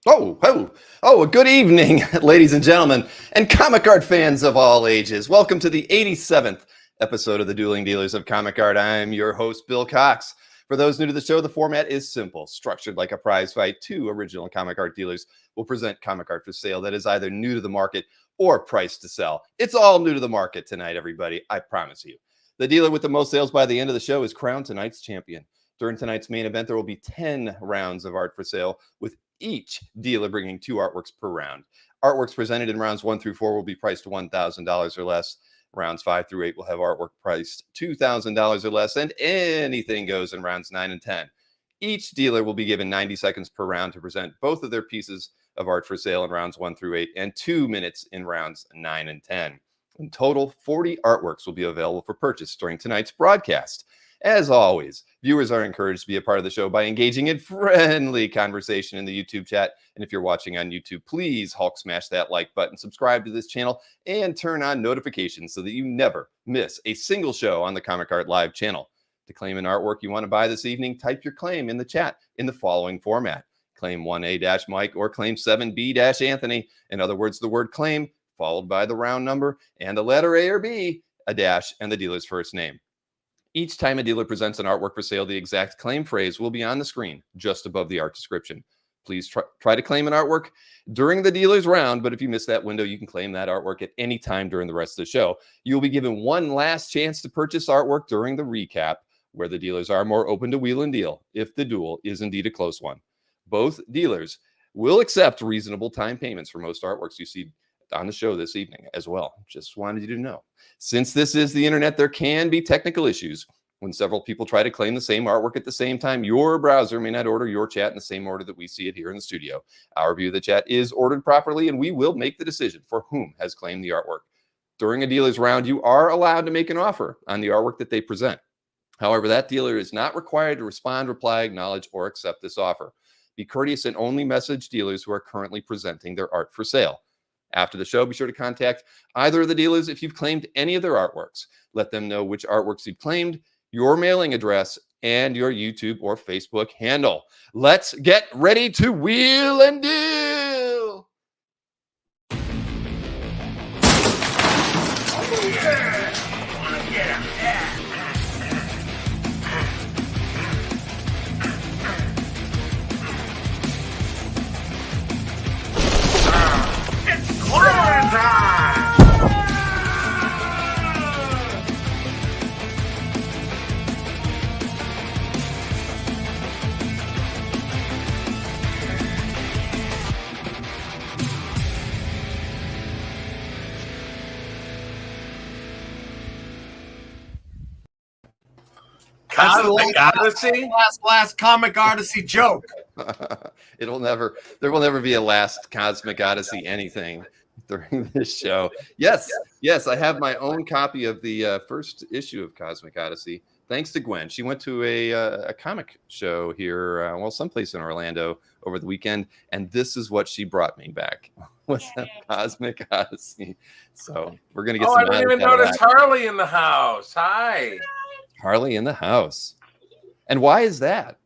Good evening, ladies and gentlemen, and comic art fans of all ages. Welcome to the 87th episode of the Dueling Dealers of Comic Art. I'm your host, Bill Cox. For those new to the show, the format is simple, structured like a prize fight. Two original comic art dealers will present comic art for sale that is either new to the market or priced to sell. It's all new to the market tonight, everybody, I promise you. The dealer with the most sales by the end of the show is crowned tonight's champion. During tonight's main event, there will be 10 rounds of art for sale, with each dealer bringing 2 artworks per round. Artworks presented in rounds 1 through 4 will be priced $1,000 or less. Rounds 5 through 8 will have artwork priced $2,000 or less, and anything goes in rounds 9 and 10. Each dealer will be given 90 seconds per round to present both of their pieces of art for sale in rounds 1 through 8 and 2 minutes in rounds 9 and 10. In total, 40 artworks will be available for purchase during tonight's broadcast. As always, viewers are encouraged to be a part of the show by engaging in friendly conversation in the YouTube chat. And if you're watching on YouTube, please Hulk smash that like button, subscribe to this channel, and turn on notifications so that you never miss a single show on the Comic Art Live channel. To claim an artwork you want to buy this evening, type your claim in the chat in the following format. Claim 1A-Mike or claim 7B-Anthony. In other words, the word claim followed by the round number and the letter A or B, a dash, and the dealer's first name. Each time a dealer presents an artwork for sale, the exact claim phrase will be on the screen just above the art description. Please try to claim an artwork during the dealer's round, but if you miss that window, you can claim that artwork at any time during the rest of the show. You'll be given one last chance to purchase artwork during the recap, where the dealers are more open to wheel and deal if the duel is indeed a close one. Both dealers will accept reasonable time payments for most artworks you see on the show this evening as well. Just wanted you to know. Since this is the internet, there can be technical issues. When several people try to claim the same artwork at the same time, your browser may not order your chat in the same order that we see it here in the studio. Our view of the chat is ordered properly, and we will make the decision for whom has claimed the artwork. During a dealer's round, you are allowed to make an offer on the artwork that they present. However, that dealer is not required to respond, reply, acknowledge, or accept this offer. Be courteous and only message dealers who are currently presenting their art for sale. After the show, be sure to contact either of the dealers if you've claimed any of their artworks. Let them know which artworks you've claimed, your mailing address, and your YouTube or Facebook handle. Let's get ready to wheel and deal. Oh, yeah. Comic Odyssey? Last Comic Odyssey joke. There will never be a last Cosmic Odyssey anything during this show. Yes, I have my own copy of the first issue of Cosmic Odyssey. Thanks to Gwen. She went to a comic show here, someplace in Orlando over the weekend, and this is what she brought me back. Was that Cosmic Odyssey? So we're gonna get. I didn't even notice Harley in the house. Hi. Harley in the house. And why is that?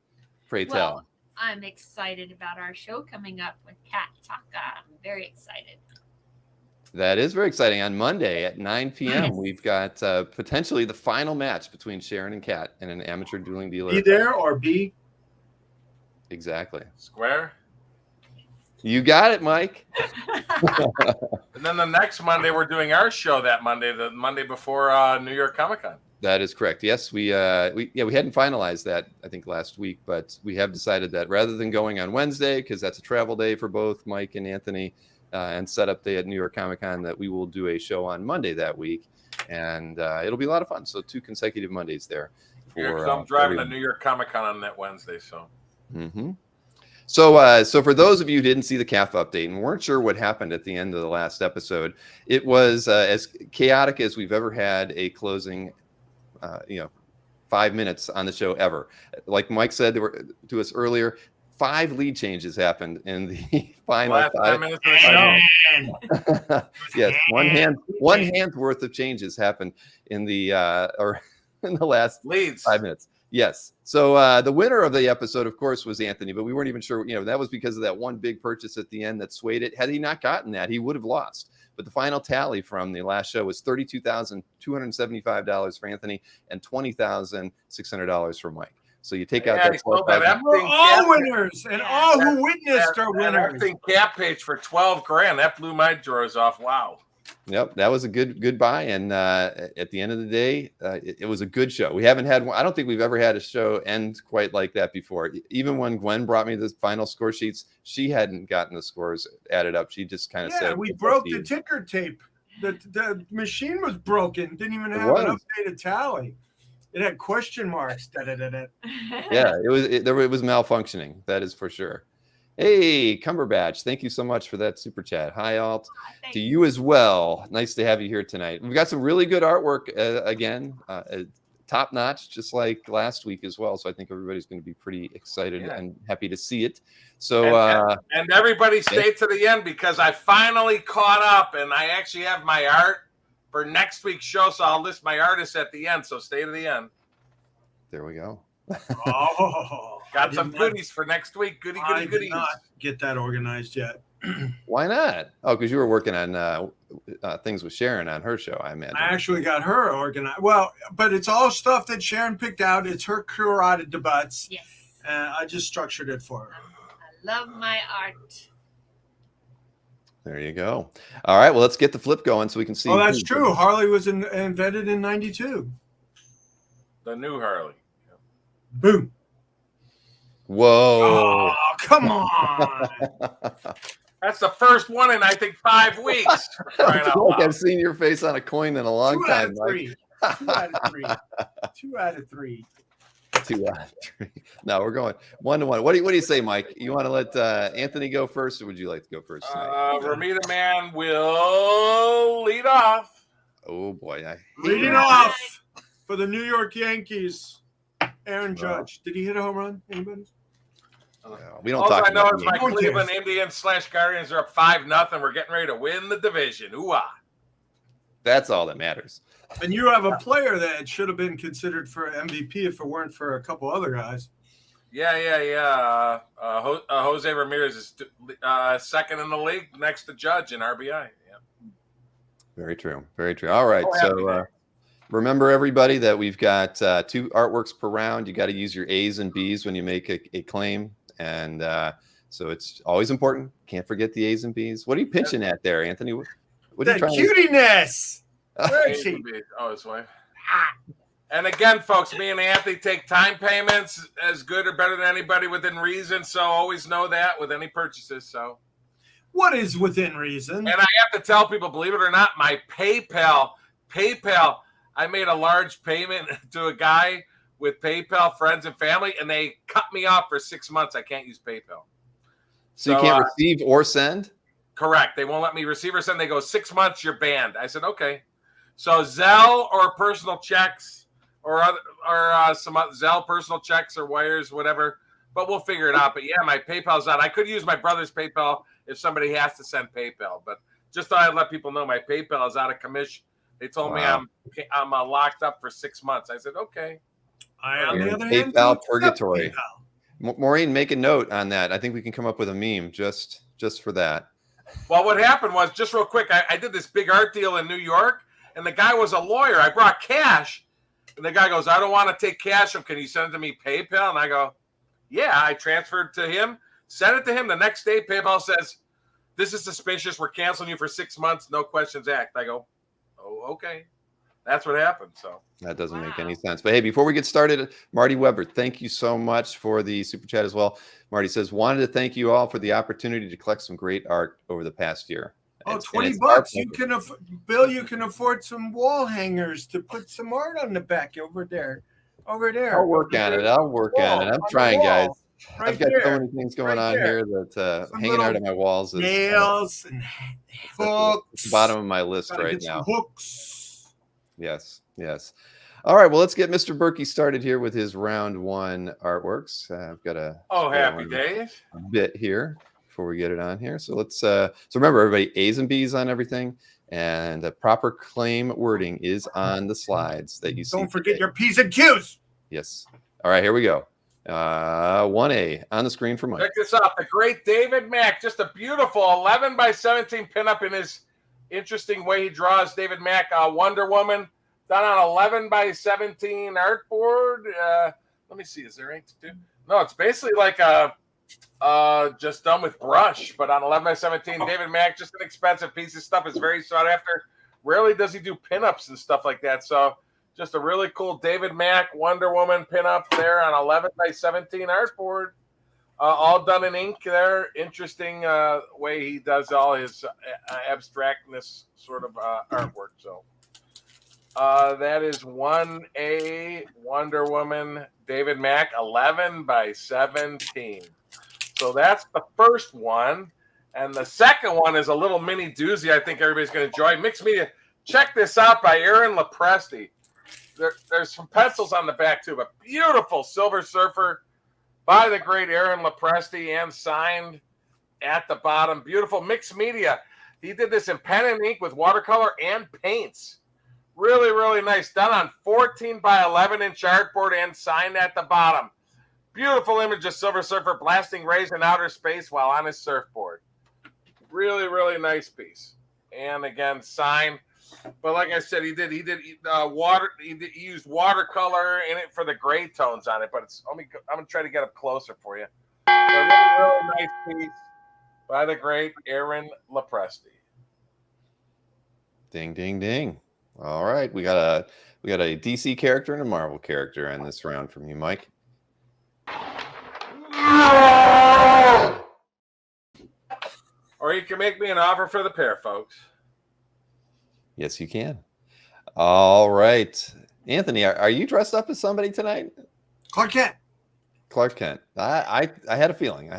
Pray tell. Well, I'm excited about our show coming up with Kat Taka. I'm very excited. That is very exciting. On Monday at 9 p.m., Yes. we've got potentially the final match between Sharon and Kat in an amateur dueling dealer. Be there or be? Exactly. Square. You got it, Mike. And then the next Monday, we're doing our show that Monday, the Monday before New York Comic Con. That is correct. Yes, we hadn't finalized that, I think, last week, but we have decided that rather than going on Wednesday, because that's a travel day for both Mike and Anthony, and setup day at New York Comic Con, that we will do a show on Monday that week, and it'll be a lot of fun. So 2 consecutive Mondays there. I'm driving to New York Comic Con on that Wednesday, so. Mm-hmm. So for those of you who didn't see the CAF update and weren't sure what happened at the end of the last episode, it was as chaotic as we've ever had a closing 5 minutes on the show ever. Like Mike said to us earlier, 5 lead changes happened in the final last 5 minutes of the show. Yes, one hand's worth of changes happened in the last leads 5 minutes. Yes. So the winner of the episode, of course, was Anthony, but we weren't even sure. That was because of that one big purchase at the end that swayed it. Had he not gotten that, he would have lost. But the final tally from the last show was $32,275 for Anthony and $20,600 for Mike. So you take out that. We're all winners, and all who witnessed are winners. Everything cap page for $12,000. That blew my drawers off. Wow. Yep, that was a good buy, and at the end of the day, it was a good show. We haven't had one. I don't think we've ever had a show end quite like that before. Even when Gwen brought me the final score sheets, she hadn't gotten the scores added up. She just kind of said, we broke the ticker tape. The machine was broken. Didn't even have an updated tally. It had question marks. Yeah, it was malfunctioning. That is for sure. Hey, Cumberbatch, thank you so much for that super chat. Hi, Alt. To you as well. Nice to have you here tonight. We've got some really good artwork again, top notch, just like last week as well. So I think everybody's going to be pretty excited and happy to see it. So and everybody stay to the end because I finally caught up and I actually have my art for next week's show. So I'll list my artists at the end. So stay to the end. There we go. Got some goodies for next week. Goodies. I did not get that organized yet. Why not? Oh, because you were working on things with Sharon on her show, I imagine. I actually got her organized. Well, but it's all stuff that Sharon picked out. It's her curated debuts. Yes. I just structured it for her. I love my art. There you go. All right, well, let's get the flip going so we can see. Oh, that's true. Harley was invented in 92. The new Harley. Boom. Whoa. Oh, come on. That's the first one in, I think, 5 weeks. I've seen your face on a coin in a long time, Mike. 2 out of 3. 2 out of 3. 2 out of 3. No, we're going 1-1. What do you say, Mike? You want to let Anthony go first, or would you like to go first tonight? Ramita Man will lead off. Oh, boy. Leading off for the New York Yankees, Aaron Judge. Did he hit a home run? Anybody? We don't All talk I know about is my Cleveland Indians / Guardians are up 5-0. We're getting ready to win the division. Ooh-ah. That's all that matters. And you have a player that should have been considered for MVP if it weren't for a couple other guys. Yeah. Jose Ramirez is second in the league next to Judge in RBI. Yeah. Very true. Very true. All right. So remember, everybody, that we've got 2 artworks per round. You got to use your A's and B's when you make a claim. And so it's always important. Can't forget the A's and B's. What are you pinching at there, Anthony? What are you trying cutiness. Where is he? Oh, his wife. And again, folks, me and Anthony take time payments as good or better than anybody within reason. So always know that with any purchases. So what is within reason? And I have to tell people, believe it or not, my PayPal, I made a large payment to a guy with PayPal friends and family, and they cut me off for 6 months. I can't use PayPal. So you can't receive or send? Correct. They won't let me receive or send. They go 6 months, you're banned. I said, okay. So Zelle or personal checks or some Zelle personal checks or wires, whatever. But we'll figure it out. But yeah, my PayPal's out. I could use my brother's PayPal if somebody has to send PayPal. But just thought I'd let people know my PayPal is out of commission. They told me I'm locked up for 6 months. I said, okay. On the other hand, PayPal purgatory. Maureen, make a note on that. I think we can come up with a meme just for that. Well, what happened was, just real quick, I did this big art deal in New York, and the guy was a lawyer. I brought cash, and the guy goes, I don't want to take cash. Can you send it to me PayPal? And I go, yeah. I transferred to him, sent it to him. The next day, PayPal says, this is suspicious. We're canceling you for 6 months. No questions asked. I go, oh, okay. That's what happened. So that doesn't make any sense. But hey, before we get started, Marty Weber, thank you so much for the super chat as well. Marty says, wanted to thank you all for the opportunity to collect some great art over the past year. Oh, $20. Bill, you can afford some wall hangers to put some art on the back over there. I'll work on it. I'm trying, guys. I've got so many things going on here that hanging out on my walls is nails and hooks. It's the bottom of my list right now. Hooks. Yes. All right, well, let's get Mr. Berkey started here with his round 1 artworks. I've got happy days bit here before we get it on here. So let's so remember, everybody, A's and B's on everything, and the proper claim wording is on the slides that you see. Don't forget your P's and Q's. Yes. All right, here we go. 1A on the screen for Mike. Check this out. The great David Mack. Just a beautiful 11 by 17 pinup in his interesting way he draws. David Mack, Wonder Woman, done on 11 by 17 artboard. Let me see. Is there ink to do? No, it's basically like just done with brush, but on 11 by 17. David Mack, just an expensive piece of stuff. Is very sought after. Rarely does he do pinups and stuff like that. So just a really cool David Mack Wonder Woman pinup there on 11 by 17 artboard. All done in ink there. Interesting way he does all his abstractness sort of artwork. So that is 1A Wonder Woman David Mack 11 by 17. So that's the first one. And the second one is a little mini doozy I think everybody's going to enjoy. Mixed Media. Check this out by Aaron Lepresti. There's some pencils on the back too, but beautiful Silver Surfer by the great Aaron Lepresti and signed at the bottom. Beautiful Mixed Media. He did this in pen and ink with watercolor and paints. Really, really nice. Done on 14 by 11 inch artboard and signed at the bottom. Beautiful image of Silver Surfer blasting rays in outer space while on his surfboard. Really, really nice piece. And again, signed. But like I said, he used watercolor in it for the gray tones on it. But I'm gonna try to get up closer for you. So a really, really nice piece by the great Aaron Lepresti. Ding, ding, ding. All right, we got a DC character and a Marvel character in this round from you, Mike. Or you can make me an offer for the pair, folks. Yes, you can. All right. Anthony, are you dressed up as somebody tonight? Clark Kent. Clark Kent. I had a feeling.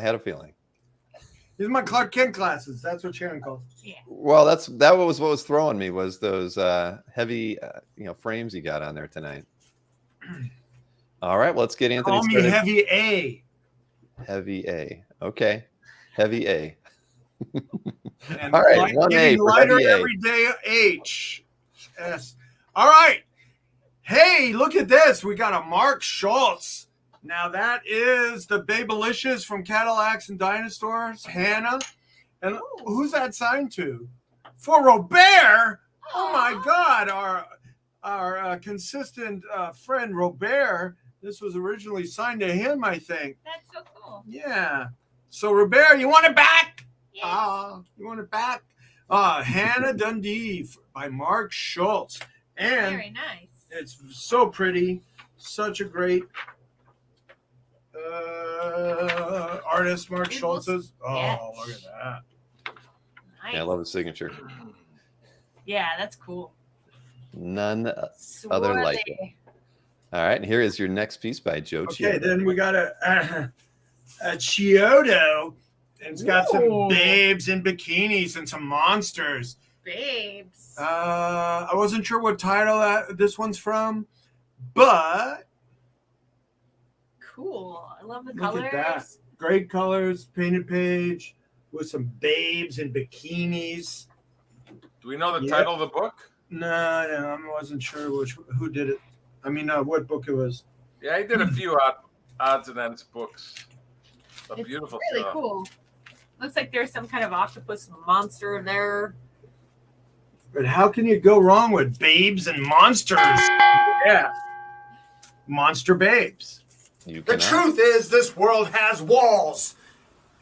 These are my Clark Kent glasses. That's what Sharon calls them. Yeah. Well, that was what was throwing me was those heavy frames you got on there tonight. All right, well, let's get Anthony Call me started. Heavy A. Heavy A. Okay. Heavy A. And all right, 1A for lighter Heavy A. everyday H. S. All right. Hey, look at this. We got a Mark Schultz. Now that is the Babylicious from Cadillacs and Dinosaurs, Hannah. And who's that signed to? For Robert. Oh my God, our consistent friend Robert. This was originally signed to him, I think. That's so cool. Yeah. So Robert, you want it back? Yes. You want it back? Hannah Dundee by Mark Schultz. And Very nice. it's so pretty. Such a great artist, Mark Schultz's. Oh, Yes. look at that. Nice. Yeah, I love his signature. Yeah, that's cool. None other like it. All right, and here is your next piece by Joe Okay, Chiodo. then we got a Chiodo. And it's got some babes in bikinis and some monsters. Babes. I wasn't sure what title this one's from, but Cool. I love the look colors. at that. Great colors, painted page with some babes in bikinis. Do we know the title of the book? No, I wasn't sure who did it. I mean, what book it was. Yeah, he did a few odds and ends books. It's Beautiful really stuff. cool. Looks like there's some kind of octopus monster there. But how can you go wrong with babes and monsters? Yeah. Monster babes. You The cannot. truth is this world has walls.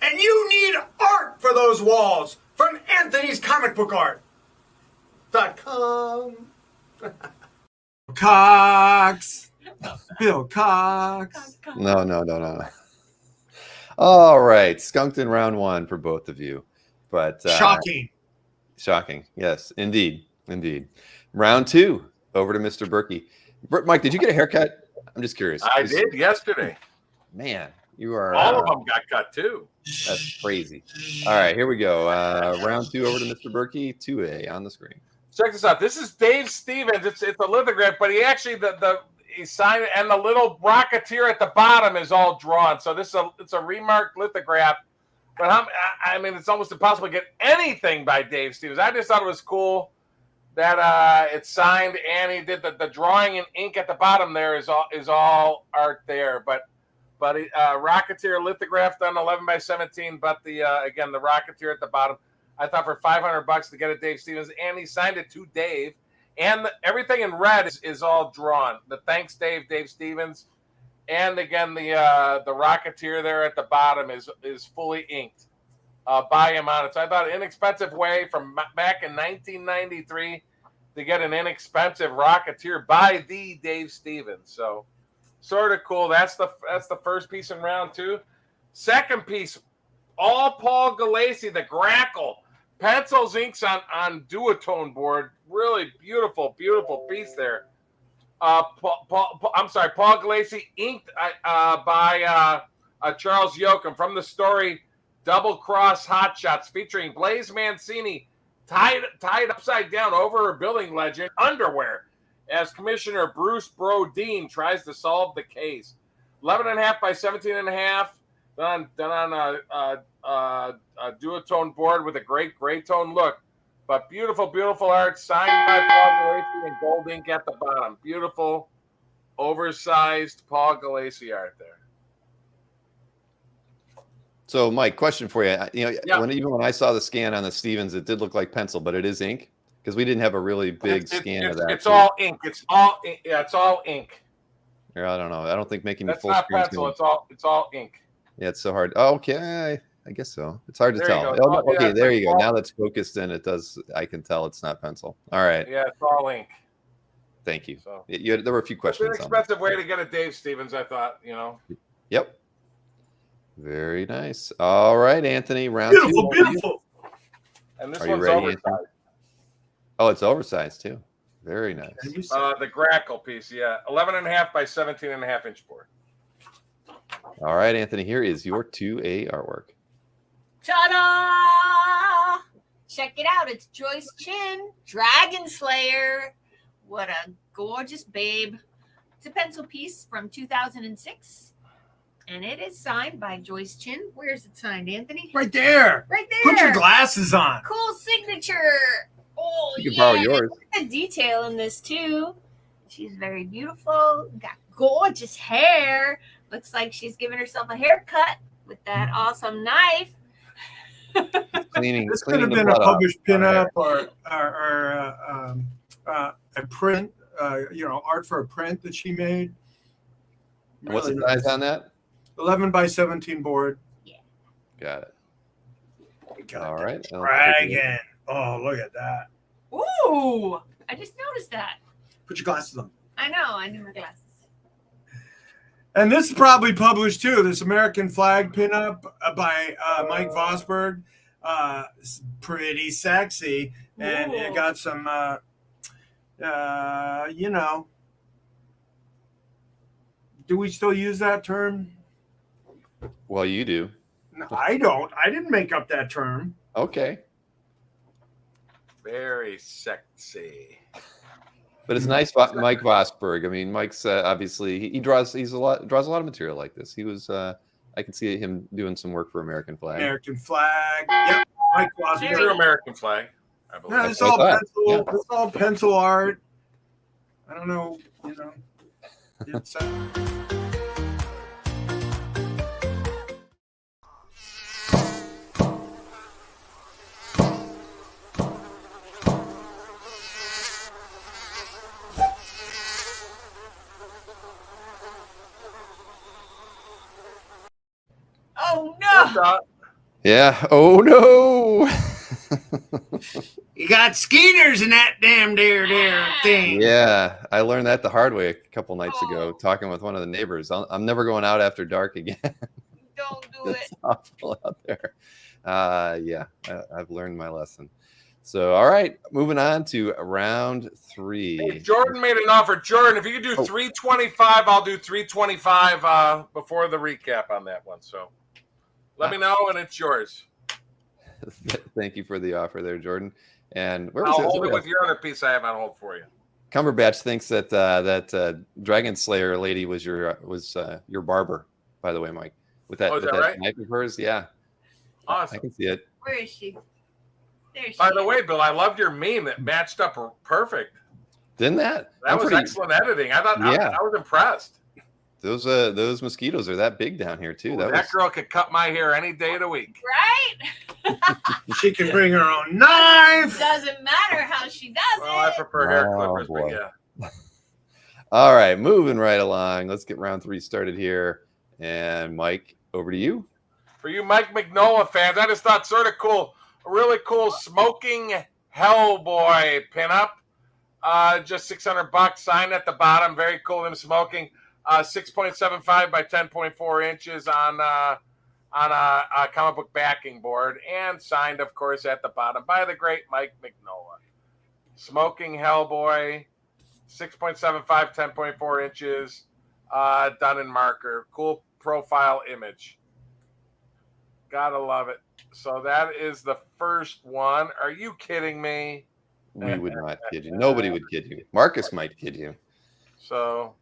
And you need art for those walls. From Anthony's Comic Book Art.com. Cox. Bill Cox. No. All right, skunked in round one for both of you, but shocking. Yes, indeed. Round two, over to Mr. Berkey. Mike, did you get a haircut? I'm just curious. I did yesterday. Man, you are. All of them got cut too. That's crazy. All right, here we go. Round two, over to Mr. Berkey. 2A on the screen. Check this out. This is Dave Stevens. It's a lithograph, but he actually he signed it, and the little rocketeer at the bottom is all drawn. So it's a remarked lithograph. But I mean, it's almost impossible to get anything by Dave Stevens. I just thought it was cool. that it's signed, and he did the drawing in ink at the bottom. There is all art there, but Rocketeer lithograph done 11 by 17. But again, the Rocketeer at the bottom. I thought for $500 to get it, Dave Stevens, and he signed it to Dave. And everything in red is all drawn. The thanks, Dave Stevens, and again the Rocketeer there at the bottom is fully inked by him on it. So I thought an inexpensive way from back in 1993 to get an inexpensive Rocketeer by the Dave Stevens. So sort of cool. That's the first piece in round 2. Second piece, all Paul Galassi, the Grackle. Pencils, inks on duotone board. Really beautiful piece there. Paul Galassi, inked by Charles Yoakum from the story Double Cross Hot Shots, featuring Blaze Mancini tied upside down over a building legend underwear as Commissioner Bruce Brodeen tries to solve the case. 11.5 by 17.5. Done on a duotone board with a great gray tone look, but beautiful art signed by Paul Galassi and gold ink at the bottom. Beautiful, oversized Paul Galassi art there. So, Mike, question for you. Yeah. Even when I saw the scan on the Stevens, it did look like pencil, but it is ink because we didn't have a really big scan of that. It's all ink. It's all ink. Yeah, it's all ink. I don't know. I don't think making That's full not screen. pencil. It's all ink. Yeah, it's so hard. Oh, okay, I guess so. It's hard to There tell. you go. Okay, Yeah, there you go. all- Now that's focused in. It does. I can tell it's not pencil. All right. Yeah, it's all ink. Thank you. So There were a few it's questions. an expensive way to get a Dave Stevens, I thought. Yep. Very nice. All right, Anthony. Round 2. Beautiful. And this Are you one's ready, oversized. Anthony? Oh, it's oversized too. Very nice. The Grackle piece, yeah. 11.5 by 17.5 inch board. All right, Anthony. Here is your 2A artwork. Ta-da! Check it out. It's Joyce Chin, Dragon Slayer. What a gorgeous babe. It's a pencil piece from 2006. And it is signed by Joyce Chin. Where's it signed, Anthony? Right there. Right there. Put your glasses on. Cool signature. Oh, You can borrow yours. Look at the detail in this, too. She's very beautiful. Got gorgeous hair. Looks like she's giving herself a haircut with that awesome knife. This could have been a published pinup or a print, art for a print that she made. And what's the Really size nice. on that? 11 by 17 board. Got it. We got All the right. Dragon. Oh, look at that. Ooh, I just noticed that. Put your glasses on. I know, I need my glasses. And this is probably published too. This American flag pinup by Mike Vosberg. It's pretty sexy. And it got some, do we still use that term? Well, you do. No, I don't. I didn't make up that term. Okay. Very sexy. But it's nice, Mike Vosberg. I mean, Mike's obviously he draws. Draws a lot of material like this. He was. I can see him doing some work for American Flag. American flag. Yep. Mike Vosberg. True American flag, I believe. No, it's I all thought, pencil. yeah. It's all pencil art. I don't know. It's, Oh no! Yeah. Oh no. you got skeeters in that damn there thing. Yeah, I learned that the hard way a couple nights ago, talking with one of the neighbors. I'm never going out after dark again. Don't do It's it. awful out there. Yeah, I've learned my lesson. So, all right, moving on to round 3. Hey, Jordan made an offer. Jordan, if you could do 325, I'll do 325 before the recap on that one. So let me know, and it's yours. Thank you for the offer there, Jordan. And where I'll was hold it with your other piece I have on hold for you. Cumberbatch thinks that that Dragon Slayer lady was your barber, by the way, Mike. With that, Oh, is with that that right? knife of hers, yeah. I Awesome. can see it. Where is she? There she By the is. way, Bill, I loved your meme that matched up perfect. Didn't that? That was excellent editing. I thought Yeah. I was impressed. Those mosquitoes are that big down here too. Ooh, that girl could cut my hair any day of the week. Right? She can bring her own knife. Doesn't matter how she does Well, I it. prefer hair Oh, clippers, boy. but yeah. All right, moving right along. Let's get round 3 started here. And Mike, over to you. For you Mike Mignola fans, I just thought sort of cool. A really cool smoking Hellboy pinup. Just $600 signed at the bottom. Very cool, him smoking. 6.75 by 10.4 inches on a comic book backing board, and signed, of course, at the bottom by the great Mike Mignola. Smoking Hellboy, 6.75, 10.4 inches, done in marker. Cool profile image. Gotta love it. So that is the first one. Are you kidding me? We would not kid you. Nobody would kid you. Marcus might kid you. So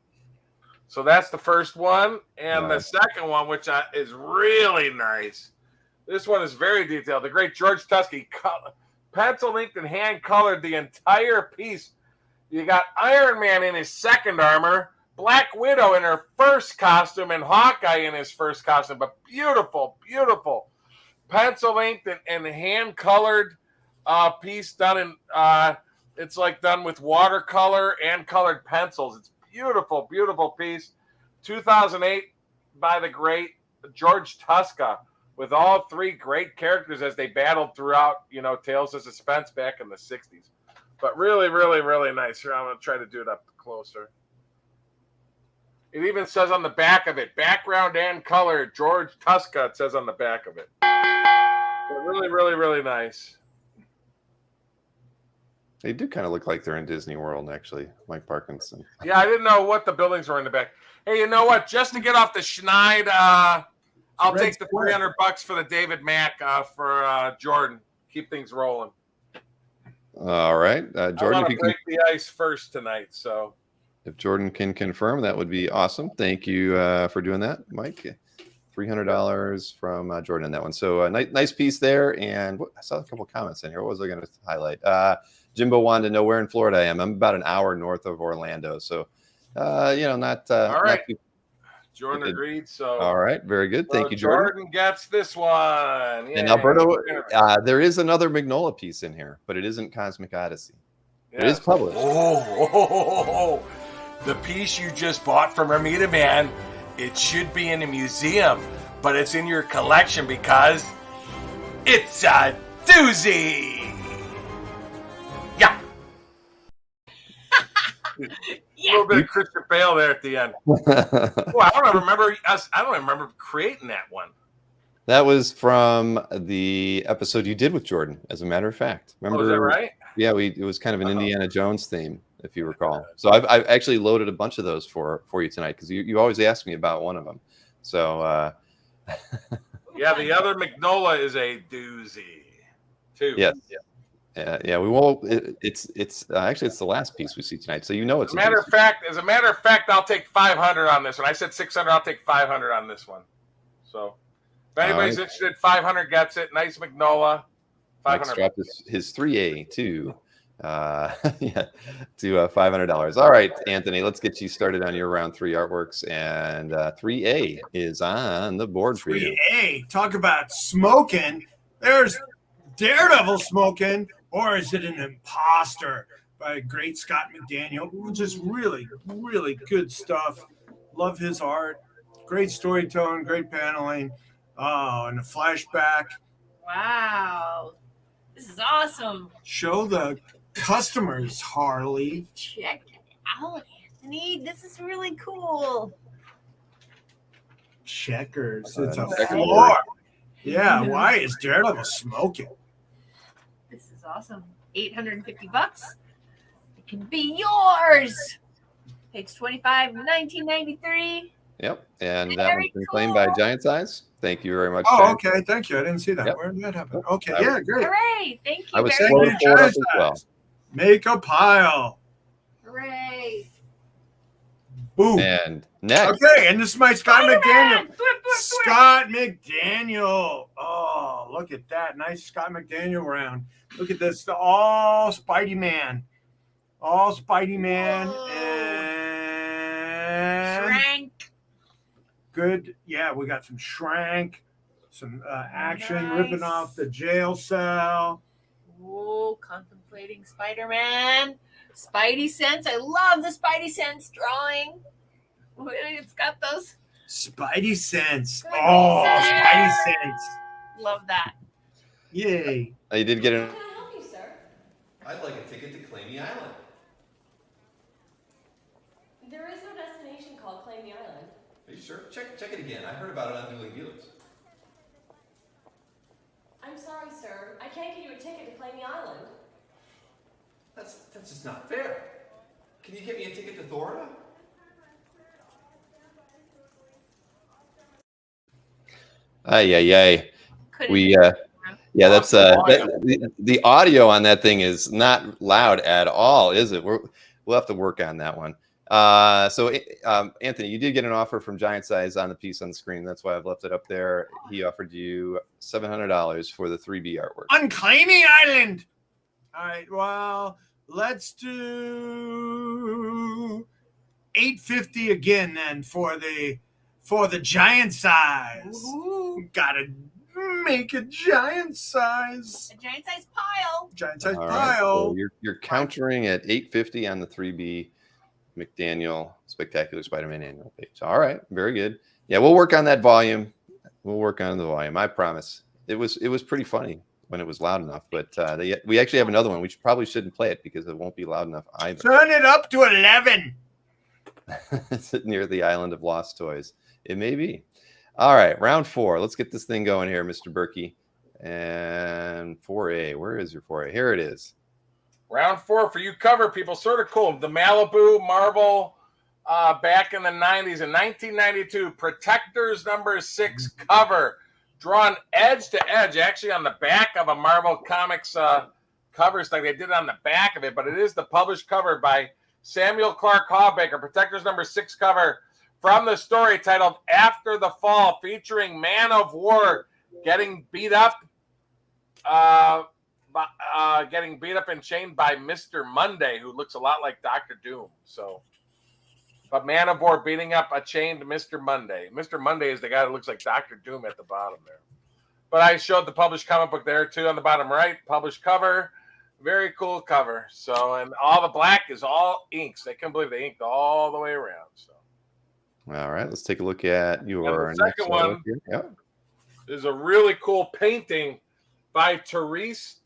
that's the first one. And the second one, which is really nice. This one is very detailed. The great George Tusky pencil inked and hand colored the entire piece. You got Iron Man in his second armor, Black Widow in her first costume, and Hawkeye in his first costume. But beautiful, beautiful pencil inked and hand colored piece done in it's like done with watercolor and colored pencils. It's beautiful, beautiful piece. 2008 by the great George Tusca, with all 3 great characters as they battled throughout, Tales of Suspense back in the 60s. But really, really, really nice. Here, I'm going to try to do it up closer. It even says on the back of it, background and color, George Tusca, it says on the back of it. But really, really, really nice. They do kind of look like they're in Disney World, actually, Mike Parkinson. Yeah, I didn't know what the buildings were in the back. Hey, you know what? Just to get off the schneid, I'll take the $300 for the David Mack for Jordan. Keep things rolling. All right, Jordan. I want to break the ice first tonight, so if Jordan can confirm, that would be awesome. Thank you for doing that, Mike. $300 from Jordan on that one. So nice piece there. And I saw a couple comments in here. What was I going to highlight? Jimbo wanted to know where in Florida I am. I'm about an hour north of Orlando. So, not. All right. Not Jordan agreed. So all right, very good. Thank you, Jordan. Jordan gets this one. Yay. And Alberto, there is another Mignola piece in here, but it isn't Cosmic Odyssey. Yeah. It is published. Oh, the piece you just bought from Armida Man, it should be in a museum, but it's in your collection because it's a doozy. Yeah. Yeah. A little bit of Christian Bale there at the end. I don't remember creating that one. That was from the episode you did with Jordan, as a matter of fact. Remember? Is that right? Yeah, it was kind of an Indiana Jones theme, if you recall. So I've actually loaded a bunch of those for you tonight, because you always ask me about one of them. So yeah, the other Mignola is a doozy too. Yes. Yeah, we won't. It's actually it's the last piece we see tonight, so it's. As a matter of fact, I'll take 500 on this one. I said 600. I'll take 500 on this one. So, if anybody's interested, 500 gets it. Nice Mignola. 500. Dropped his 3A to $500. All right, Anthony, let's get you started on your round 3 artworks, and 3A is on the board for you. 3A, talk about smoking. There's Daredevil smoking. Or is it an imposter by great Scott McDaniel? Just really, really good stuff. Love his art. Great storytelling, great paneling. And a flashback. Wow. This is awesome. Show the customers, Harley. Check it out, Anthony. This is really cool. Checkers. It's a floor. Yeah, why is Daredevil smoking? This is awesome. $850. It can be yours. Page 25, 1993. Yep, and that one's been claimed by Giant Size. Thank you very much. Oh, okay. Thank you. I didn't see that. Yep. Where did that happen? Okay, yeah, great. Hooray! Thank you. I was very slow to much. pull it up as well. Make a pile. Hooray! Boom. And next. Okay, and this is my Scott Spider-Man! McDaniel. Scott McDaniel. Oh, look at that. Nice Scott McDaniel round. Look at this. All Spidey Man. All Spidey Man. Whoa. And Shrank. good. Yeah, we got some Shrank. Some action Nice. ripping off the jail cell. Oh, contemplating Spider-Man. Spidey Sense. I love the Spidey Sense drawing. It's got those. Spidey Sense. Spidey Oh, Sense. Spidey Sense. Love that. Yay. You did get an. How can I help you, sir? I'd like a ticket to Claimy Island. There is no destination called Claim the Island. Are you sure? Check it again. I heard about it on Dueling Dealers. I'm sorry, sir. I can't get you a ticket to Claim the Island. That's just not fair. Can you get me a ticket to Florida? Ay. Couldn't We yeah, that's the audio on that thing is not loud at all, is it? We'll have to work on that one. So Anthony, you did get an offer from Giant Size on the piece on the screen. That's why I've left it up there. He offered you $700 for the 3B artwork. Unclaiming Island. All right. Well, let's do $850 again then for the Giant Size. Ooh, Gotta make a Giant Size. a giant size pile. Giant Size All right, pile. so you're countering at $850 on the 3B McDaniel Spectacular Spider-Man annual page. All right, very good. Yeah, we'll work on that volume. We'll work on the volume. I promise. It was pretty funny when it was loud enough, but we actually have another one. We probably shouldn't play it because it won't be loud enough either. Turn it up to 11. Is it near the island of lost toys? It may be. All right, round 4. Let's get this thing going here, Mr. Berkey. And 4A, where is your 4A? Here it is. Round 4 for you cover people, sort of cool. The Malibu Marvel back in the 90s. In 1992, Protectors #6 cover. Drawn edge to edge, actually on the back of a Marvel Comics cover stock. They did it on the back of it, but it is the published cover by Samuel Clark Hawbaker. Protectors #6 cover from the story titled After the Fall, featuring Man of War getting beat up and chained by Mr. Monday, who looks a lot like Dr. Doom. So, but Man of War beating up a chained Mr. Monday. Mr. Monday is the guy that looks like Dr. Doom at the bottom there. But I showed the published comic book there too on the bottom right. Published cover. Very cool cover. So, and all the black is all inks. They couldn't believe they inked all the way around. So, All right, let's take a look at your And the second next one here. Yep. is a really cool painting by Therese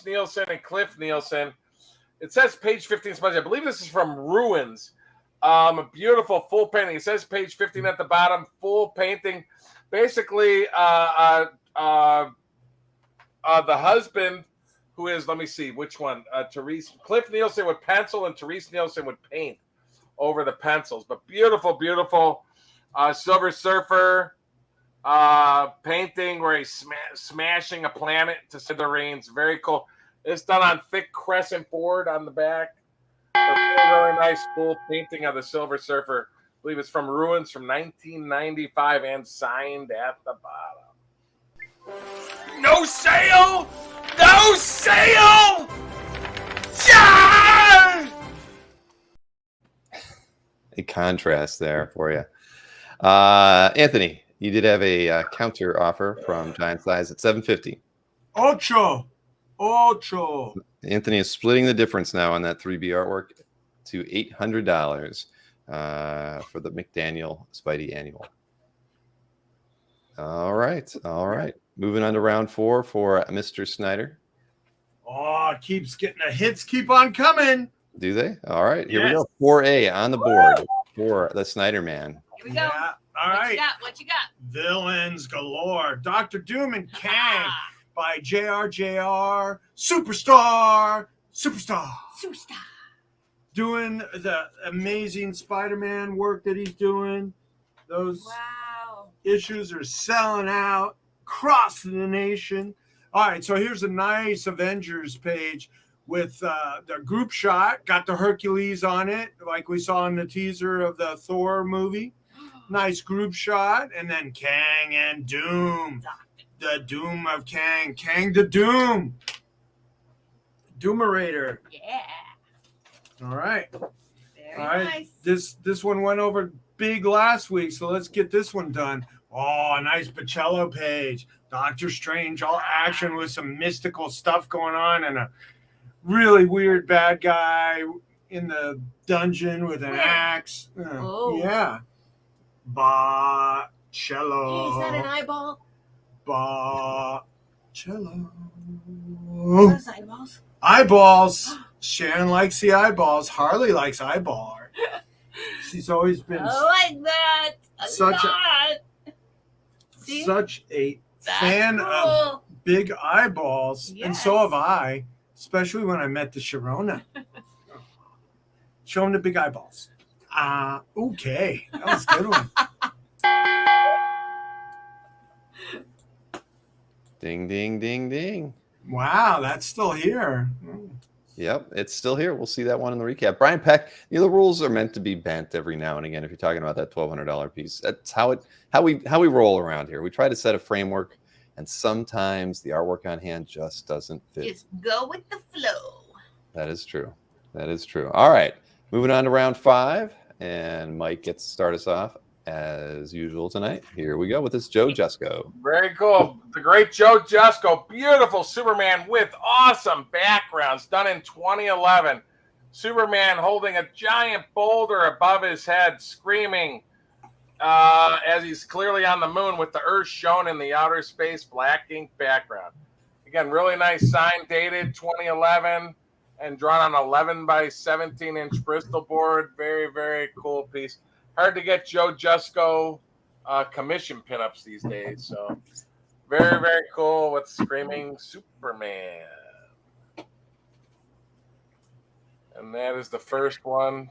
Nielsen and Cliff Nielsen. It says page 15 smudge. I believe this is from Ruins. A beautiful full painting. It says page 15 at the bottom. Full painting. Basically, the husband, who is, let me see, which one? Cliff Nielsen would pencil and Therese Nielsen would paint over the pencils. But beautiful, beautiful Silver Surfer painting where he's smashing a planet to smithereens. Very cool. It's done on thick crescent board on the back. A really nice full painting of the Silver Surfer. I believe it's from Ruins from 1995 and signed at the bottom. No sale! No sale! Yeah! A contrast there for you. Anthony, you did have a counter offer from Giant Size at $750. Ocho. Anthony is splitting the difference now on that 3B artwork to $800 for the McDaniel Spidey Annual. All right. Moving on to round 4 for Mr. Snyder. Oh, it keeps getting the hits keep on coming. Do they? All right, here we Yes. go. 4A on the board for the Snyder Man. Here we go. Yeah. All What right. you got? What you got? Villains galore. Dr. Doom and Kang Ah, by JR. Superstar. superstar. Doing the amazing Spider-Man work that he's doing. Those Wow. issues are selling out across the nation. All right, so here's a nice Avengers page with the group shot. Got the Hercules on it, like we saw in the teaser of the Thor movie. Nice group shot. And then Kang and Doom. the Doom of Kang. Kang the Doom. Doomerator. Yeah. All right. Very All right. nice. This one went over big last week, so let's get this one done. Oh, a nice Pacello page. Doctor Strange, all action with some mystical stuff going on, and a really weird bad guy in the dungeon with an axe. Oh. Yeah. Cello. Hey, is that an eyeball? Cello. Those eyeballs. Eyeballs. Sharon likes the eyeballs. Harley likes eyeball art. She's always been I like that. such a fan of big eyeballs, and so have I, especially when I met the Sharona. Show him the big eyeballs. Okay. That was a good one. Ding, ding, ding, ding. Wow, that's still here. Yep, it's still here. We'll see that one in the recap. Brian Peck, the rules are meant to be bent every now and again. If you're talking about that $1,200 piece, that's how we roll around here. We try to set a framework, and sometimes the artwork on hand just doesn't fit. Just go with the flow. That is true. That is true. All right, moving on to round 5, and Mike gets to start us off as usual tonight. Here we go with this Joe Jusko. Very cool. The great Joe Jusko. Beautiful Superman with awesome backgrounds done in 2011. Superman holding a giant boulder above his head, screaming as he's clearly on the moon with the Earth shown in the outer space black ink background. Again, really nice sign, dated 2011 and drawn on 11 by 17 inch Bristol board. Very, very cool piece. Hard to get Joe Jusko commission pinups these days. So very, very cool with Screaming Superman. And that is the first one.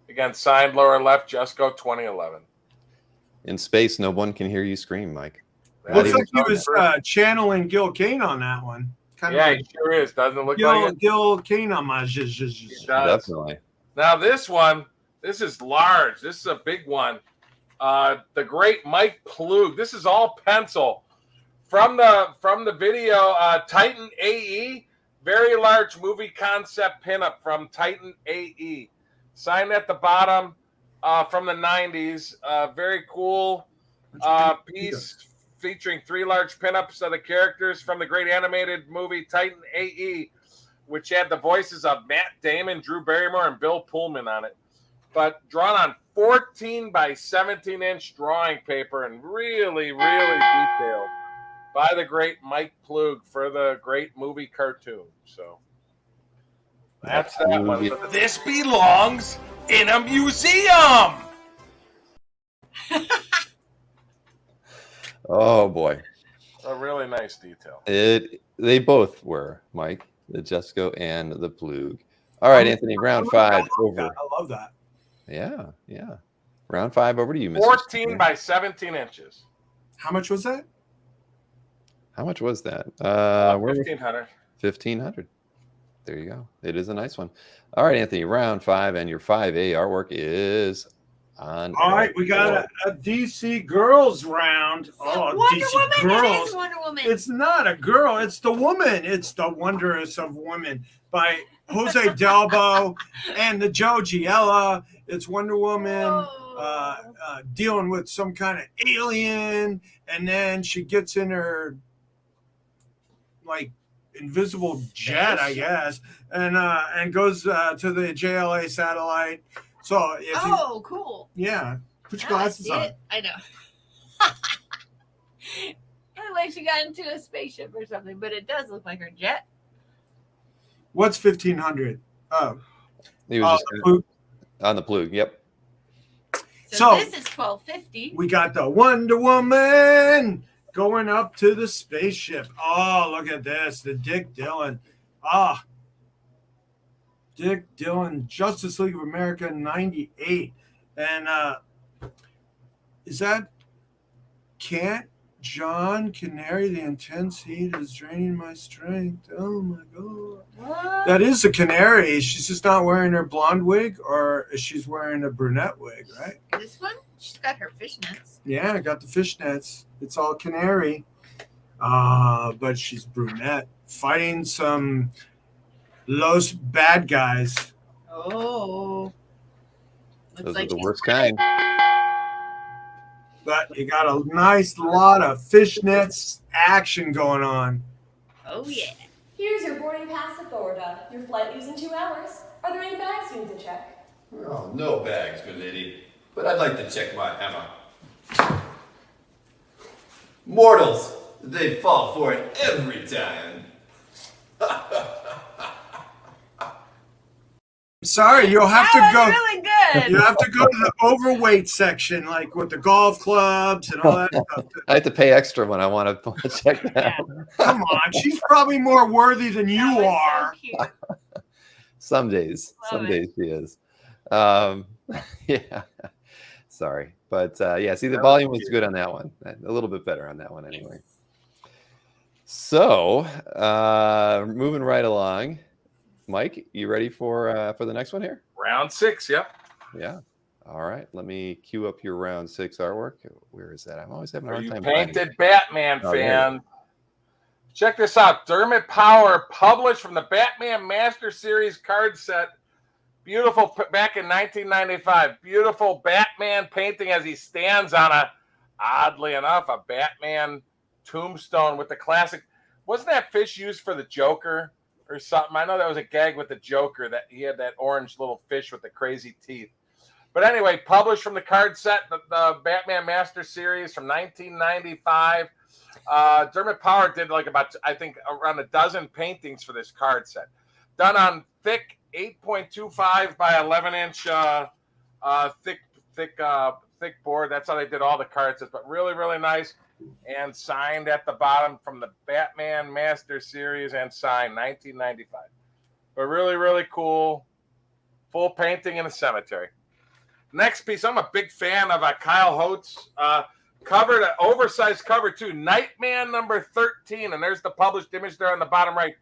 Again, signed lower left, Jusko 2011. In space, no one can hear you scream, Mike. Looks like he was channeling Gil Kane on that one. Yeah, he sure is. Doesn't look like it. Gil Kane on my He does. Definitely. Now this one, this is large. This is a big one. The great Mike Plug. This is all pencil from the video. Titan AE, very large movie concept pinup from Titan AE. Signed at the bottom from the 90s. Very cool piece featuring 3 large pinups of the characters from the great animated movie Titan AE, which had the voices of Matt Damon, Drew Barrymore, and Bill Pullman on it. But drawn on 14 by 17 inch drawing paper and really, really detailed by the great Mike Plug for the great movie cartoon. So that's that one. This belongs in a museum. Oh boy, A really nice detail. They both were, Mike, the Jusko and the Plug. All right, Anthony, round 5 over. I love that. Yeah. Round 5 over to you, Mr. 14 by 17 inches. How much was that? How much was that? 1,500. 1,500. There you go. It is a nice one. All right, Anthony, round 5, and your 5A artwork is on. All right, we got a DC Girls round. Oh, Wonder DC Woman. Girls. It is Wonder Woman. It's not a girl. It's the woman. It's the Wondrous of Women by Jose Delbo and the Joe Giella. It's Wonder Woman dealing with some kind of alien, and then she gets in her like invisible jet, I guess, and goes to the JLA satellite. So if cool. yeah, put your Now I glasses see on. it. I know. Anyway, she got into a spaceship or something, but it does look like her jet. What's 1,500? Oh, He was just the Plug. on the Plug. Yep. So- this is $12.50. We got the Wonder Woman going up to the spaceship. Oh, look at this. The Dick Dillon. Dick Dillon, Justice League of America 98. And is that Can't John Canary? The intense heat is draining my strength. Oh my God. What? That is the Canary. She's just not wearing her blonde wig, or she's wearing a brunette wig, right? This one? She's got her fishnets. Yeah, I got the fishnets. It's all Canary. But she's brunette, fighting some Los bad guys. Oh. Those are the worst kind. But you got a nice lot of fishnets action going on. Oh, yeah. Here's your boarding pass to Florida. Your flight leaves in 2 hours. Are there any bags you need to check? Oh, no bags, milady. But I'd like to check my hammer. Mortals, they fall for it every time. Sorry, you'll have to That go. was really good. You have to go to the overweight section, like with the golf clubs and all that stuff. I have to pay extra when I want to check that. Come on, she's probably more worthy than That you was are. So cute. Some days Love it. she is. Yeah. Sorry. But yeah, see, the volume was good on that one. A little bit better on that one anyway. So moving right along. Mike, you ready for the next one here? Round 6, yep. Yeah. All right. Let me cue up your round 6 artwork. Where is that? I'm always having a Are hard you time finding it. painted Batman Oh, there you fan? Check this out. Dermot Power, published from the Batman Master Series card set. Beautiful, back in 1995. Beautiful Batman painting as he stands on oddly enough, a Batman tombstone with the classic. Wasn't that fish used for the Joker or something? I know that was a gag with the Joker, that he had that orange little fish with the crazy teeth. But anyway, published from the card set, the Batman Master Series from 1995. Dermot Power did I think around a dozen paintings for this card set, done on thick 8.25 by 11-inch thick board. That's how they did all the card sets, but really, really nice, and signed at the bottom from the Batman Master Series, and signed 1995. But really, really cool, full painting in a cemetery. Next piece, I'm a big fan of Kyle Holtz. Covered an oversized cover too, Nightman number 13, and there's the published image there on the bottom right.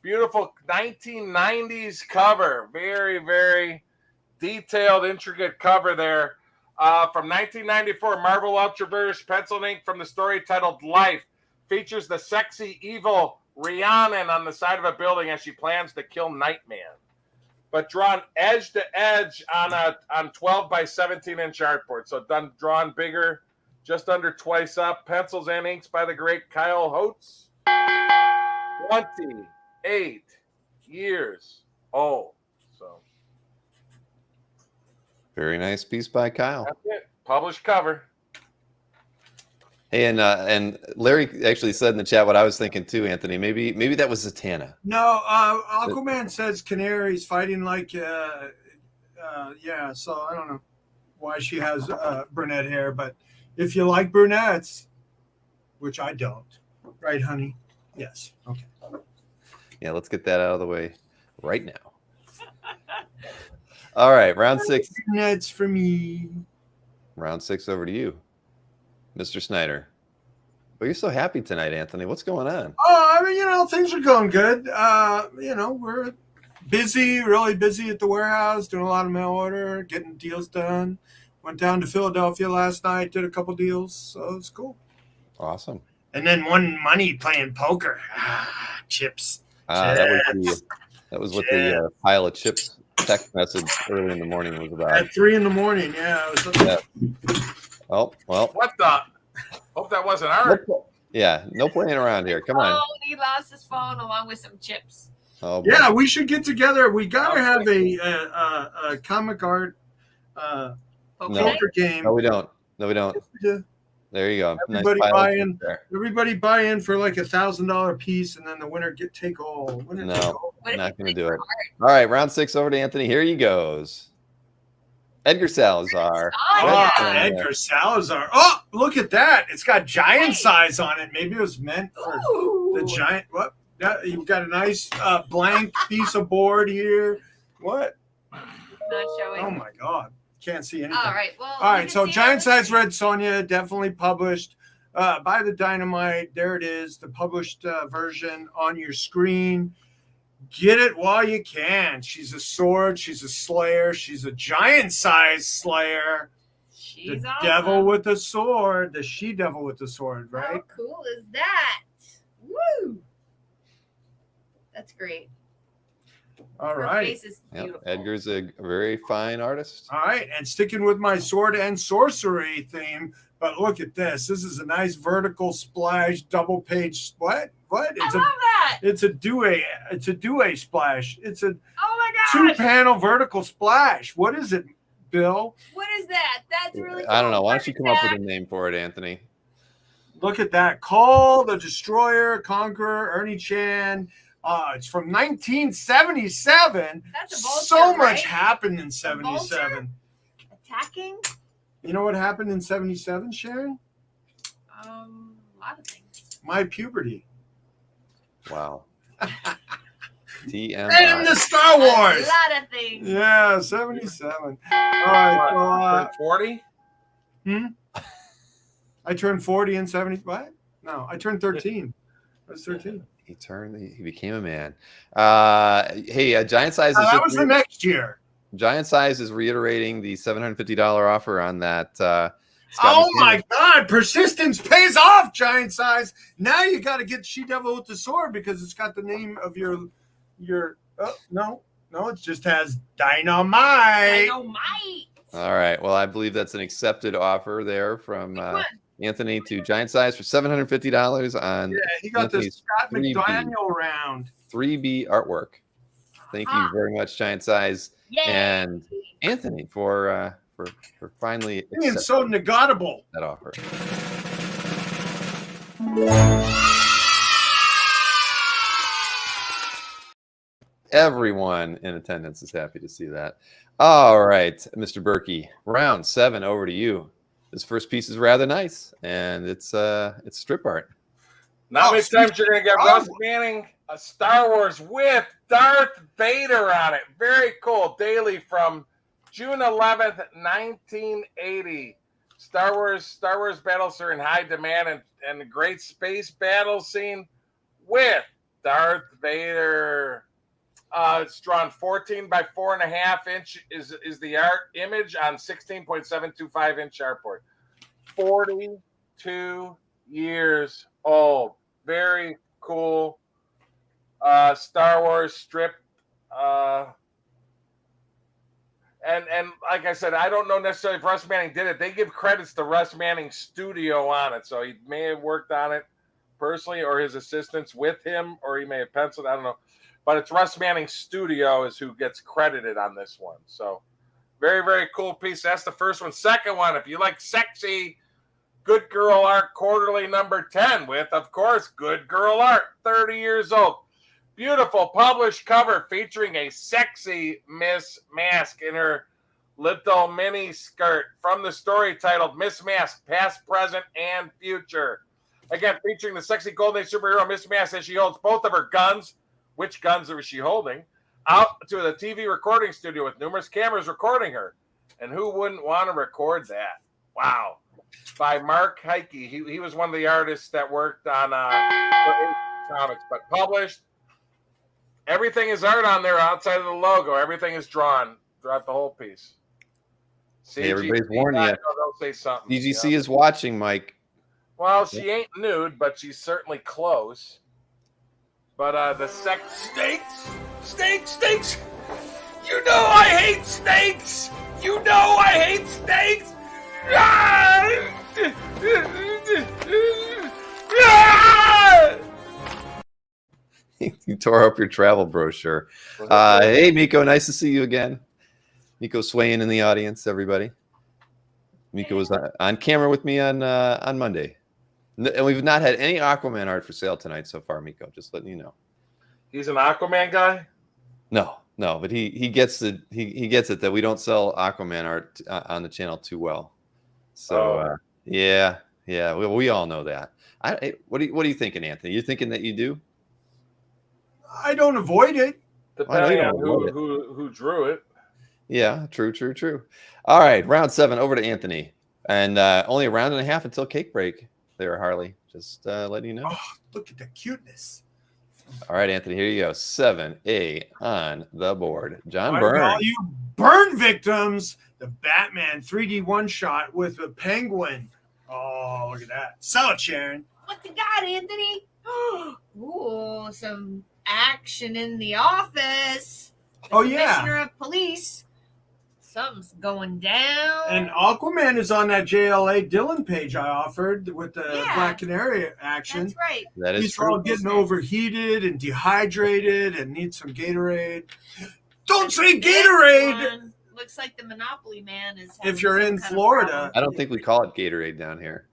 Beautiful 1990s cover, very, very detailed, intricate cover there. From 1994, Marvel Ultraverse pencil and ink from the story titled Life. Features the sexy, evil Rhiannon on the side of a building as she plans to kill Nightman. But drawn edge to edge on 12 by 17-inch artboard. So drawn bigger, just under twice up. Pencils and inks by the great Kyle Holtz. 28 years old. So Very nice piece by Kyle. that's it. Published cover. Hey, and Larry actually said in the chat what I was thinking too, Anthony. Maybe that was Zatanna. No, Aquaman says Canary's fighting like, yeah. So I don't know why she has brunette hair, but if you like brunettes, which I don't, right, honey? Yes. Okay. Yeah, let's get that out of the way right now. All right, round 6. Brunettes for me. Round 6 over to you, Mr. Snyder. Well, you're so happy tonight, Anthony. What's going on? Oh, I mean, things are going good. We're busy, really busy at the warehouse, doing a lot of mail order, getting deals done. Went down to Philadelphia last night, did a couple deals, so it's cool. Awesome. And then won money playing poker. Chips. That was what the pile of chips text message early in the morning was about. At 3 a.m. Yeah. Oh, well. What the? Hope that wasn't art. Yeah, no playing around here. Come on. Oh, he lost his phone along with some chips. Oh, boy. Yeah, we should get together. We gotta have a comic art poker game. No, we don't. Yeah. There you go. Everybody nice buy in. Everybody buy in for like $1,000 piece, and then the winner take all. No, I'm not going to do it. All right, round 6 over to Anthony. Here he goes. Edgar Salazar. Edgar Salazar. Oh, look at that! It's got giant size on it. Maybe it was meant for the giant. What? You've got a nice blank piece of board here. What? Not showing. Oh my God. Can't see anything. All right. Well. All right. So Giant Size Red Sonja, definitely published by the Dynamite. There it is, the published version on your screen. Get it while you can. She's a sword. She's a slayer. She's a giant size slayer. She's the awesome. devil with the sword. The she devil with the sword, right? How cool is that? That's great. All Her right. face is Yep. beautiful. Edgar's a very fine artist. All right. And sticking with my sword and sorcery theme, but look at this. This is a nice vertical splash, double page. What? I love that. It's a duet splash. It's a Oh my gosh. 2-panel vertical splash. What is it, Bill? What is that? That's really cool. I don't know. Why What don't you is come up with that? a name for it, Anthony? Look at that. Call the Destroyer, Conqueror, Ernie Chan. It's from 1977. That's a vulture, So much right? happened in A 77. Attacking? You know what happened in 77, Sharon? A lot of things. My puberty. Wow. TMI. And the Star A Wars. lot of things. Yeah, 77. All right. Well, 40? I turned 40 in 70. What? No, I turned 13. I was 13. He became a man. Hey, Giant Size is That was the next year. Giant Size is reiterating the $750 offer on that. Oh my God! Persistence pays off. Giant Size. Now you got to get She-Devil with the sword because it's got the name of your. Oh no, it just has Dynamite. Dynamite. All right. Well, I believe that's an accepted offer there from Anthony to Giant Size for $750 on. Yeah, he got the Anthony's Scott 3B. McDaniel round. 3B artwork. Thank you very much, Giant Size. Yay. And Anthony for finally Being accepting so negatable. that offer. Everyone in attendance is happy to see that. All right, Mr. Berkey, round 7 over to you. This first piece is rather nice, and it's strip art. Not many times you're going to get Russ Manning, a Star Wars with Darth Vader on it. Very cool. Daily from June 11th, 1980. Star Wars battles are in high demand, and the great space battle scene with Darth Vader. It's drawn 14 by 4.5 inch is the art image on 16.725 inch artboard. 42 years old. Very cool. Star Wars strip. And like I said, I don't know necessarily if Russ Manning did it. They give credits to Russ Manning's studio on it. So he may have worked on it personally or his assistants with him, or he may have penciled. I don't know. But it's Russ Manning's studio is who gets credited on this one. So very, very cool piece. That's the first one. Second one, if you like sexy, Good Girl Art Quarterly number 10 with, of course, Good Girl Art, 30 years old. Beautiful published cover featuring a sexy Miss Mask in her little mini skirt from the story titled Miss Mask, Past, Present, and Future. Again, featuring the sexy Golden Age superhero Miss Mask as she holds both of her guns. Which guns was she holding? Out to the TV recording studio with numerous cameras recording her. And who wouldn't want to record that? Wow. By Mark Heike. He was one of the artists that worked on comics, but published. Everything is art on there outside of the logo. Everything is drawn throughout the whole piece. Hey, everybody's warning you. They'll say something. DGC is watching, Mike. Well, she ain't nude, but she's certainly close. But the snakes. You know I hate snakes. You know I hate snakes. You tore up your travel brochure. Hey, Miko, nice to see you again. Miko swaying in the audience, everybody. Miko was on camera with me on Monday. And we've not had any Aquaman art for sale tonight so far, Miko. Just letting you know. He's an Aquaman guy? No, but he gets it. He gets it that we don't sell Aquaman art on the channel too well. So yeah, we all know that. What are you thinking, Anthony? You thinking that you do? I don't avoid it. Depending on who drew it. Yeah, true. All right, round 7 over to Anthony, and only a round and a half until cake break. There, Harley. Just letting you know. Oh, look at the cuteness. All right, Anthony. Here you go. 7A on the board. John Byrne. All you burn victims. The Batman 3D one shot with a penguin. Oh, look at that. Sell it, Sharon. What you got, Anthony? Ooh, some action in the office. The Oh, yeah. Commissioner of Police. Something's going down. And Aquaman is on that JLA Dylan page I offered with the Yeah. Black Canary action. That's right. That is He's all true. getting overheated and dehydrated and needs some Gatorade. Don't say This Gatorade! one looks like the Monopoly Man is. If having you're some in kind of Florida. problem. I don't think we call it Gatorade down here.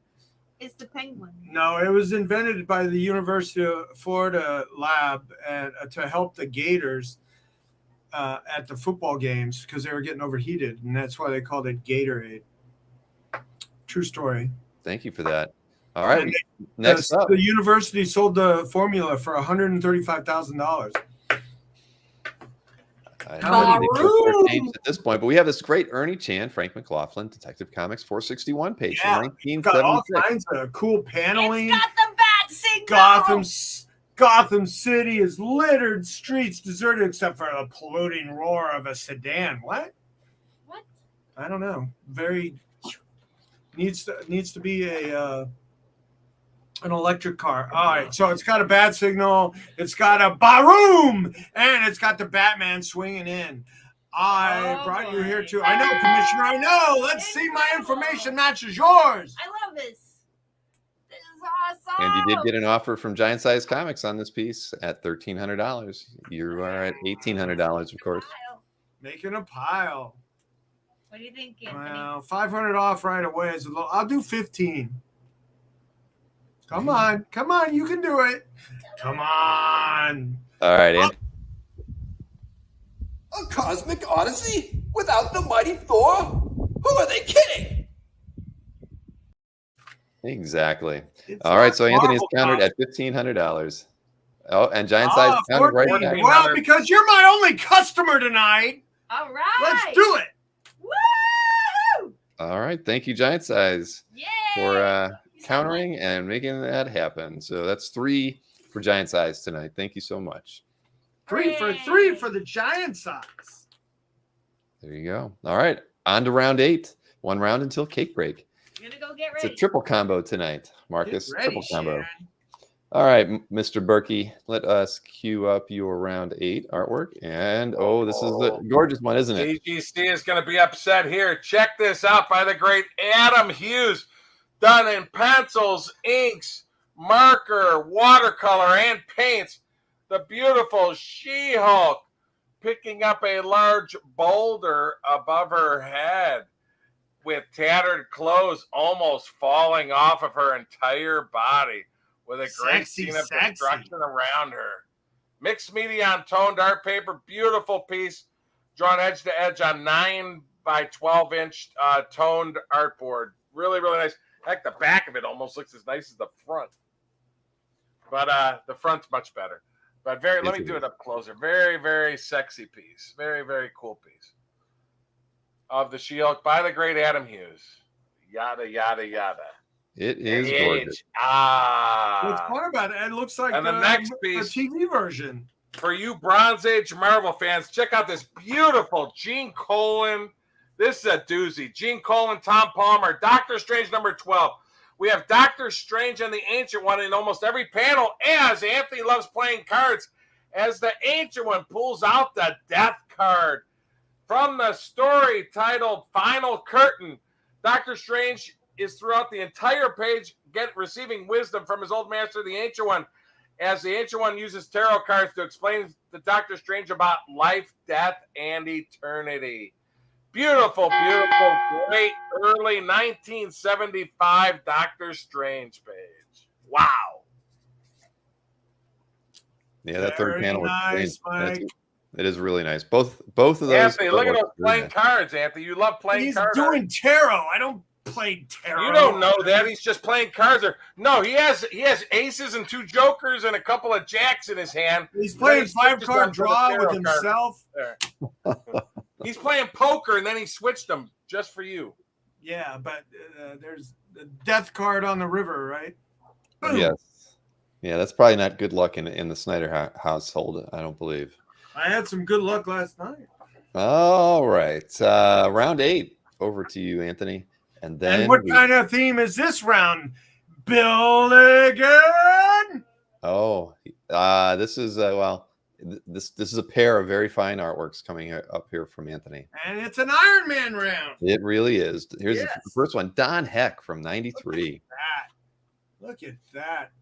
It's the Penguin. No, it was invented by the University of Florida lab to help the Gators at the football games because they were getting overheated, and that's why they called it Gatorade. True story. Thank you for that. All right. And Next up. the university sold the formula for $135,000. I don't think they're changed at this point, but we have this great Ernie Chan, Frank McLaughlin, Detective Comics 461 page from Got all 1976. kinds of cool paneling. It's got the bat signal. Gotham City is littered, streets deserted except for the polluting roar of a sedan. What? I don't know. Very needs to be an electric car. All right, so it's got a bat signal, it's got a baroom, and it's got the Batman swinging in. I brought you here too. I know, Commissioner. I know. Let's see my information matches yours. I love this. This is awesome. And you did get an offer from Giant Size Comics on this piece at $1,300. You are at $1,800, of course. Making a pile. What do you think, Anthony? Well, 500 off right away is a little. I'll do 15. Come on, you can do it. Come on. All right, Anthony. A cosmic odyssey without the mighty Thor? Who are they kidding? Exactly. It's All right, so not Anthony is Marvel countered at $1,500. Oh, and Giant Size is counted right 14. back. Well, because you're my only customer tonight, All right. let's do it. Woo! All right, thank you, Giant Size, Yay! for countering and making that happen. So that's 3 for Giant Size tonight. Thank you so much. Three for the giant size. There you go. All right, on to round 8. 1 round until cake break. I'm gonna go get It's ready. a triple combo tonight, Marcus. Get ready, Triple combo. Sharon. All right, Mr. Berkey, let us cue up your round 8 artwork. And this is a gorgeous one, isn't it? AGC is going to be upset here. Check this out by the great Adam Hughes. Done in pencils, inks, marker, watercolor, and paints. The beautiful She-Hulk picking up a large boulder above her head with tattered clothes almost falling off of her entire body, with a great Sexy, scene of sexy. destruction around her. Mixed media on toned art paper, beautiful piece, drawn edge to edge on 9 by 12 inch toned artboard. Really, really nice. Heck, the back of it almost looks as nice as the front, but the front's much better. But let me do it up closer. Very, very sexy piece. Very, very cool piece of the She-Hulk by the great Adam Hughes. Yada yada yada. It is gorgeous. What's fun about it? It looks like And the next a piece- TV version. For you Bronze Age Marvel fans, check out this beautiful Gene Colan. This is a doozy. Gene Colan, Tom Palmer, Doctor Strange number 12. We have Doctor Strange and the Ancient One in almost every panel, as Anthony loves playing cards, as the Ancient One pulls out the Death card. From the story titled Final Curtain, Doctor Strange is throughout the entire page receiving wisdom from his old master, the Ancient One, as the Ancient One uses tarot cards to explain to Doctor Strange about life, death, and eternity. Beautiful, beautiful, great early 1975 Doctor Strange page. Wow. Yeah, that third Very panel was nice, great. Mike. It is really nice. Both of those. Anthony, look at artworks those are really playing cards, Anthony. You love playing He's cards. doing tarot. I don't play tarot. You don't know that. He's just playing cards. No, he has aces and 2 jokers and a couple of jacks in his hand. He's playing Then he switches 5-card them to the draw tarot with card. himself. There. He's playing poker, and then he switched them just for you. Yeah, but there's the death card on the river, right? Yes. Yeah, that's probably not good luck in the Snyder household, I don't believe. I had some good luck last night. All right. Round 8. Over to you, Anthony. And then And what kind of theme is this round? Billigan? Oh, This is this is a pair of very fine artworks coming up here from Anthony. And it's an Iron Man round. It really is. Here's Yes. the first one, Don Heck from '93. Look at that.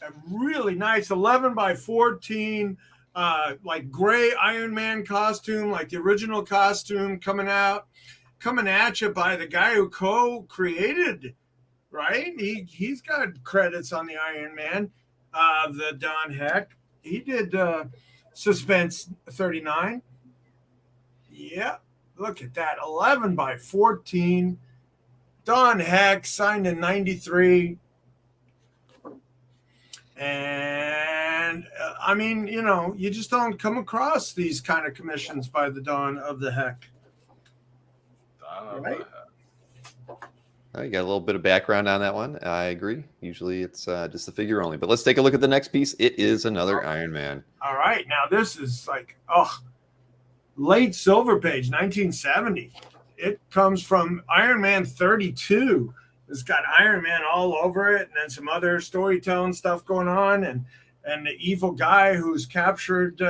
A really nice 11 by 14, like gray Iron Man costume, like the original costume coming at you by the guy who co-created, right? He's got credits on the Iron Man, the Don Heck. He did Suspense 39. Yeah, look at that. 11 by 14. Don Heck, signed in 93. And I mean, you just don't come across these kind of commissions by the Don of the Heck. Right? You got a little bit of background on that one. I agree. Usually it's just the figure only. But let's take a look at the next piece. It is another Iron Man. All right. Now, this is like, late Silver Page, 1970. It comes from Iron Man 32. It's got Iron Man all over it, and then some other storytelling stuff going on, and the evil guy who's captured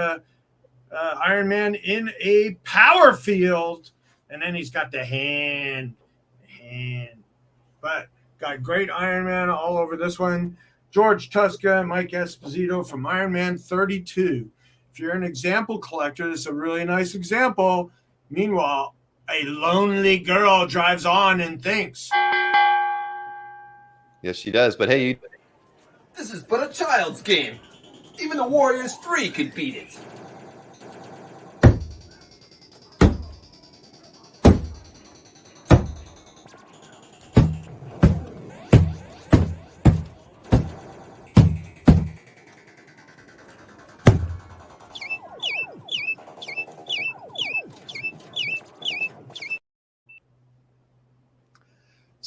Iron Man in a power field, and then he's got the hand. But got great Iron Man all over this one. George Tuska, Mike Esposito from Iron Man 32. If you're an example collector, this is a really nice example. Meanwhile, a lonely girl drives on and thinks. Yes, she does. But hey, This is but a child's game. Even the Warriors 3 could beat it.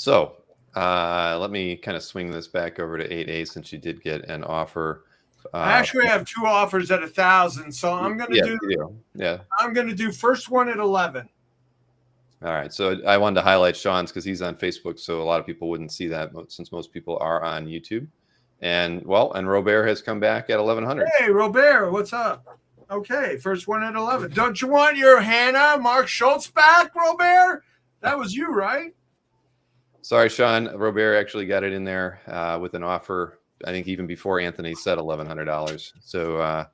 so let me kind of swing this back over to 8A since you did get an offer. I actually have two offers at 1,000, so I'm gonna I'm gonna do first one at 11. All right. So I wanted to highlight Sean's because he's on Facebook, so a lot of people wouldn't see that since most people are on YouTube. And Robert has come back at 1,100. Hey, Robert, what's up? Okay, first one at 11. Don't you want your Hannah Mark Schultz back, Robert? That was you, right? Sorry, Sean. Robert actually got it in there with an offer, I think even before Anthony said $1,100. So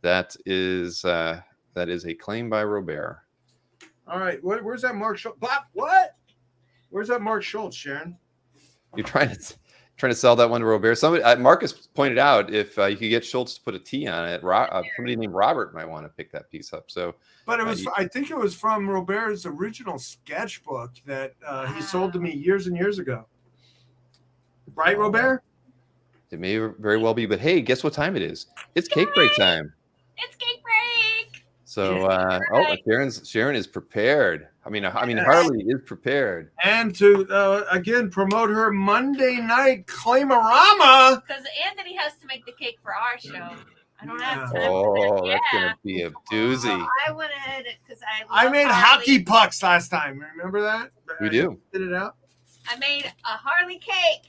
that is a claim by Robert. All right. Where's that Mark Schultz? What? Where's that Mark Schultz, Sharon? You're trying to sell that one to Robert. Somebody, Marcus pointed out if you could get Schultz to put a T on it, somebody named Robert might want to pick that piece up. So, but it was I think it was from Robert's original sketchbook that he sold to me years and years ago. Right, Robert? It may very well be. But hey, guess what time it is? It's cake break time. It's cake break. So, Sharon is prepared. I mean, Harley is prepared. And to again promote her Monday night Claimerama. Because Anthony has to make the cake for our show. I don't have time. Oh, that's gonna be a doozy. I went ahead because I made hockey pucks last time. Remember that? We do. Did it out? I made a Harley cake.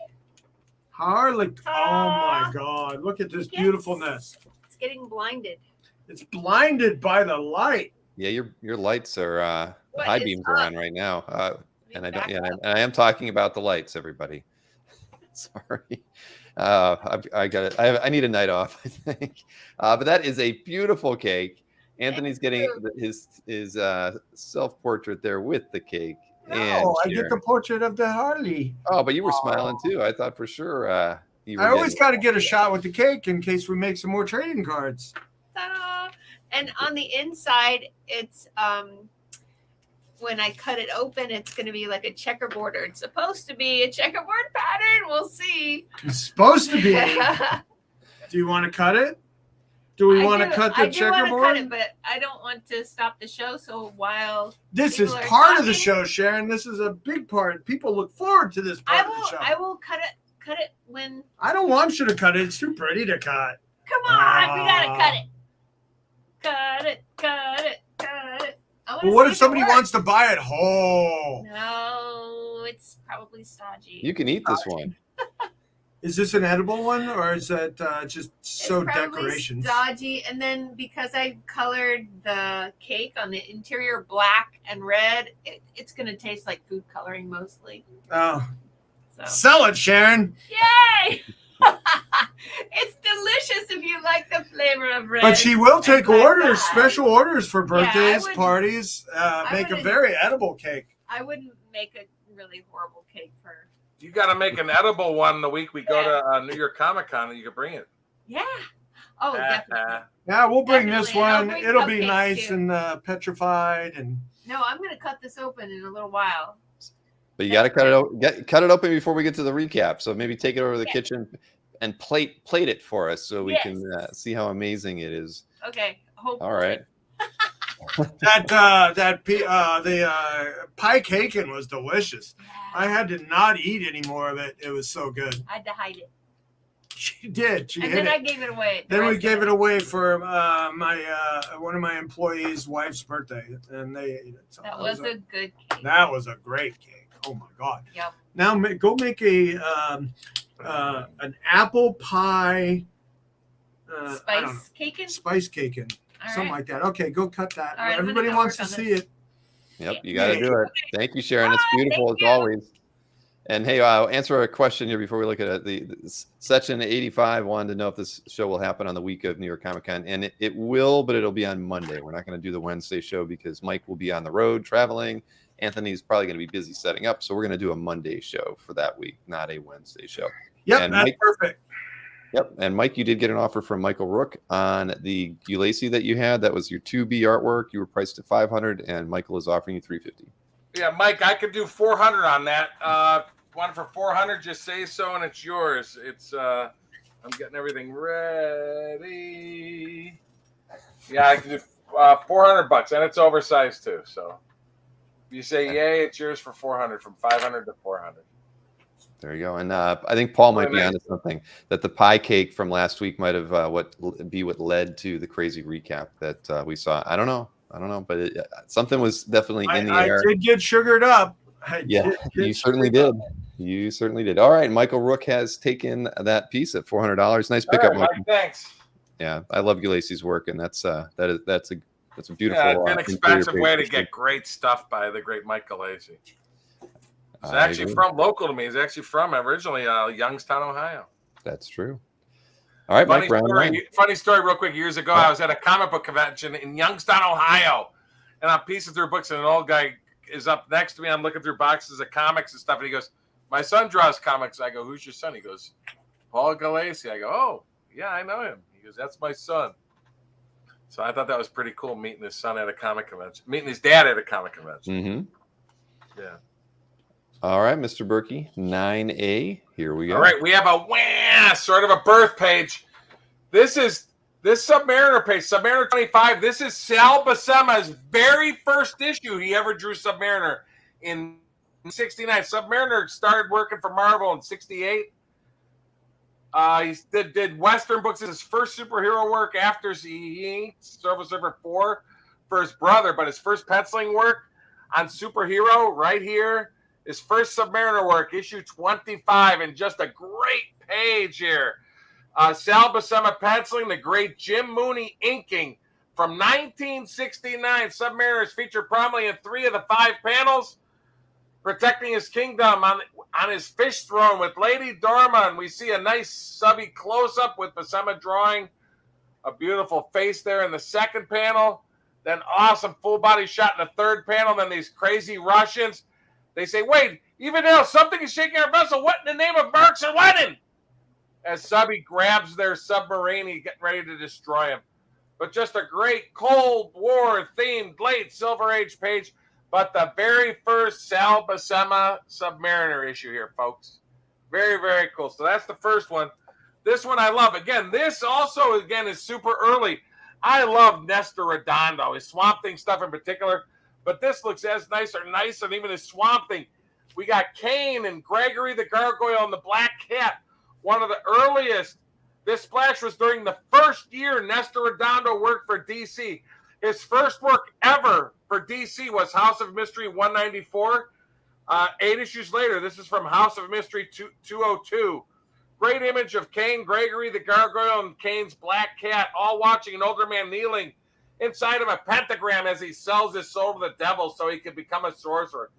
Harley. Oh my God! Look at this beautifulness. It's getting blinded. It's blinded by the light. Yeah, your lights are high beams are on right now, and I don't. Yeah, and I am talking about the lights, everybody. Sorry, I got it. I need a night off, I think. But that is a beautiful cake. Anthony's getting his self-portrait there with the cake. No, I get the portrait of the Harley. Oh, but you were smiling too. I thought for sure. I always got to get a shot with the cake in case we make some more trading cards. Ta-da! And on the inside, it's when I cut it open, it's going to be like a checkerboard, or it's supposed to be a checkerboard pattern. We'll see. It's supposed to be. Do you want to cut it? Do we want to cut the checkerboard? I do want to cut it, but I don't want to stop the show. So while this is part of the show, Sharon, this is a big part. People look forward to this part of the show. I will cut it when. I don't want you to cut it. It's too pretty to cut. Come on, we gotta cut it. Cut it. Well, what if somebody wants to buy it whole? No, it's probably stodgy. You can eat this one. Is this an edible one, or is it just so it's probably decorations? stodgy. And then because I colored the cake on the interior black and red, it's going to taste like food coloring mostly. Oh, So sell it, Sharon. yay! It's delicious if you like the flavor of red. But she will and take black orders, dye. special orders for birthdays, wouldn't- parties. Make a wouldn't- very edible cake. I wouldn't make a really horrible cake for. You got to make an edible one the week we go to New York Comic Con, and you can bring it. Yeah. Oh, definitely. Yeah, we'll bring this Definitely, and I'll one. bring It'll be cupcakes, nice too. and petrified and. No, I'm going to cut this open in a little while. But you got to cut it open before we get to the recap. So maybe take it over to the kitchen and plate it for us so we can see how amazing it is. Okay. Hopefully. All right. The pie caking was delicious. I had to not eat any more of it. It was so good. I had to hide it. She did. She And hid then it. I gave it away. Then we gave it away for my one of my employees' wife's birthday, and they ate it. So That was a good cake. that was a great cake. Oh my god! Yep. Now go make a an apple pie Spice caking? spice caking, All something right. like that. Okay, go cut that. All right, I'm Everybody gonna wants work to on see this. it. Yep, you got to do it. Thank you, Sharon. It's Bye, beautiful thank as you. always. And hey, I'll answer a question here before we look at it. The Section 85 wanted to know if this show will happen on the week of New York Comic Con, and it will, but it'll be on Monday. We're not going to do the Wednesday show because Mike will be on the road traveling. Anthony's probably going to be busy setting up, so we're going to do a Monday show for that week, not a Wednesday show. Yep, And that's Mike- perfect. Yep, and Mike, you did get an offer from Michael Rook on the Ulysses that you had. That was your 2B artwork. You were priced at $500, and Michael is offering you $350. Yeah, Mike, I could do 400 on that. One for 400, just say so, and it's yours. It's I'm getting everything ready. Yeah, I can do $400, and it's oversized too. So if you say yay, it's yours for 400, from 500 to 400. There you go. And I think Paul might be Nice. onto something, that the pie cake from last week might have what led to the crazy recap that we saw. I don't know, but something was definitely in the air. I did get sugared up. Yeah, you certainly did. You certainly did. All right, Michael Rook has taken that piece at $400. Nice All pickup, right, Michael. Mike, thanks. Yeah, I love Ulysses' work, and that's a beautiful. Yeah, it's an expensive interior way to page. get great stuff by the great Mike Galacy. He's I actually agree. from local to me. He's actually from originally Youngstown, Ohio. That's true. All right, Mike Brown. Funny story, real quick. Years ago, I was at a comic book convention in Youngstown, Ohio, and I'm piecing through books, and an old guy is up next to me. I'm looking through boxes of comics and stuff, and he goes, "My son draws comics." I go, "Who's your son?" He goes, "Paul Galacy." I go, "Oh, yeah, I know him." He goes, "That's my son." So I thought that was pretty cool, meeting his son at a comic convention, meeting his dad at a comic convention. Mm-hmm. Yeah. All right, Mr. Berkey, 9A. Here we go. All right, we have a sort of a birth page. This Submariner page, Submariner 25. This is Sal Buscema's very first issue he ever drew Submariner in 69. Submariner started working for Marvel in 68. He did Western books. This is his first superhero work after he Silver Surfer 4 for his brother, but his first penciling work on superhero right here. His first Submariner work, issue 25, and just a great page here. Sal Buscema penciling, the great Jim Mooney inking from 1969. Submariner is featured prominently in 3 of the 5 panels, protecting his kingdom on his fish throne with Lady Dorma, and we see a nice subby close-up with Buscema drawing a beautiful face there in the second panel. Then awesome full-body shot in the third panel. Then these crazy Russians. They say, "Wait, even now, something is shaking our vessel. What in the name of Marx or Lenin?" As Subby grabs their submarine, he's getting ready to destroy him. But just a great Cold War themed late Silver Age page. But the very first Sal Buscema Submariner issue here, folks. Very, very cool. So that's the first one. This one I love. Again, this also, is super early. I love Nestor Redondo, his Swamp Thing stuff in particular. But this looks as nice, and even his Swamp Thing. We got Kane and Gregory the Gargoyle and the Black Cat. One of the earliest. This splash was during the first year Nestor Redondo worked for DC. His first work ever for DC was House of Mystery 194. 8 issues later, this is from House of Mystery 202. Great image of Kane, Gregory the Gargoyle, and Kane's black cat, all watching an older man kneeling inside of a pentagram as he sells his soul to the devil so he can become a sorcerer.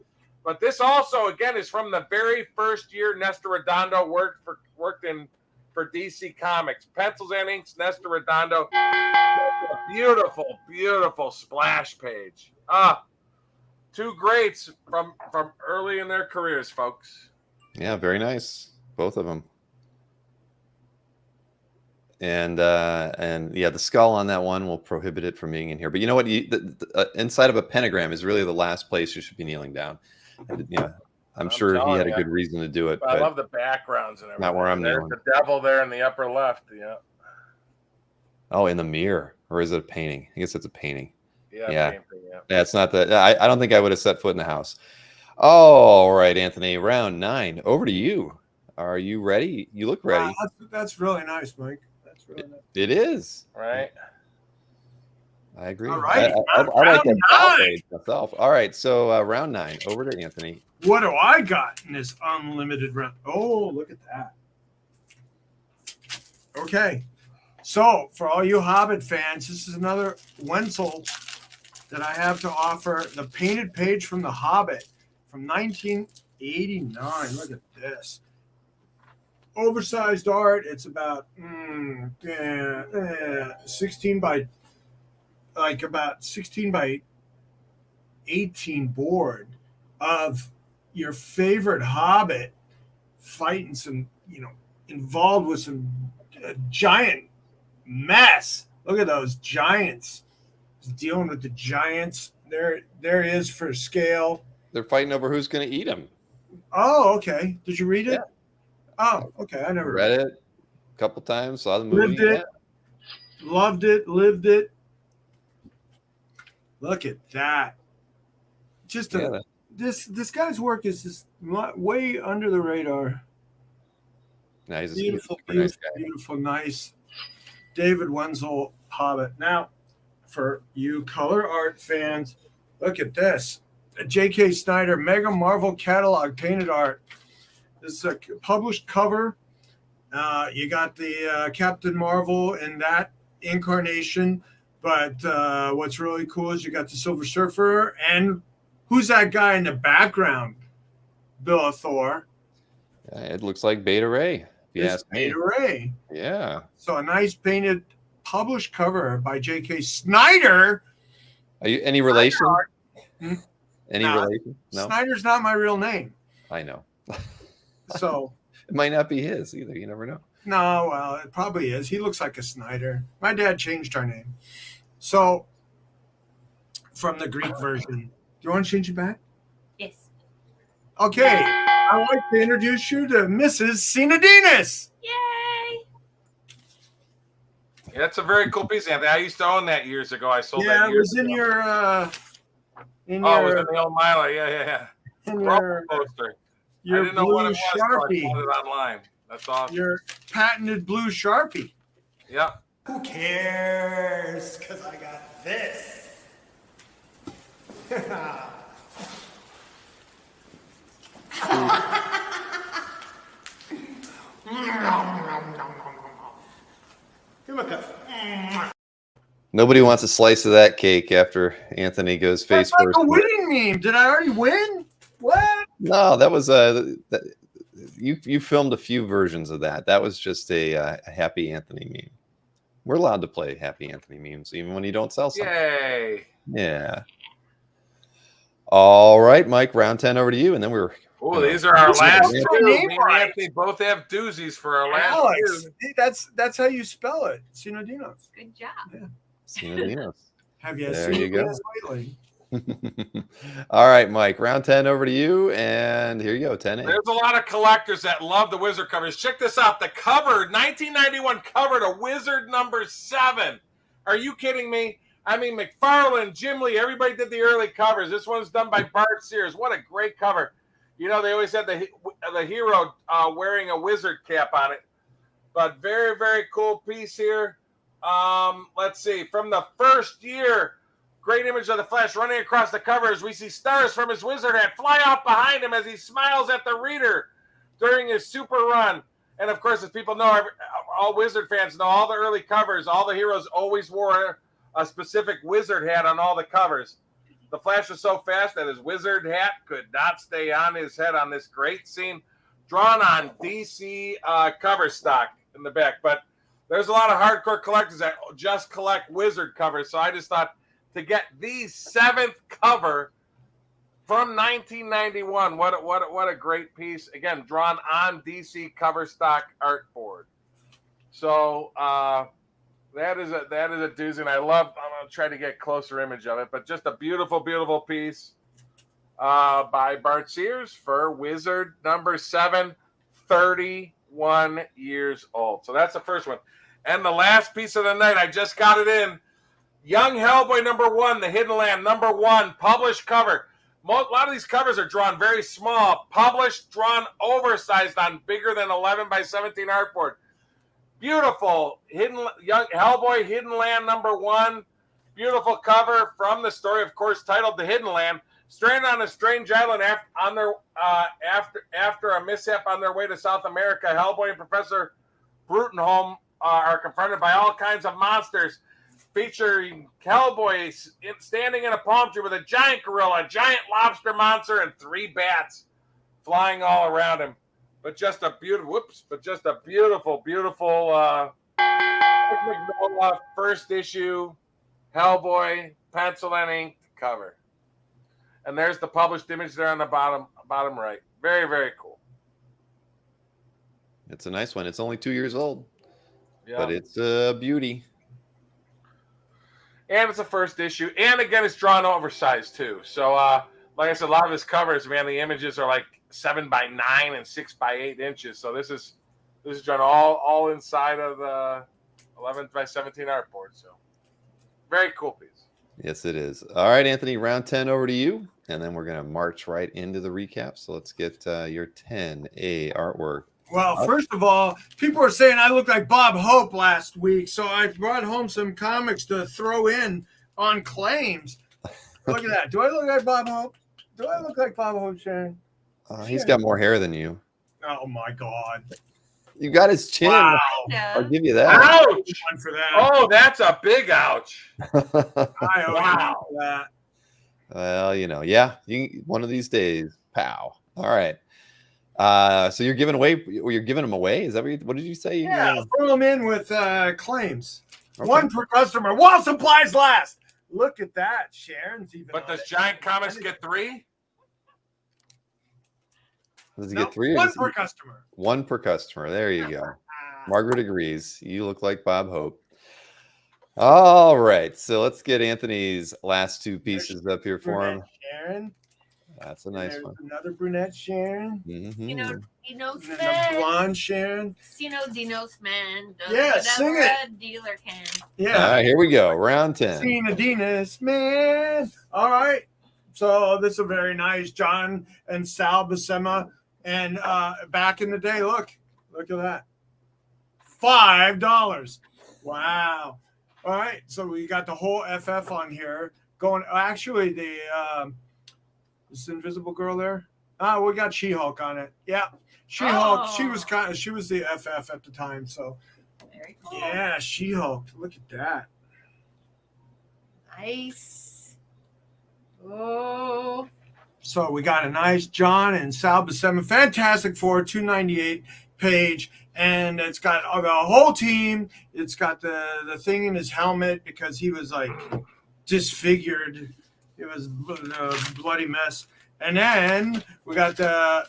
But this also, again, is from the very first year Nestor Redondo worked for DC Comics. Pencils and inks, Nestor Redondo. Beautiful, beautiful splash page. Two greats from early in their careers, folks. Yeah, very nice, both of them. And yeah, the skull on that one will prohibit it from being in here. But you know what? The inside of a pentagram is really the last place you should be kneeling down. Yeah, I'm sure he had a good reason to do it. But I love the backgrounds and everything. Not where I'm There's kneeling. the devil there in the upper left. Yeah. Oh, in the mirror, or is it a painting? I guess it's a painting. Yeah. Painting, yeah. It's not that. I don't think I would have set foot in the house. All right, Anthony. Round 9. Over to you. Are you ready? You look ready. That's really nice, Mike. That's really nice. It is. Right. I agree. All right. I like that myself. All right. So round 9. Over to Anthony. What do I got in this unlimited round? Oh, look at that. Okay. So for all you Hobbit fans, this is another Wenzel that I have to offer. The painted page from The Hobbit from 1989. Look at this. Oversized art. It's about 16 by 18 board of your favorite Hobbit fighting some, involved with some giant mess. Look at those giants. He's dealing with the giants. There he is for scale. They're fighting over who's going to eat him. Oh, okay. Did you read it? Yeah. Oh, okay. I never read it a couple times. Saw the movie. Lived it. Yeah. Loved it. Lived it. Look at that. Just this guy's work is just way under the radar. No, he's Beautiful, nice nice David Wenzel Hobbit. Now, for you color art fans, look at this. J.K. Snyder Mega Marvel Catalog painted art. This is a published cover. You got the Captain Marvel in that incarnation, but what's really cool is you got the Silver Surfer, and who's that guy in the background? Bill of Thor. It looks like Beta Ray. Yes, Beta Ray. Yeah. So a nice painted published cover by J.K. Snyder. Are you any relation? Any No, relation? No. Snyder's not my real name. I know. So it might not be his either. You never know. No, well, it probably is. He looks like a Snyder. My dad changed our name. So from the Greek version. Do you want to change it back? Yes. Okay. I'd like to introduce you to Mrs. Sinadinas. Yay! Yeah, that's a very cool piece, Anthony. I used to own that years ago. I sold that. Yeah, it years was in ago. your it was in the old Milo. Yeah. in your poster. I blue didn't know what it was, so I Sharpie. found it online. That's awesome. Your patented blue Sharpie. Yeah. Who cares? Because I got this. Nobody wants a slice of that cake after Anthony goes face That's like first. a winning meme. Did I already win? What? No, that was you filmed a few versions of that. That was just a Happy Anthony meme. We're allowed to play Happy Anthony memes even when you don't sell something. Yay. Yeah. All right, Mike, round 10 over to you. And then we're these are our last is two. my Me name and right? Anthony both have doozies for our last Alex. two. That's how you spell it. Sinadinos. Good job. Sinadinos. Have you There seen you go. this lately? All right, Mike, round 10 over to you. And here you go, 10 8. There's a lot of collectors that love the Wizard covers. Check this out. The cover, 1991 cover to Wizard number 7. Are you kidding me? I mean, McFarlane, Jim Lee, everybody did the early covers. This one's done by Bart Sears. What a great cover. You know, they always had the hero wearing a wizard cap on it. But very, very cool piece here. Let's see. From the first year, great image of the Flash running across the covers. We see stars from his wizard hat fly off behind him as he smiles at the reader during his super run. And of course, as people know, all Wizard fans know, all the early covers, all the heroes always wore a specific Wizard hat on all the covers. The Flash was so fast that his Wizard hat could not stay on his head on this great scene, drawn on DC cover stock in the back. But there's a lot of hardcore collectors that just collect Wizard covers, so I just thought to get the 7th cover from 1991, what a great piece. Again, drawn on DC cover stock artboard. So that is a doozy, and I'm gonna try to get a closer image of it, but just a beautiful, beautiful piece by Bart Sears for Wizard number 7, 31 years old. So that's the first one. And the last piece of the night, I just got it in. Young Hellboy number 1, The Hidden Land number 1, published cover. A lot of these covers are drawn very small, published, drawn oversized on bigger than 11 by 17 artboard. Beautiful Young Hellboy Hidden Land number 1. Beautiful cover from the story, of course, titled The Hidden Land. Stranded on a strange island after a mishap on their way to South America, Hellboy and Professor Brutenholm are confronted by all kinds of monsters, featuring Hellboy standing in a palm tree with a giant gorilla, a giant lobster monster, and 3 bats flying all around him. But just a beautiful, beautiful first issue Hellboy pencil and ink cover. And there's the published image there on the bottom right. Very, very cool. It's a nice one. It's only 2 years old, Yeah. but it's a beauty. And it's a first issue. And again, it's drawn oversized too. So, like I said, a lot of his covers, man, the images are like 7 by 9 and 6 by 8 inches. So this is drawn all inside of the 11 by 17 artboard. So very cool piece. Yes, it is. All right, Anthony, round 10 over to you. And then we're going to march right into the recap. So let's get your 10A artwork. Well, first of all, people are saying I look like Bob Hope last week, so I brought home some comics to throw in on claims. Look at that. Do I look like Bob Hope? Do I look like Bob Hope, Sharon? He's got more hair than you. Oh, my God. You got his chin. Wow. I'll give you that. Ouch! One for that. Oh, that's a big ouch. I owe Wow. you for that. Well, one of these days, pow. All right. So you're giving them away? Is that what did you say? Yeah, throw them in with claims. Okay. 1 per customer while supplies last. Look at that. Sharon's even. But does Giant Comics get 3? Does he get 3? 1 per customer. 1 per customer. There you go. Margaret agrees. You look like Bob Hope. All right. So let's get Anthony's last 2 pieces up here for him. Sharon. That's a nice There's one. another brunette Sharon. Mhm. Dinos And then the man. blonde Sharon. Dinos man. Does Yeah, whatever sing it. a dealer can. All Yeah. right, here we go. Round 10. Cena Dinas, man. All right. So this is a very nice John and Sal Buscema. And back in the day, look at that. $5. Wow. All right. So we got the whole FF on here going. Actually, this Invisible Girl there. We got She-Hulk on it. Yeah. She-Hulk. Oh. She was the FF at the time. So Very cool. yeah, She-Hulk. Look at that. Nice. Oh. So we got a nice John and Sal Buscema, Fantastic Four, 298 page, and it's got the whole team. It's got the thing in his helmet because he was like disfigured. It was a bloody mess. And then we got the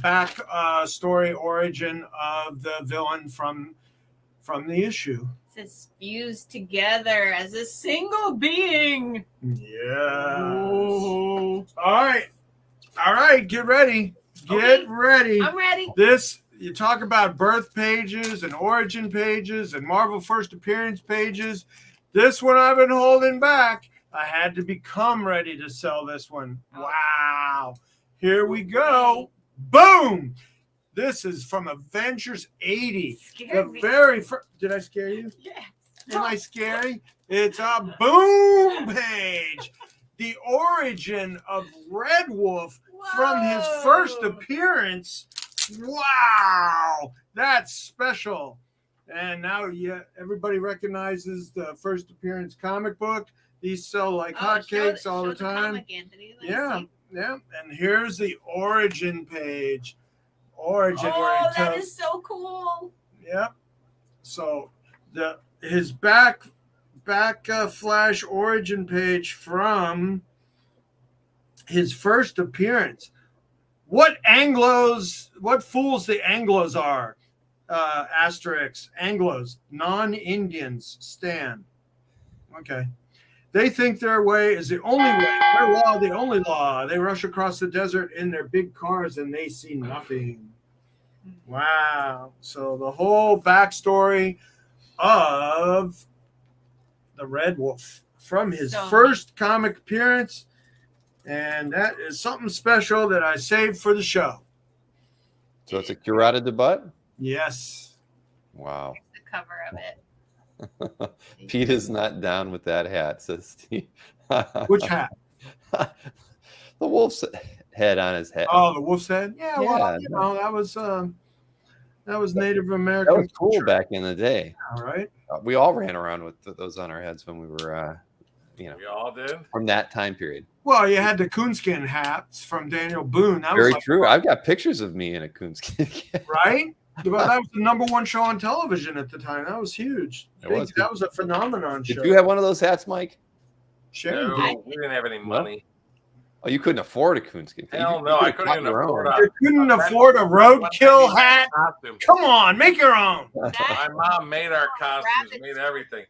back story origin of the villain from the issue. It's fused together as a single being. Yeah. Ooh. All right. Get ready. Okay. Ready. I'm ready. This, you talk about birth pages and origin pages and Marvel first appearance pages. This one I've been holding back. I had to become ready to sell this one. Wow. Here we go. Boom. This is from Avengers 80. Scared The me. very first. Did I scare you? Yes. Am I scary? It's a boom page. The origin of Red Wolf from his first Whoa. appearance Wow, that's special. And now, everybody recognizes the first appearance comic book. These sell like hotcakes all the time. Comic, Anthony. Yeah. And here's the origin page. Origin. Oh, that is so cool. Yep. So his back flash origin page from his first appearance. What fools the Anglos are. Asterix, Anglos, non-Indians, Stan. Okay. They think their way is the only way. Their law, the only law. They rush across the desert in their big cars and they see nothing. Wow. So the whole backstory of the Red Wolf from his first comic appearance. And that is something special that I saved for the show. So it's a curata de butt? Yes. Wow. The cover of it. Pete is not down with that hat, says Steve. Which hat? The wolf's head on his head. Oh, the wolf's head? Yeah, well, that was Native American. That was cool culture. Back in the day. All right. We all ran around with those on our heads when we were, we all did from that time period. Well, you had the coonskin hats from Daniel Boone. That Very was true. I've got pictures of me in a coonskin hat. Right? Well, that was the #1 show on television at the time. That was huge. That was a phenomenon show. Did you have one of those hats, Mike? Sure. No, we didn't have any money. Oh, you couldn't afford a coonskin hat. Hell no, I couldn't even afford it. You couldn't afford a roadkill hat? Come on, make your own. My mom made our costumes, made everything.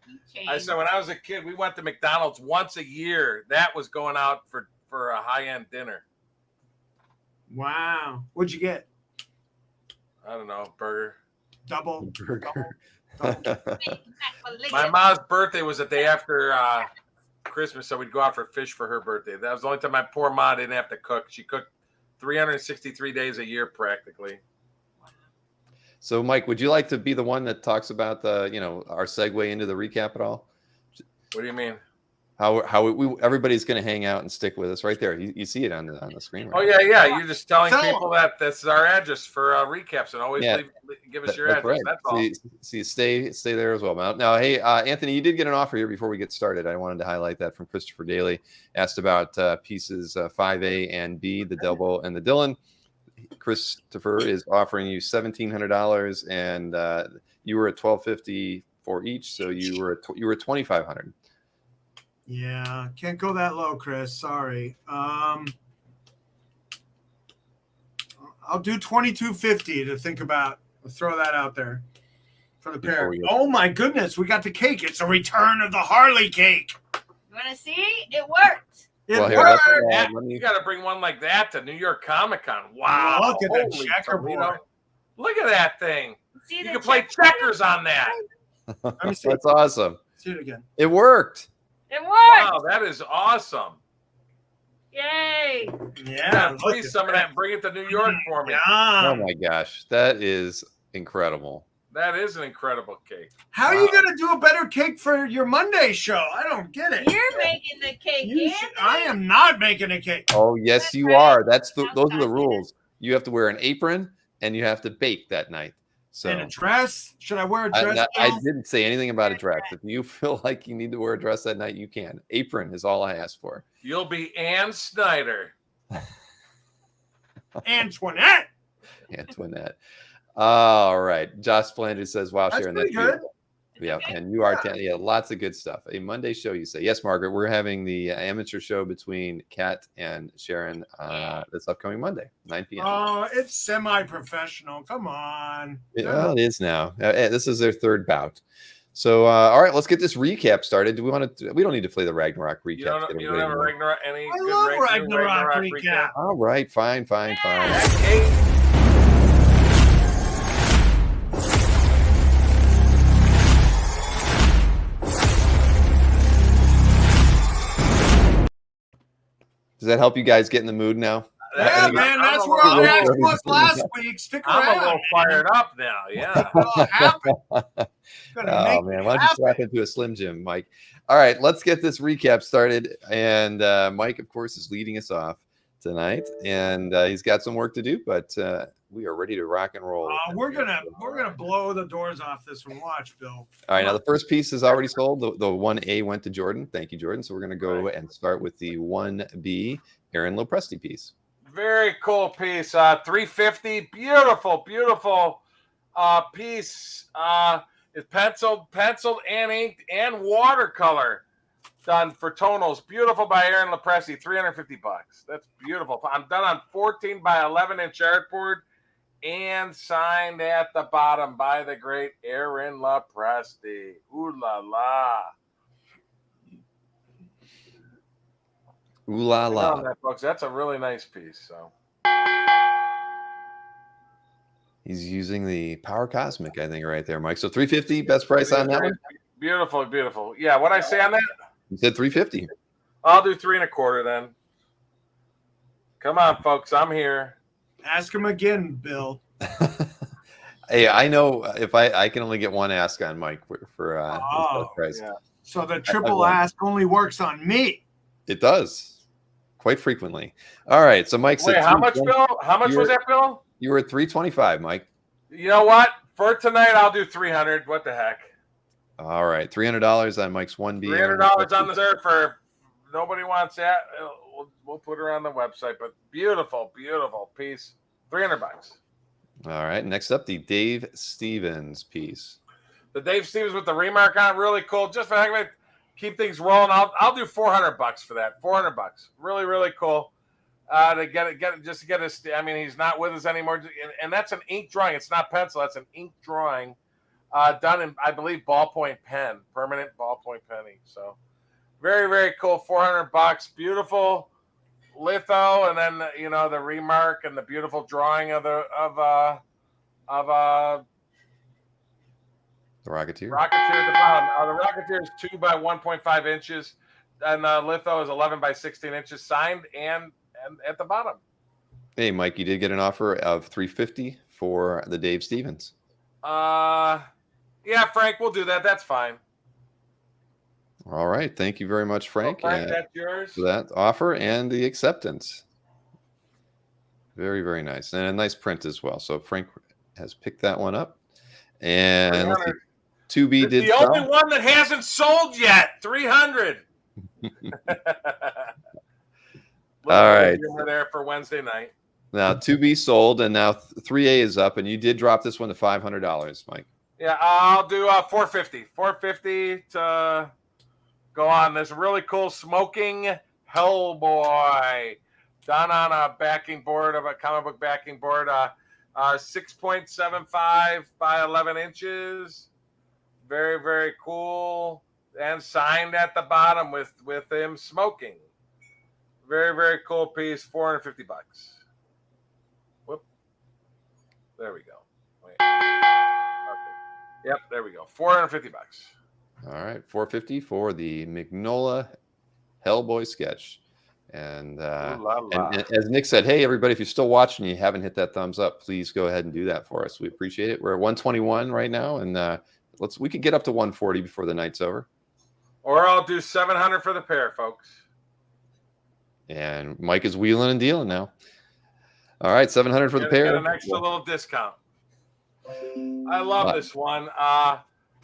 I said when I was a kid, we went to McDonald's once a year. That was going out for a high-end dinner. Wow. What'd you get? I don't know, burger. Double. My mom's birthday was the day after Christmas, so we'd go out for fish for her birthday. That was the only time my poor mom didn't have to cook. She cooked 363 days a year practically. So, Mike, would you like to be the one that talks about our segue into the recap at all? What do you mean? How everybody's going to hang out and stick with us right there. You see it on the screen. Right yeah. You're just telling people that this is our address for recaps, and always give us your address. Right. That's all. See, stay there as well. Now, hey, Anthony, you did get an offer here before we get started. I wanted to highlight that from Christopher Daly. Asked about pieces 5A and B, the Delbo and the Dylan. Christopher is offering you $1,700, and you were at $1,250 for each, so you were at $2,500. Yeah, can't go that low, Chris. Sorry. I'll do $2,250 to think about. I'll throw that out there for the pair. Oh my goodness, we got the cake. It's a return of the Harley cake. You want to see? It worked. It worked. You got to bring one like that to New York Comic Con. Wow! Look at the checkerboard. Look at that thing. See, you can play checkers on that. That's awesome. See it again. It worked. It worked. Wow, that is awesome. Yay. Yeah, please some of that and bring it to New York for me. Oh my gosh, that is incredible. That is an incredible cake. How are you going to do a better cake for your Monday show? I don't get it. You're making the cake, Anthony. I am not making a cake. Oh, yes, you are. Those are the rules. You have to wear an apron and you have to bake that night. So, and a dress? Should I wear a dress? I didn't say anything about a dress. If you feel like you need to wear a dress that night, you can. Apron is all I asked for. You'll be Ann Snyder. Antoinette. All right. Josh Flanders says, wow, That's Sharon, pretty that's good. Beautiful. Yeah, and you are lots of good stuff. A Monday show, you say. Yes, Margaret, we're having the amateur show between Kat and Sharon this upcoming Monday, 9 p.m. Oh, it's semi-professional. Come on. Well, it is now. This is their third bout. So, all right, let's get this recap started. Do we want to? We don't need to play the Ragnarok recap. You don't have a Ragnarok? I love Ragnarok recap. All right, fine. Does that help you guys get in the mood now? Yeah, man, that's where I was last week. Stick around. I'm a little fired up now. Yeah. Oh man, why don't you slap into a Slim Jim, Mike? All right, let's get this recap started. And Mike, of course, is leading us off tonight, and he's got some work to do. But we are ready to rock and roll. We're gonna blow the doors off this one. Watch, Bill. All right, now the first piece is already sold. The 1A went to Jordan. Thank you, Jordan. So we're going to go and start with the 1B Aaron Lopresti piece. Very cool piece. 350. Beautiful, beautiful piece. It's penciled and inked and watercolor done for tonals. Beautiful by Aaron Lopresti. $350. That's beautiful. I'm done on 14 by 11 inch artboard and signed at the bottom by the great Aaron Lopresti. Ooh la la. Ooh la la. That, folks. That's a really nice piece. So he's using the Power Cosmic, I think, right there, Mike. So 350, best price on that one. Beautiful, beautiful. Yeah, what I say on that? You said 350. I'll do 3 1/4 then. Come on, folks. I'm here. Ask him again, Bill. Hey, I know if I can only get one ask on Mike for his best price. Yeah. So the triple ask only works on me. It does quite frequently. All right. So Mike said, wait, how much, Bill? How much was that, Bill? You were at 325, Mike. You know what? For tonight, I'll do 300. What the heck? All right, $300 on Mike's 1B. $300 on the surfer. Nobody wants that. We'll put her on the website. But beautiful, beautiful piece. $300. All right. Next up, the Dave Stevens piece. The Dave Stevens with the remark on, really cool. Just for the heck of it, keep things rolling. I'll do $400 for that. $400. Really, really cool. To get it. I mean, he's not with us anymore, and that's an ink drawing. It's not pencil. That's an ink drawing, done in, I believe, ballpoint pen, permanent ballpoint penning. So, very, very cool. $400. Beautiful litho, and then the remark and the beautiful drawing of the Rocketeer. Rocketeer at the bottom. The Rocketeer is 2 by 1.5 inches, and the litho is 11 by 16 inches, signed and at the bottom. Hey, Mike, you did get an offer of $350 for the Dave Stevens. Yeah, Frank, we'll do that. That's fine. All right. Thank you very much, Frank. Well, Frank, that's yours. For that offer and the acceptance. Very, very nice. And a nice print as well. So Frank has picked that one up. And 2B did the only one that hasn't sold yet. 300. All right. We're there for Wednesday night. Now 2B sold, and now 3A is up, and you did drop this one to $500, Mike. Yeah, I'll do 450. 450 to go on this really cool smoking Hellboy, done on a backing board of a comic book backing board. 6.75 by 11 inches. Very, very cool, and signed at the bottom with him smoking. Very, very cool piece. $450. Whoop. There we go. Wait. Okay. Yep, there we go. $450. All right, $450 for the Mignola Hellboy sketch. And as Nick said, hey, everybody, if you're still watching, you haven't hit that thumbs up, please go ahead and do that for us. We appreciate it. We're at 121 right now, and we could get up to 140 before the night's over. Or I'll do 700 for the pair, folks. And Mike is wheeling and dealing now. All right, 700 for the pair. Get an extra little discount. I love this one.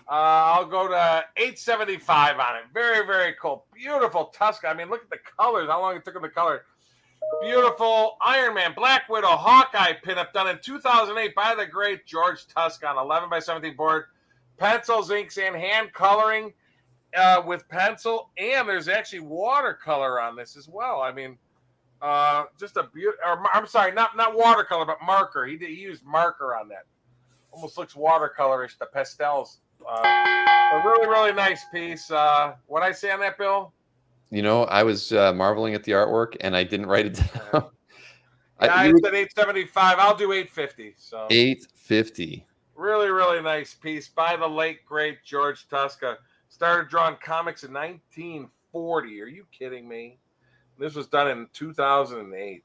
I'll go to $875 on it. Very, very cool. Beautiful Tusk. I mean, look at the colors. How long it took him to color. Beautiful Iron Man, Black Widow, Hawkeye pinup done in 2008 by the great George Tusk on 11 by 17 board. Pencils, inks, and hand coloring with pencil. And there's actually watercolor on this as well. I mean, just a beautiful. I'm sorry, not watercolor, but marker. He used marker on that. Almost looks watercolorish, the pastels. A really, really nice piece. What I say on that, Bill? I was marveling at the artwork, and I didn't write it down. I said $875. I'll do $850. So $850. Really, really nice piece by the late great George Tuska. Started drawing comics in 1940. Are you kidding me? This was done in 2008.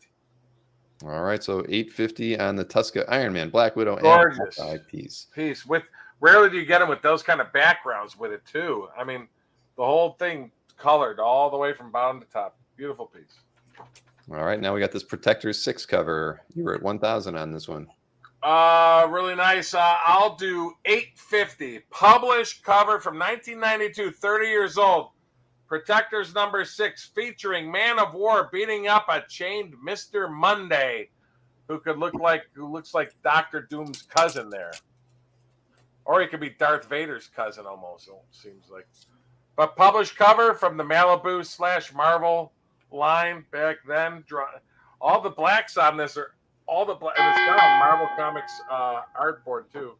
All right, so $850 on the Tuska Iron Man, Black Widow, gorgeous and Hawkeye piece. With rarely do you get them with those kind of backgrounds with it too. I mean, the whole thing colored all the way from bottom to top. Beautiful piece. All right, now we got this Protector 6 cover. You were at 1,000 on this one. Really nice. I'll do $8.50. Published cover from 1992, 30 years old. Protectors number 6, featuring Man of War beating up a chained Mr. Monday, who looks like Doctor Doom's cousin there, or he could be Darth Vader's cousin almost. It seems like. But published cover from the Malibu / Marvel line back then. All the blacks on this are all the black. It's got a Marvel Comics artboard too.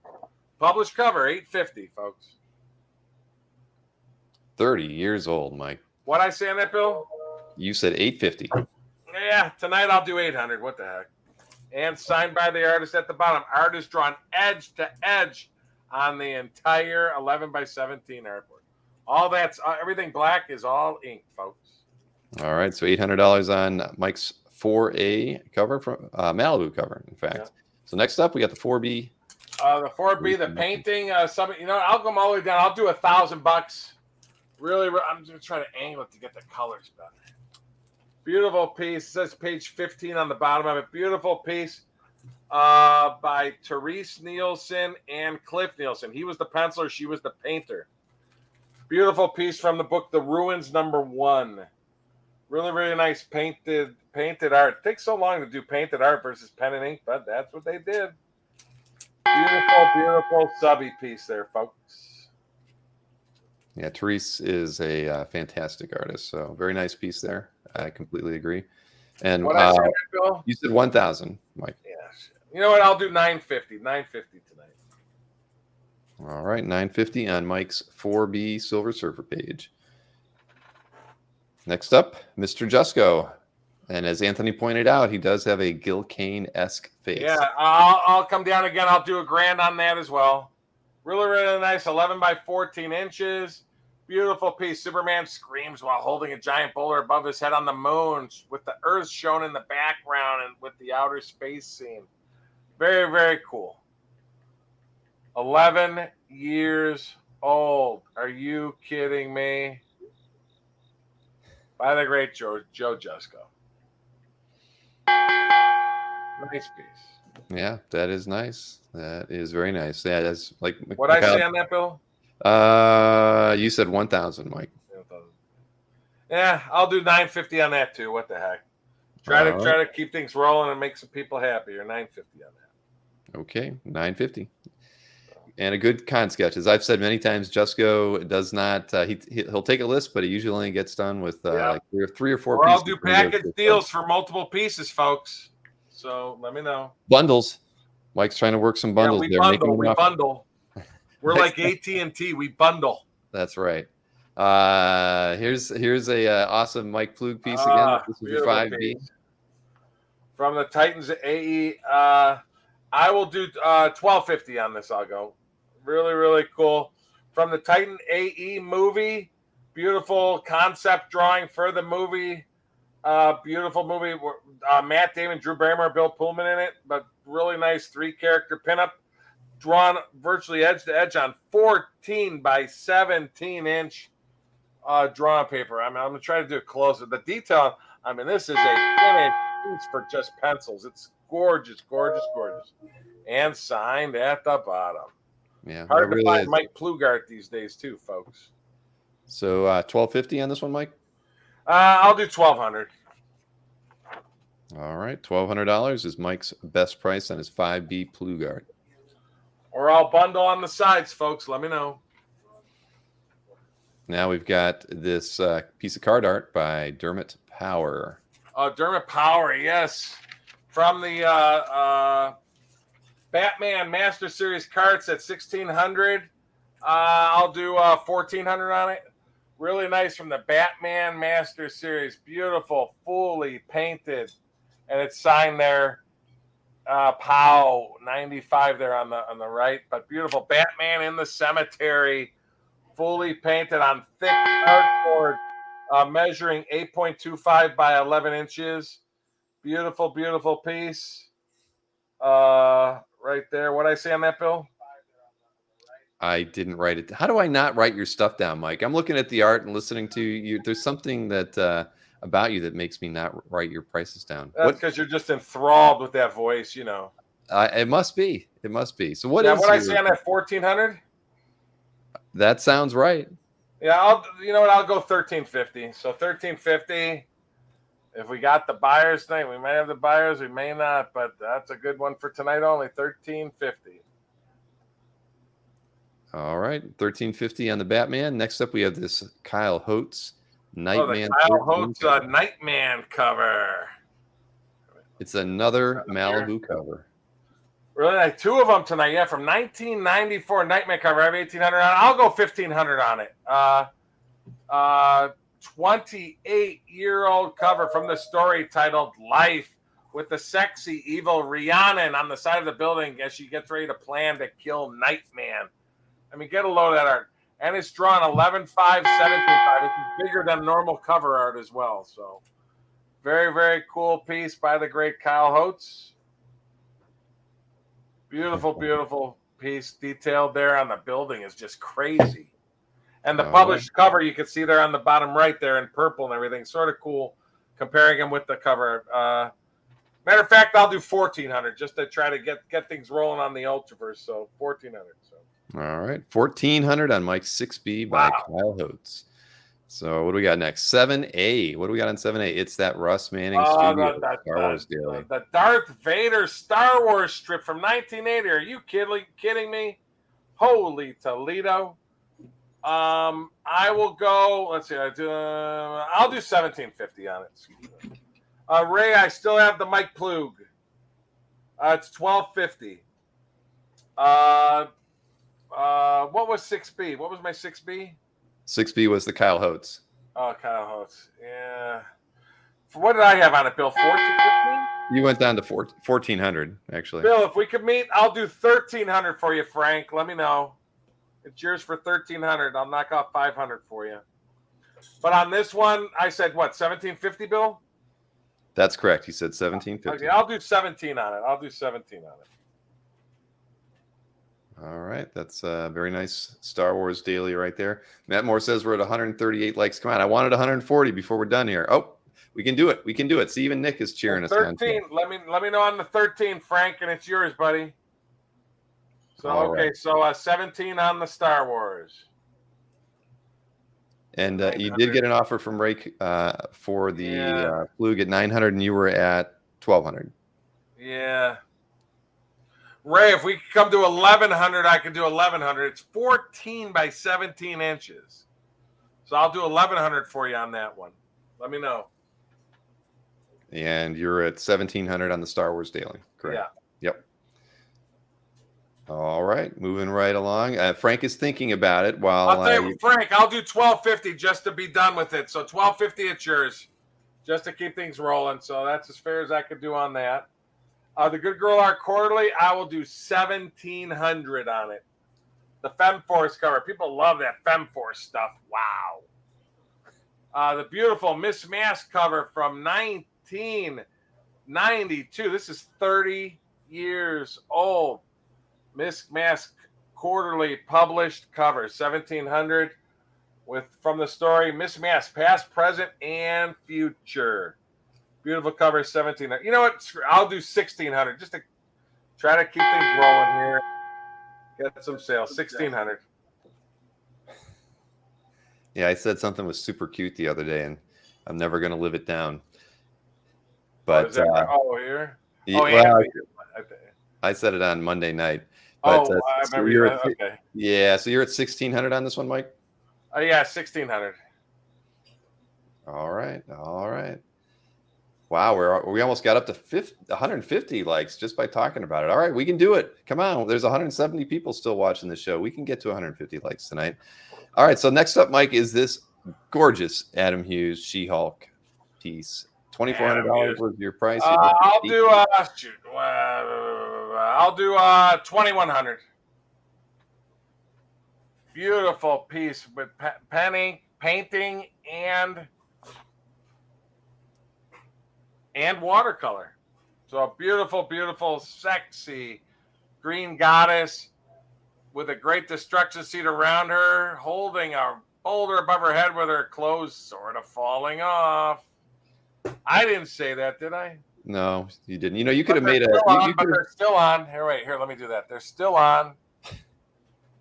Published cover, $8.50, folks. 30 years old, Mike. What I say on that, Bill? You said $8.50. Yeah, tonight I'll do $800. What the heck? And signed by the artist at the bottom. Artist drawn edge to edge on the entire 11 by 17 artboard. All that's everything black is all ink, folks. All right, so $800 on Mike's 4A cover from Malibu cover, in fact. Yeah. So next up, we got the 4B. The 4B, the painting. I'll go all the way down. I'll do $1,000. Really, I'm just trying to angle it to get the colors better. Beautiful piece. It says page 15 on the bottom of it. Beautiful piece by Therese Nielsen and Cliff Nielsen. He was the penciler. She was the painter. Beautiful piece from the book The Ruins #1. Really, really nice painted art. It takes so long to do painted art versus pen and ink, but that's what they did. Beautiful, beautiful subby piece there, folks. Yeah, Therese is a fantastic artist. So very nice piece there. I completely agree. And what I said, Bill? You said 1,000, Mike. Yeah. You know what? I'll do $9.50. $9.50 tonight. All right, $9.50 on Mike's 4B Silver Surfer page. Next up, Mr. Jusko. And as Anthony pointed out, he does have a Gil Kane-esque face. Yeah, I'll come down again. I'll do $1,000 on that as well. Really, really nice. 11 by 14 inches. Beautiful piece. Superman screams while holding a giant boulder above his head on the moon, with the Earth shown in the background and with the outer space scene. Very, very cool. 11 years old. Are you kidding me? By the great Joe Jusko. Nice piece. Yeah, that is nice. That is very nice. Yeah, that's like what I say on that, Bill? You said 1,000, Mike. Yeah, I'll do $9.50 on that too. What the heck? Try to keep things rolling and make some people happier. $9.50 on that. Okay, $9.50. And a good con sketch. As I've said many times, Jusko does not. He'll take a list, but he usually only gets done with like three or four. Or I'll do package deals for multiple pieces, folks. So let me know. Bundles. Mike's trying to work some bundles. Yeah, we bundle. We're like AT&T. We bundle. That's right. Here's a awesome Mike Plug piece again. This is your 5B piece. From the Titans AE. I will do $12.50 on this. I'll go. Really, really cool. From the Titan AE movie. Beautiful concept drawing for the movie. Beautiful movie. Matt Damon, Drew Barrymore, Bill Pullman in it. But really nice 3-character pinup. Drawn virtually edge to edge on 14 by 17 inch drawing paper. I'm going to try to do it closer. The detail, this is a finished piece for just pencils. It's gorgeous, gorgeous, gorgeous. And signed at the bottom. Yeah. Hard to find Mike Plugart these days too, folks. So $12.50 on this one, Mike? I'll do $1,200. All right. $1,200 is Mike's best price on his 5B Plugart. Or I'll bundle on the sides, folks. Let me know. Now we've got this piece of card art by Dermot Power. Dermot Power, yes. From the Batman Master Series cards at $1,600. I'll do $1,400 on it. Really nice from the Batman Master Series. Beautiful, fully painted. And it's signed there. Pow 95 there on the right, but beautiful Batman in the cemetery, fully painted on thick cardboard, measuring 8.25 by 11 inches. Beautiful, beautiful piece. Right there. What I say on that, Bill? I didn't write it. How do I not write your stuff down, Mike? I'm looking at the art and listening to you. There's something that about you that makes me not write your prices down. That's because you're just enthralled with that voice, you know. It must be. It must be. So what Yeah, is what I your- say on that 1400? That sounds right. Yeah, you know what? I'll go 1350. So 1350. If we got the buyers thing, we may have the buyers, we may not, but that's a good one for tonight only. 1350. All right, 1350 on the Batman. Next up, we have this Kyle Holtz Oh, Nightman. the Kyle 13 Holtz cover. Nightman cover. It's another Malibu cover. Really, like two of them tonight. Yeah, from 1994 Nightman cover. I have 1800 on it. I'll go 1500 on it. 28-year-old cover from the story titled Life, with the sexy evil Rhiannon on the side of the building as she gets ready to plan to kill Nightman. I mean, get a load of that art. And it's drawn 11.5, 17.5, which is bigger than normal cover art as well. So very, very cool piece by the great Kyle Holtz. Beautiful, beautiful piece. Detailed there on the building is just crazy. And the published cover you can see there on the bottom right there in purple and everything. Sort of cool comparing them with the cover. Matter of fact, I'll do 1400 just to try to get things rolling on the Ultraverse. So 1400. So. All right, 1400 on Mike 6B by Kyle Holtz. So what do we got next? 7A. What do we got on 7A? It's that Russ Manning Studio Star Wars Daily. The Darth Vader Star Wars strip from 1980. Are you kidding me? Holy Toledo. I will go. Let's see. I'll do 1750 on it. Ray, I still have the Mike Plug. It's 1250. What was 6B? What was my 6B? 6B was the Kyle Holtz. Oh, Kyle Holtz. Yeah. What did I have on it, Bill? 1450? You went down to 1400, actually. Bill, if we could meet, I'll do 1300 for you, Frank. Let me know. It's yours for 1300. I'll knock off 500 for you. But on this one, I said what, 1750, Bill? That's correct. He said 1750. Okay, I'll do 17 on it. I'll do 17 on it. All right. That's a very nice Star Wars daily right there. Matt Moore says we're at 138 likes. Come on. I wanted 140 before we're done here. Oh, we can do it. We can do it. See, even Nick is cheering us on. 13. Let me know on the 13, Frank, and it's yours, buddy. So, all okay. Right. So 17 on the Star Wars. And you did get an offer from Ray for the Plug at 900, and you were at 1200. Yeah. Ray, if we could come to 1100, I could do 1100. It's 14 by 17 inches. So I'll do 1100 for you on that one. Let me know. And you're at 1700 on the Star Wars Daily. Correct. Yeah. Yep. All right. Moving right along. Frank is thinking about it while I'll tell you, Frank, I'll do 1250 just to be done with it. So 1250, it's yours, just to keep things rolling. So that's as fair as I could do on that. The Good Girl Art Quarterly, I will do 1700 on it. The FemForce cover. People love that FemForce stuff. Wow. The beautiful Miss Mask cover from 1992. This is 30 years old. Miss Mask Quarterly published cover, 1700, with from the story Miss Mask, past, present, and future. Beautiful cover, 1700. You know what? I'll do 1600 just to try to keep things rolling here. Get some sales. 1600. Yeah, I said something was super cute the other day, and I'm never going to live it down. But here. well, I said it on Monday night. But, I so remember. you're Okay. Yeah, so you're at 1600 on this one, Mike? Yeah, 1600. All right. Wow, we almost got up to 150 likes just by talking about it. All right, we can do it. Come on, there's 170 people still watching the show. We can get to 150 likes tonight. All right, so next up, Mike, is this gorgeous Adam Hughes She-Hulk piece. $2,400 was your price. I'll do 2100. Beautiful piece with painting and watercolor. So a beautiful, beautiful, sexy green goddess with a great destruction seat around her, holding a boulder above her head with her clothes sort of falling off. I didn't say that, did I? No, you didn't. You know, you could But have made they're a. still on, You but could have, they're still on. Here, wait, here, let me do that. They're still on.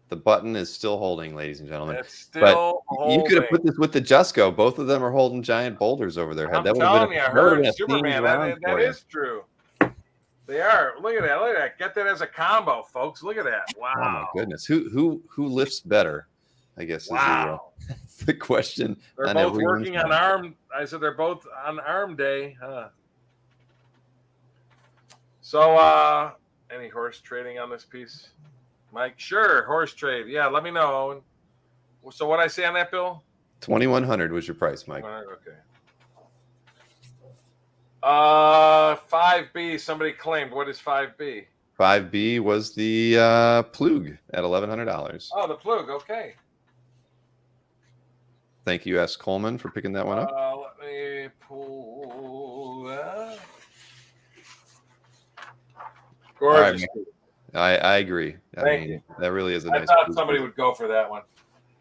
the button is still holding, ladies and gentlemen. It's But still you could have holding. put this with the Jusco. Both of them are holding giant boulders over their head. I'm That would have been telling you, that would have her been and a themed Superman. round That for you. is true. They are. Look at that. Look at that. Get that as a combo, folks. Look at that. Wow. Oh my goodness. Who lifts better? I guess Wow. is the question. They're on both everyone's working on mind. arm. I said they're both on arm day. Huh. So, any horse trading on this piece? Mike, sure. Horse trade. Yeah, let me know. So what I say on that, Bill? 2,100 was your price, Mike. Okay. 5B. Somebody claimed. What is 5B? 5B was the Plug at $1,100. Oh, the plug. Okay. Thank you, S. Coleman, for picking that one up. Let me pull that. Gorgeous. Right, I agree. Thank you. That really is a I nice. thought somebody would go for that one.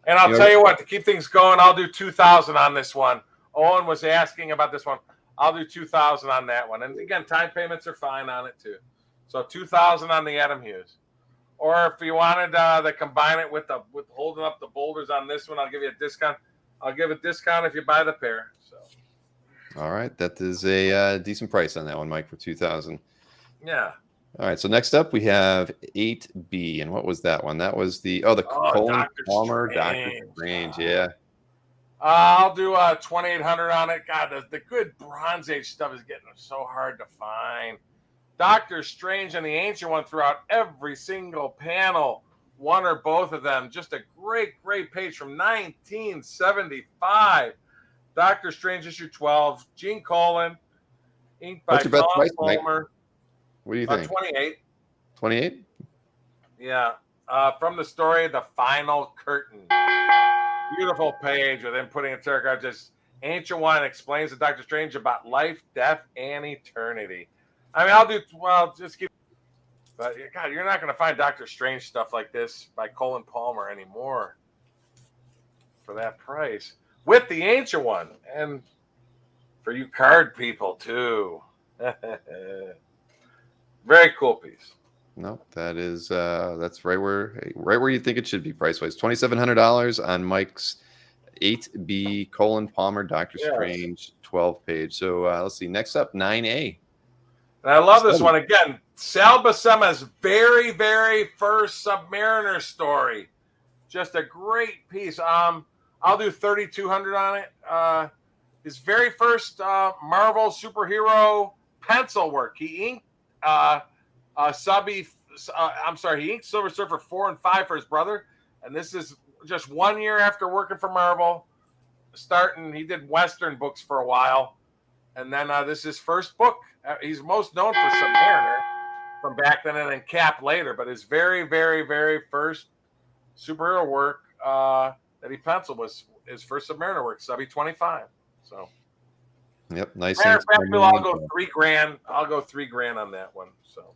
And I'll tell you what, to keep things going, I'll do 2,000 on this one. Owen was asking about this one. I'll do 2,000 on that one. And again, time payments are fine on it too. So 2,000 on the Adam Hughes. Or if you wanted to combine it with holding up the boulders on this one, I'll give you a discount. I'll give a discount if you buy the pair. So. All right, that is a decent price on that one, Mike, for 2,000. Yeah. All right, so next up we have 8B, and what was that one? That was the Colin Dr. Palmer, Strange. Dr. Strange, yeah. I'll do 2,800 on it. God, the good Bronze Age stuff is getting so hard to find. Doctor Strange and the Ancient One throughout every single panel, one or both of them. Just a great, great page from 1975. Doctor Strange issue 12, Gene Colan, inked by What's your best price, Palmer. Mike? What do you think? 28. 28? Yeah. From the story, The Final Curtain. Beautiful page with him putting a tarot card. Just Ancient One explains to Doctor Strange about life, death, and eternity. I mean, I'll do, well, just keep, but God, you're not going to find Doctor Strange stuff like this by Colin Palmer anymore for that price. With the Ancient One. And for you card people, too. Very cool piece. No, that is that's right where you think it should be price wise. $2,700 on Mike's 8B Colin Palmer Doctor Strange 12 page. So let's see. Next up, 9A. And I love this one again. Sal Buscema's very, very first Submariner story. Just a great piece. I'll do 3,200 on it. His very first Marvel superhero pencil work. He inked he inked Silver Surfer 4 and 5 for his brother, and this is just 1 year after working for Marvel. He did Western books for a while, and then this is his first book. He's most known for Submariner from back then, and then Cap later. But his very, very, very first superhero work that he penciled was his first Submariner work, Subby 25. So, yep, nice. Matter of fact, Bill, I'll go $3,000. I'll go $3,000 on that one. So.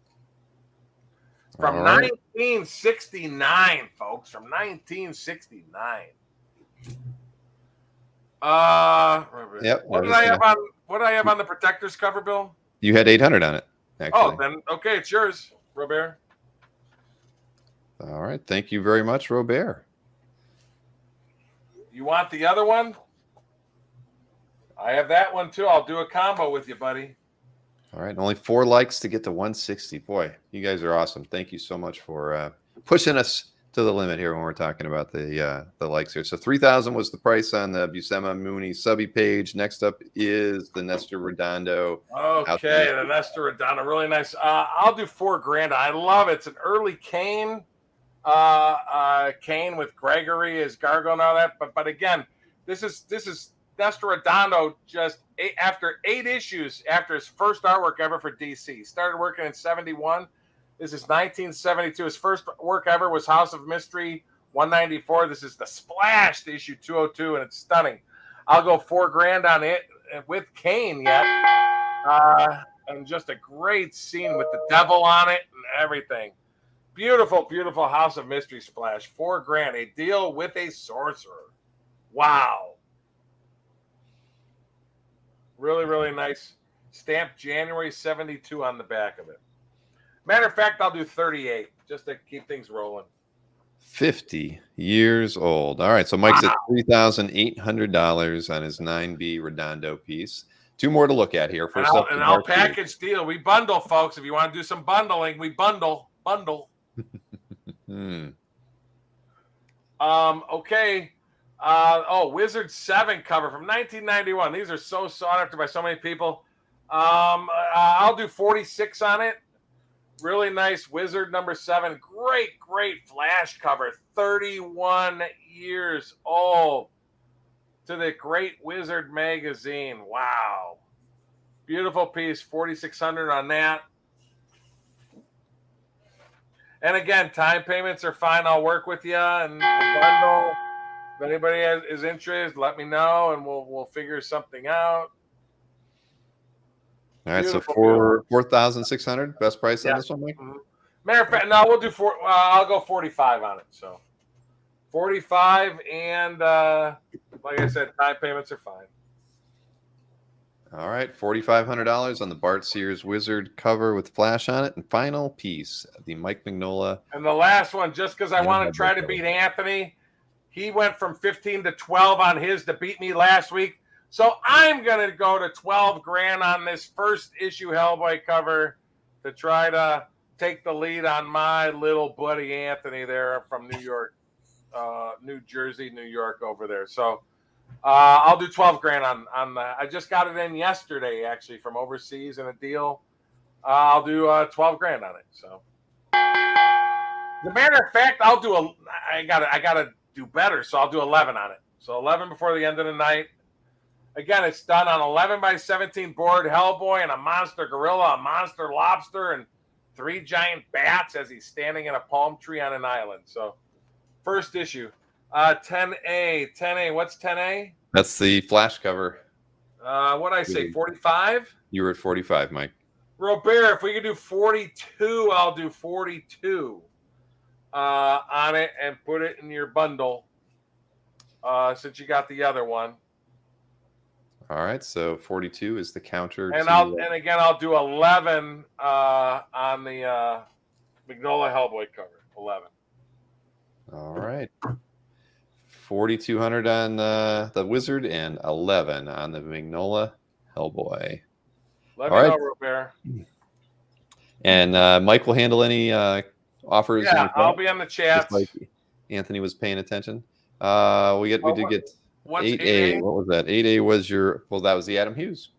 From 1969, folks. From 1969. Yep. What did I have on the Protectors cover, Bill? You had 800 on it, actually. Oh, then okay, it's yours, Robert. All right. Thank you very much, Robert. You want the other one? I have that one too. I'll do a combo with you, buddy. All right. Only 4 likes to get to 160. Boy, you guys are awesome. Thank you so much for pushing us to the limit here when we're talking about the likes here. So 3,000 was the price on the Buscema Mooney subby page. Next up is the Nestor Redondo. Okay, the Nestor Redondo, really nice. I'll do $4,000. I love it. It's an early Kane, Kane with Gregory as Gargo and all that. But again, this is Nestor Redondo just after 8 issues after his first artwork ever for DC. Started working in 71. This is 1972. His first work ever was House of Mystery 194. This is the Splashed issue 202, and it's stunning. I'll go $4,000 on it with Kane yet. And just a great scene with the devil on it and everything. Beautiful, beautiful House of Mystery splash. $4,000. A deal with a sorcerer. Wow. Really, really nice. Stamped January 72 on the back of it. Matter of fact, I'll do 38 just to keep things rolling. 50 years old. All right, so Mike's at $3,800 on his 9B Redondo piece. Two more to look at here. First up, I'll package deal. We bundle, folks. If you want to do some bundling, we bundle. Okay. Wizard 7 cover from 1991. These are so sought after by so many people. I'll do 46 on it. Really nice Wizard number 7. Great flash cover. 31 years old. To the Great Wizard magazine. Wow. Beautiful piece. 4,600 on that. And again, time payments are fine. I'll work with you and bundle. If anybody is interested, let me know and we'll figure something out. All right, so 4,600 best price on this one, Mike. Matter of fact, no, we'll do I'll go 45 on it. So 45, and like I said, time payments are fine. All right, $4,500 on the Bart Sears Wizard cover with flash on it, and final piece, the Mike Mignola. And the last one, just because I want to try to beat Anthony, he went from 15 to 12 on his to beat me last week. So I'm going to go to 12 grand on this first issue Hellboy cover to try to take the lead on my little buddy Anthony there from New York, New Jersey, New York over there. So I'll do 12 grand on that. I just got it in yesterday, actually, from overseas in a deal. I'll do 12 grand on it. So as a matter of fact, I gotta do better. So I'll do 11 on it. So 11 before the end of the night. Again, it's done on 11 by 17 board, Hellboy and a monster gorilla, a monster lobster, and 3 giant bats as he's standing in a palm tree on an island. So first issue. 10A. What's 10A? That's the flash cover. What'd I say, 45? You were at 45, Mike. Robert, if we could do 42, I'll do 42 on it and put it in your bundle since you got the other one. All right, so 42 is the counter. And again, I'll do 11 on the Mignola Hellboy cover. 11. All right. 4,200 on the Wizard and 11 on the Mignola Hellboy. Let me know, Robert. And Mike will handle any offers. Yeah, I'll be on the chat. Like Anthony was paying attention. We did get 8A. What was that? 8A was that was the Adam Hughes.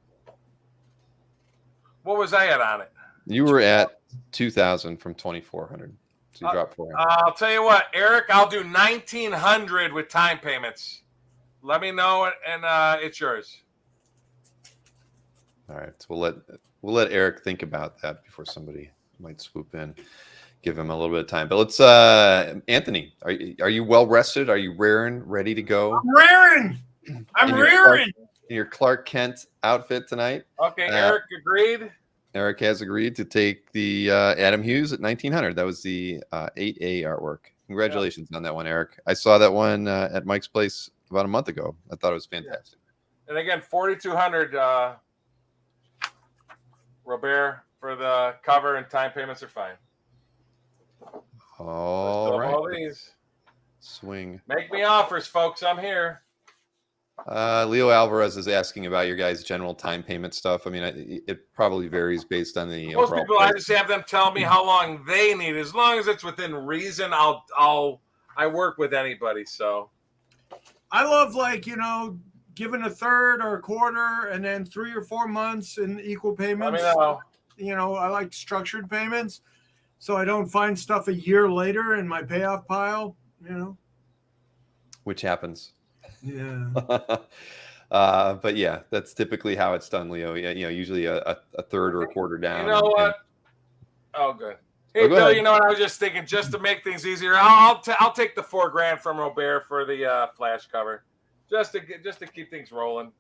What was I at on it? You were at 2,000 from 2,400. So you dropped 400. I'll tell you what, Eric, I'll do 1,900 with time payments. Let me know, and it's yours. All right, so we'll let Eric think about that before somebody might swoop in. Give him a little bit of time. But let's Anthony, are you well rested? Are you raring, ready to go? I'm raring. Your Clark Kent outfit tonight. Okay, Eric agreed. Eric has agreed to take the Adam Hughes at 1,900. That was the 8A artwork. Congratulations on that one, Eric. I saw that one at Mike's place about a month ago. I thought it was fantastic. And again, 4,200, Robert, for the cover, and time payments are fine. All right. All these. Swing. Make me offers, folks. I'm here. Leo Alvarez is asking about your guys' general time payment stuff. I mean, it probably varies based on the most people. Price. I just have them tell me how long they need. As long as it's within reason, I work with anybody. So I love giving a third or a quarter, and then 3 or 4 months in equal payments. Let me know. I like structured payments, so I don't find stuff a year later in my payoff pile. Which happens. Yeah. But yeah, that's typically how it's done, Leo. Yeah, usually a third or a quarter down. You know what? Oh, good. Hey, Bill, you know what? I was just thinking, just to make things easier, I'll take the $4,000 from Robert for the flash cover, just to keep things rolling.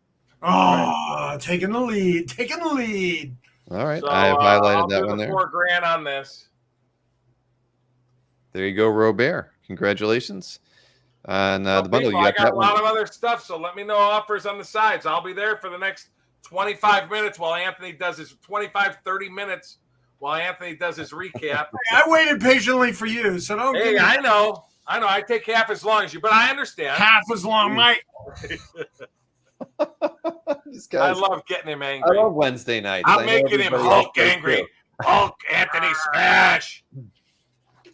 Oh, taking the lead. All right, so, I have highlighted that one there. $4,000 on this. There you go, Robert. Congratulations. On the bundle, I got a lot of other stuff, so let me know offers on the sides. I'll be there for the next 25 minutes while Anthony does his 30 minutes while Anthony does his recap. I waited patiently for you, so don't give Hey, me I know. I take half as long as you, but I understand. half as long, Mike. These I guys, love getting him I angry. love Wednesday nights. I'm I know making him everybody Hulk else does angry. too. Hulk Anthony smash.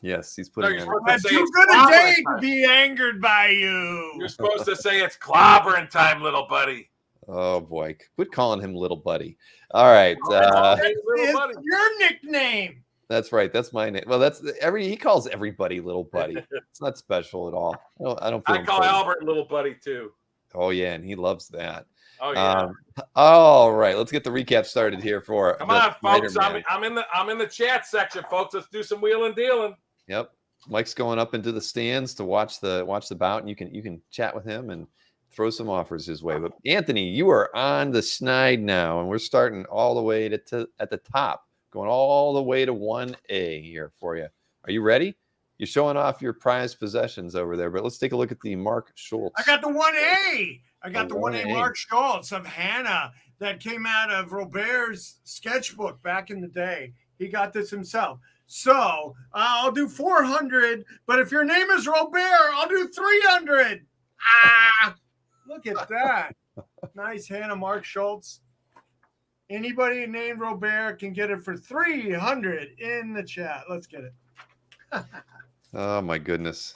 Yes, he's No, putting you're in. supposed to Had say too it's good a clobbering day to time. be angered by you. You're supposed to say it's clobbering time, little buddy. Oh boy, quit calling him little buddy. All right, Hey, little It's buddy. your nickname. that's right. That's my name. Well, that's he calls everybody little buddy. It's not special at all. I don't feel I call important. Albert little buddy too. Oh yeah, and he loves that. Oh yeah. All right, let's get the recap started here for Come the on, folks. Spider-Man. I'm in the chat section, folks. Let's do some wheeling dealing. Yep, Mike's going up into the stands to watch the bout, and you can chat with him and throw some offers his way. But Anthony, you are on the snide now, and we're starting all the way at the top, going all the way to 1A here for you. Are you ready? You're showing off your prized possessions over there, but let's take a look at the Mark Schultz. I got the 1A. I got The the 1A 1A. Mark Schultz of Hannah that came out of Robert's sketchbook back in the day. He got this himself. So I'll do 400, but if your name is Robert, I'll do 300. Look at that. Nice Hannah Mark Schultz. Anybody named Robert can get it for 300 in the chat. Let's get it. Oh my goodness.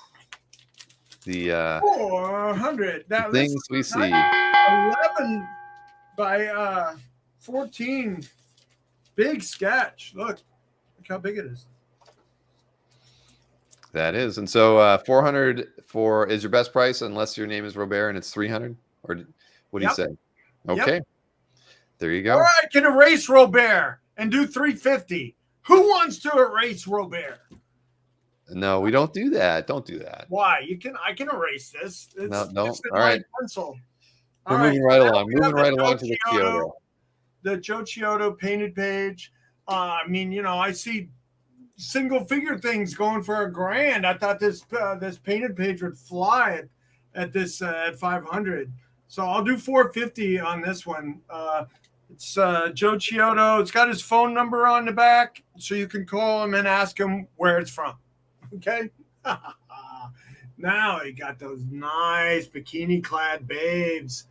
The 400. That things we see. 11 by 14. Big sketch. Look how big it is. That is. And so 400 is your best price unless your name is Robert and it's 300? Or what do you say? Okay. There you go. Or I can erase Robert and do 350. Who wants to erase Robert? No, we don't do that. Don't do that. Why? I can erase this. It's, No, don't. It's in All my right. pencil. We're All moving right, right now along. we have Moving right the along to the Kyoto. The Joe Chiodo painted page. I mean, I see single figure things going for $1,000. I thought this painted page would fly at this at 500. So I'll do 450 on this one. It's Joe Chiodo. It's got his phone number on the back, so you can call him and ask him where it's from. Okay. Now he got those nice bikini clad babes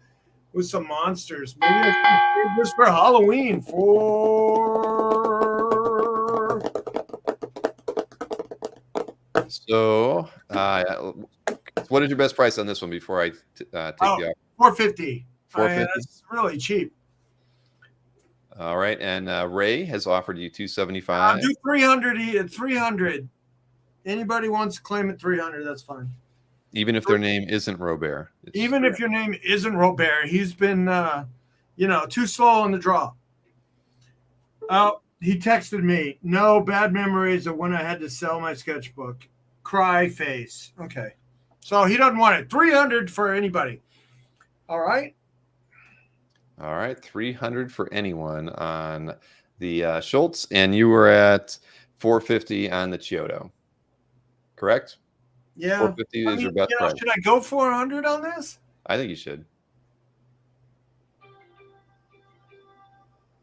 with some monsters. Maybe I should save this for Halloween. So, what is your best price on this one before I take the offer? 450. 450. That's really cheap. All right, and Ray has offered you I'll 275. do 300. 300. Anybody wants to claim it 300, that's fine. Even if their name isn't Robert. Even if your name isn't Robert, he's been, too slow on the draw. Oh, he texted me. No bad memories of when I had to sell my sketchbook. Cry face. Okay. So he doesn't want it. 300 for anybody. All right. All right, 300 for anyone on the Schultz, and you were at 450 on the Chiodo. Correct? Yeah. 450 is your best price. Should I go 400 on this? I think you should.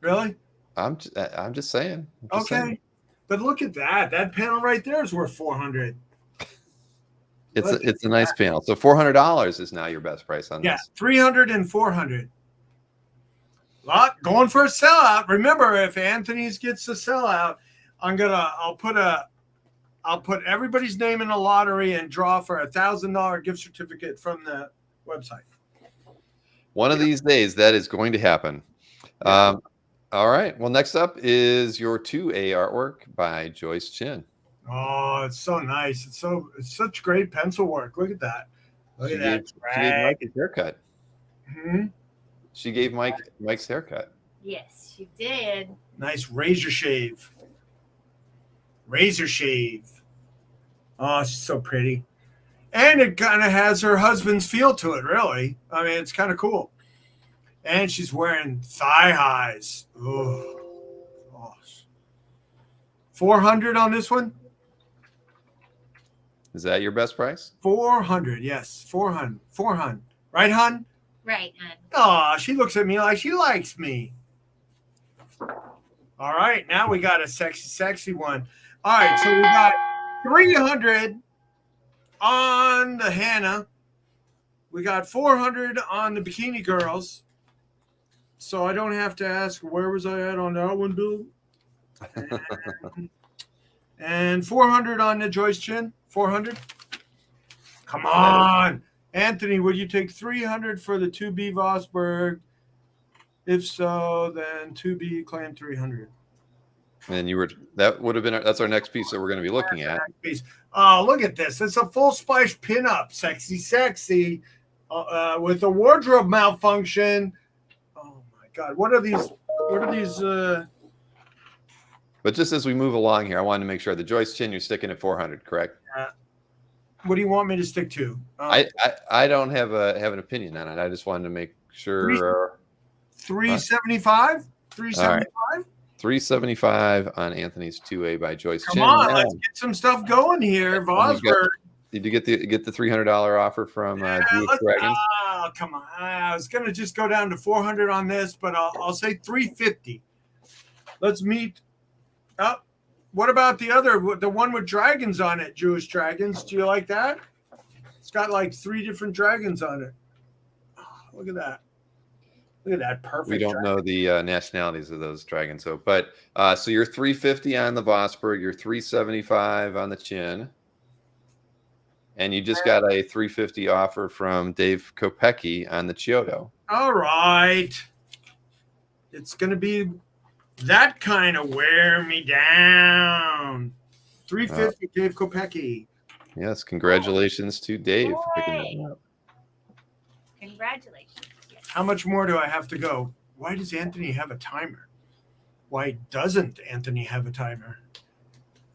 Really? I'm just saying. Okay. But look at that. That panel right there is worth 400. It's a nice panel. So $400 is now your best price on Yeah, this. 300 and 400. Lot going for a sellout. Remember, if Anthony's gets the sellout, I'll put everybody's name in a lottery and draw for $1,000 gift certificate from the website. One of these days, that is going to happen. Yeah. All right. Well, next up is your 2A artwork by Joyce Chin. Oh, it's so nice. It's such great pencil work. Look at that. Look She at that. gave Mike his haircut. Hmm? She gave Mike's haircut. Yes, you did. Nice razor shave. Razor shave. Oh, she's so pretty. And it kind of has her husband's feel to it, really. I mean, it's kind of cool. And she's wearing thigh highs. Oh, gosh. 400 on this one? Is that your best price? 400, yes. 400. 400. Right, hon? Right. And Oh, she looks at me like she likes me. All right, now we got a sexy one. All right, so we got 300 on the Hannah. We got 400 on the Bikini Girls. So I don't have to ask where was I at on that one, Bill? And 400 on the Joyce Chin. 400. Come on. Anthony, would you take 300 for the 2B Vosberg? If so, then 2B claim 300. And that would have been that's our next piece that we're going to be looking at. Oh, look at this. It's a full splash pinup. Sexy. With a wardrobe malfunction. Oh my God. What are these? But just as we move along here, I wanted to make sure the Joyce Chin, you're sticking at 400, correct? What do you want me to stick to? I don't have an opinion on it. I just wanted to make sure. 375? 375? Right. 375 on Anthony's 2A by Joyce Chin. Come on, let's get some stuff going here. Vosberg. Did you get the $300 offer from Jewish Dragons? Oh, come on. I was going to just go down to 400 on this, but I'll say 350. Let's meet up. What about the one with dragons on it, Jewish Dragons? Do you like that? It's got like 3 different dragons on it. Oh, look at that. Look at that perfect. We don't know the nationalities of those dragons, so you're 350 on the Vosberg, you're 375 on the Chin, and you just got a 350 offer from Dave Kopecki on the Chiodo. All right, it's gonna be that kind of wear me down. 350, Dave Kopecki. Yes, congratulations to Dave for picking that up. Congratulations. How much more do I have to go? Why does Anthony have a timer? Why doesn't Anthony have a timer?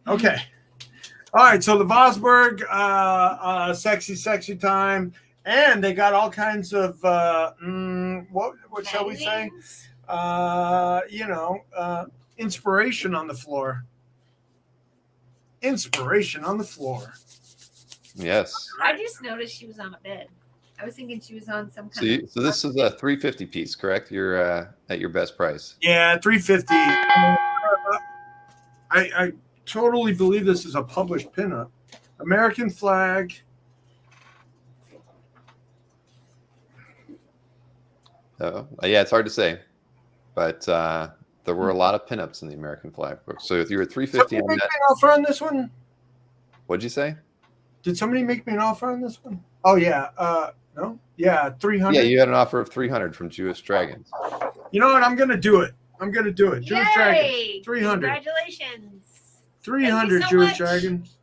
Okay. All right. So the Vosberg, sexy time. And they got all kinds of, what shall we say? Inspiration on the floor. Inspiration on the floor. Yes. I just noticed she was on a bed. I was thinking she was on some kind of. So this is a 350 piece, correct? You're at your best price. Yeah, 350. I totally believe this is a published pinup. American flag. Yeah, it's hard to say, but there were a lot of pinups in the American flag book. So if you were 350 on that, make me an offer on this one? What'd you say? Did somebody make me an offer on this one? Oh yeah. No? Yeah, 300. Yeah, you had an offer of 300 from Jewish Dragons. You know what? I'm going to do it. Jewish Dragons. 300. Congratulations. 300 so Jewish much. Dragons.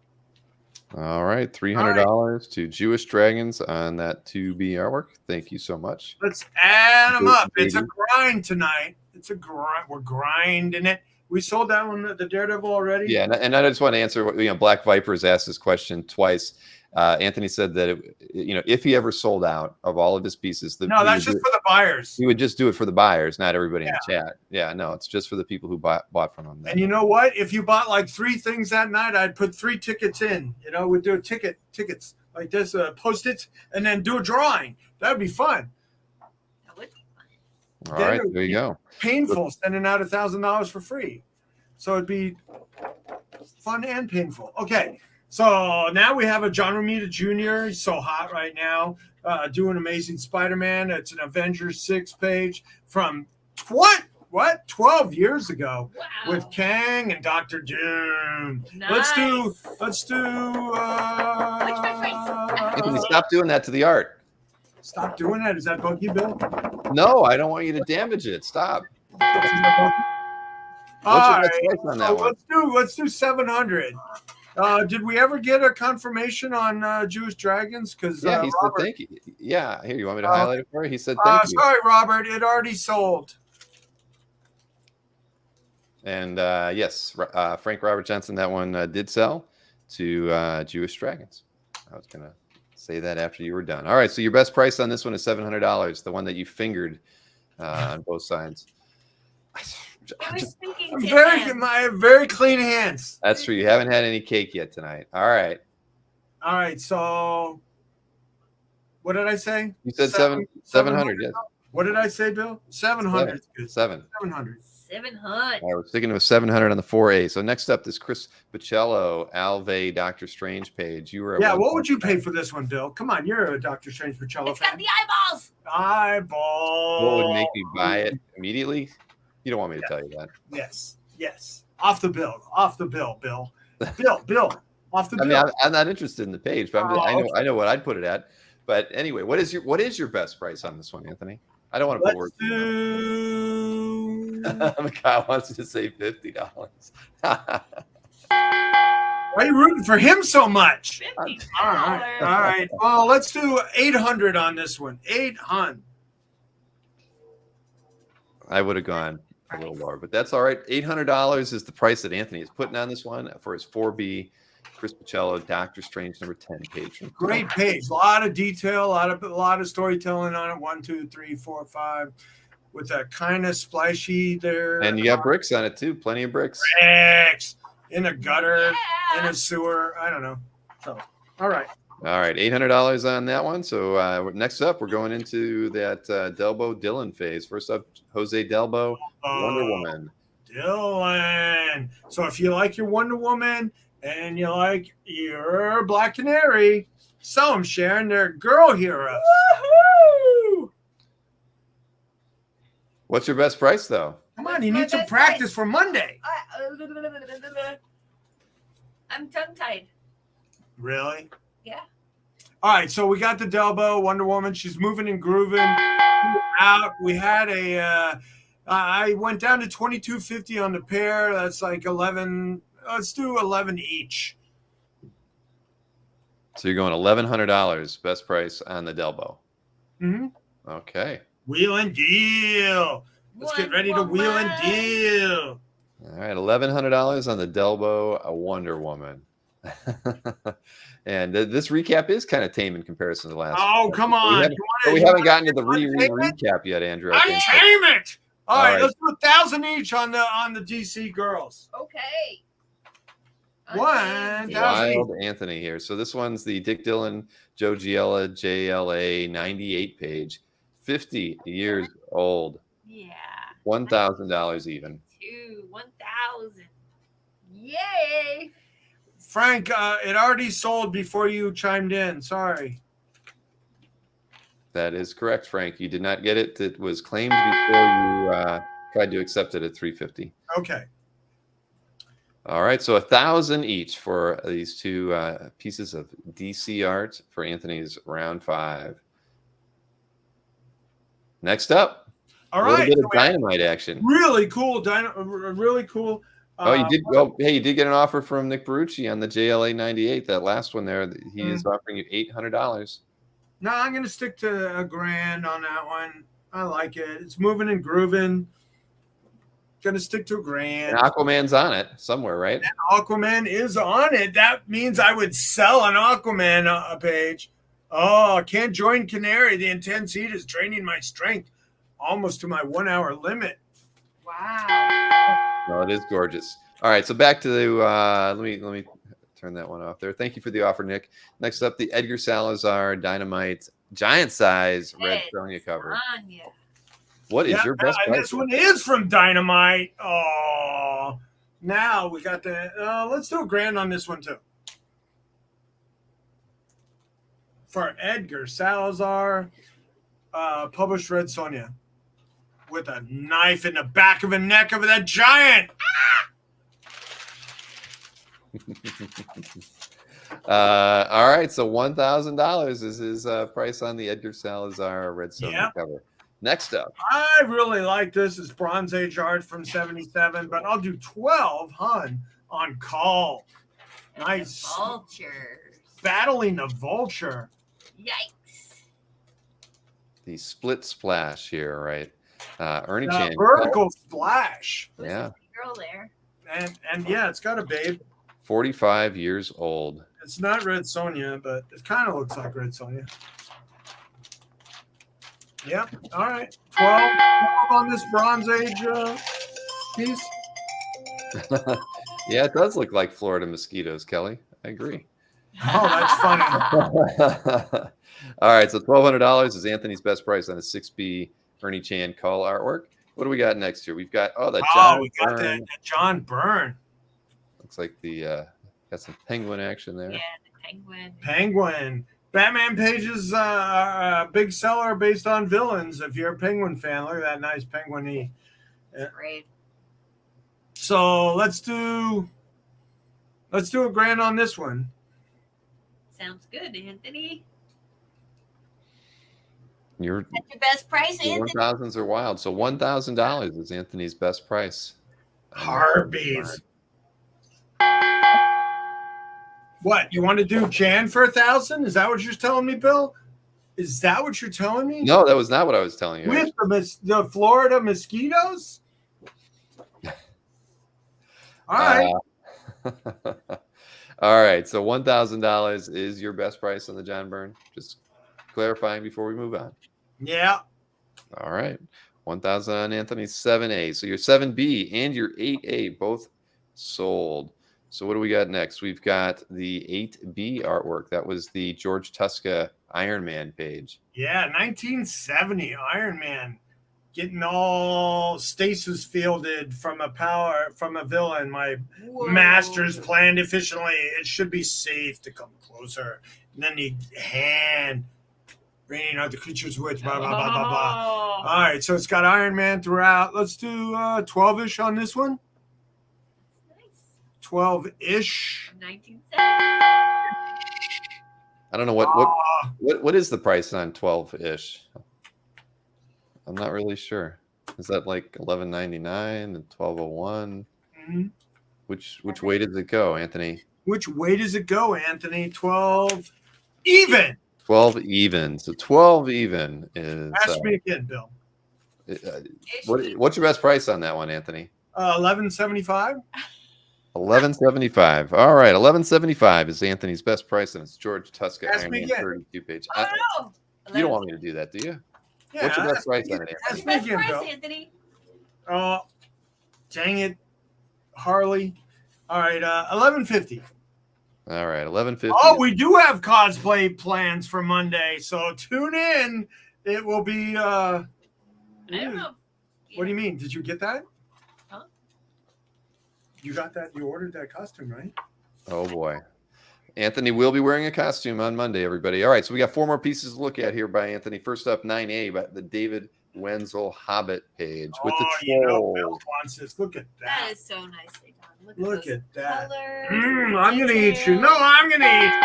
All right, $300 to Jewish Dragons on that 2B artwork. Thank you so much. Let's add them up. It's a grind tonight. It's a grind. We're grinding it. We sold that one, the Daredevil, already. Yeah, and I just want to answer. Black Vipers asked this question twice. Anthony said that if he ever sold out of all of his pieces, that's just for the buyers. He would just do it for the buyers, not everybody in the chat. Yeah, no, it's just for the people who bought from him. And you know what? If you bought like 3 things that night, I'd put 3 tickets in. We'd do tickets like this, Post-its, and then do a drawing. That'd be fun. That would be fun. All right, there you go. Painful sending out $1,000 for free, so it'd be fun and painful. Okay. So now we have a John Romita Jr. He's so hot right now, doing Amazing Spider-Man. It's an Avengers 6 page from 12 years ago with Kang and Dr. Doom. Nice. Let's do. Anthony, stop doing that to the art. Stop doing that. Is that Bucky, Bill? No, I don't want you to damage it. Stop. What's your best price on that one? Let's do 700. Did we ever get a confirmation on Jewish Dragons? Because he said thank you. Yeah, here, you want me to highlight it for you? He said thank you. Sorry, Robert, it already sold. And yes, Frank Robert Johnson, that one did sell to Jewish Dragons. I was going to say that after you were done. All right, so your best price on this one is $700, the one that you fingered on both sides. I was thinking I have very clean hands. That's true. You haven't had any cake yet tonight. All right. So What did I say? You said 700. Yes. What did I say, Bill? 700. Seven. 700. 700. We're sticking with 700 on the 4A. So next up is Chris Pacello, Alve, Doctor Strange page. You were at What would you pay for this one, Bill? Come on, you're a Doctor Strange Pacello It's fan. got the eyeballs. Eyeballs. What would make me buy it immediately? You don't want me to tell you that. Yes. Off the bill, Bill. Bill. Off the I bill. mean, I'm not interested in the page, but I know what I'd put it at. But anyway, what is your best price on this one, Anthony? I don't want to put words. Kyle wants to say $50. Why are you rooting for him so much? $50. All right. Well, let's do 800 on this one. 800. I would have gone a little lower, but that's all right. $800 is the price that Anthony is putting on this one for his 4B Chris Pacello, Doctor Strange number 10 page. Great page. A lot of detail, a lot of storytelling on it. 1, 2, 3, 4, 5. With that kind of splashy there. And you got bricks on it too. Plenty of bricks. Bricks in a gutter, in a sewer. I don't know. So, all right. All right, $800 on that one. So next up, we're going into that Delbo Dylan phase. First up, Jose Delbo, Wonder Woman. Dylan. So if you like your Wonder Woman and you like your Black Canary, sell them, Sharon. They're girl heroes. Woohoo! What's your best price, though? Come on, you need some practice for Monday. I'm tongue-tied. Really? Yeah. All right, so we got the Delbo Wonder Woman. She's moving and grooving out. We had I went down to $22.50 on the pair. That's like 11. Let's do 11 each. So you're going $1,100 best price on the Delbo. Mm-hmm. Okay. Wheel and deal. Let's get ready to wheel and deal. All right, $1,100 on the Delbo, a Wonder Woman. And this recap is kind of tame in comparison to the last. Oh, come on. We haven't gotten to the recap yet, Andrew. Tame it. All right, let's do 1,000 each on the DC girls. Okay. Wild Anthony here. So this one's the Dick Dillon, Joe Giella, JLA 98 page. 50 years old. Yeah. $1,000 even. 1,000. Yay. Frank, it already sold before you chimed in. Sorry. That is correct, Frank. You did not get it. It was claimed before you tried to accept it at $350. Okay. All right. So 1,000 each for these two pieces of DC art for Anthony's round 5. Next up, all right, a little bit of dynamite action. Really cool, really cool. Oh, you did. Well, hey, you did get an offer from Nick Barucci on the JLA 98. That last one there, he is offering you $800. No, I'm going to stick to $1,000 on that one. I like it. It's moving and grooving. Going to stick to $1,000. And Aquaman's on it somewhere, right? And Aquaman is on it. That means I would sell an Aquaman page. Oh, I can't join Canary. The intense heat is draining my strength almost to my 1 hour limit. Wow. No, it is gorgeous. All right, so back to the let me turn that one off there. Thank you for the offer, Nick. Next up, the Edgar Salazar Dynamite giant size red Sonia cover. What is your best price? This one is from Dynamite. Oh, now we got the. Let's do $1,000 on this one too. For Edgar Salazar, published Red Sonja with a knife in the back of the neck of that giant. All right, so $1,000 is his price on the Edgar Salazar Red Sonja cover. Next up, I really like this. It's Bronze Age art from '77, but I'll do 12 on call. Nice. Vultures. Battling the vulture. Yikes. The split splash here, right? Ernie Chan. Vertical splash. Yeah. Girl there. And yeah, it's got a babe. 45 years old. It's not Red Sonja, but it kind of looks like Red Sonja. Yep. All right. 12 on this Bronze Age piece. Yeah, it does look like Florida mosquitoes, Kelly. I agree. Oh, that's funny. All right, so $1,200 is Anthony's best price on a 6B Ernie Chan Cull artwork. What do we got next here? We've got that John we got Byrne. that John Byrne. Looks like the got some penguin action there. Yeah, the penguin. Penguin. Batman pages are a big seller based on villains. If you're a Penguin fan, look at that nice penguin-y. Great. So let's do a grand on this one. Sounds good, Anthony. Your That's your best price, Anthony. 1,000s are wild. So $1,000 is Anthony's best price. Harpies. What, you want to do Jan for 1,000? Is that what you're telling me, Bill? Is that what you're telling me? No, that was not what I was telling you. With the Florida mosquitoes? All right. All right. So $1,000 is your best price on the John Byrne. Just clarifying before we move on. Yeah. All right. 1,000 on Anthony's 7A. So your 7B and your 8A both sold. So what do we got next? We've got the 8B artwork. That was the George Tuska Iron Man page. Yeah, 1970 Iron Man getting all stasis fielded from a villain. My masters planned efficiently. It should be safe to come closer. And then the hand raining out the creatures with blah blah blah blah blah. All right, so it's got Iron Man throughout. Let's do 12-ish on this one. 12-ish. 1970. I don't know what is the price on 12-ish. I'm not really sure. Is that like $11.99 and $12.01? Mm-hmm. Which way did it go, Anthony? Which way does it go, Anthony? 12 even. 12 even. So 12 even is. Ask me again, Bill. What's your best price on that one, Anthony? $11.75. $11.75. All right, $11.75 is Anthony's best price, and it's George Tuska Ask Iron me Man again. 32 page. Oh, no. You don't want me to do that, do you? Yeah, What's your best price on it, ask Anthony? me Best again, price, Bill. Anthony. Oh, dang it, Harley. All right, $11.50. All right, $11.50. Oh, we do have cosplay plans for Monday, so tune in. It will be. I don't know. What do you mean? Did you get that? Huh? You got that? You ordered that costume, right? Oh boy. Anthony will be wearing a costume on Monday, everybody. All right, so we got 4 more pieces to look at here by Anthony. First up, 9A, about the David Wenzel Hobbit page with the Bill trolls. wants this. Look at That that. is so nicely done. Look those at that. colors, I'm gonna eat you. No, I'm gonna eat you.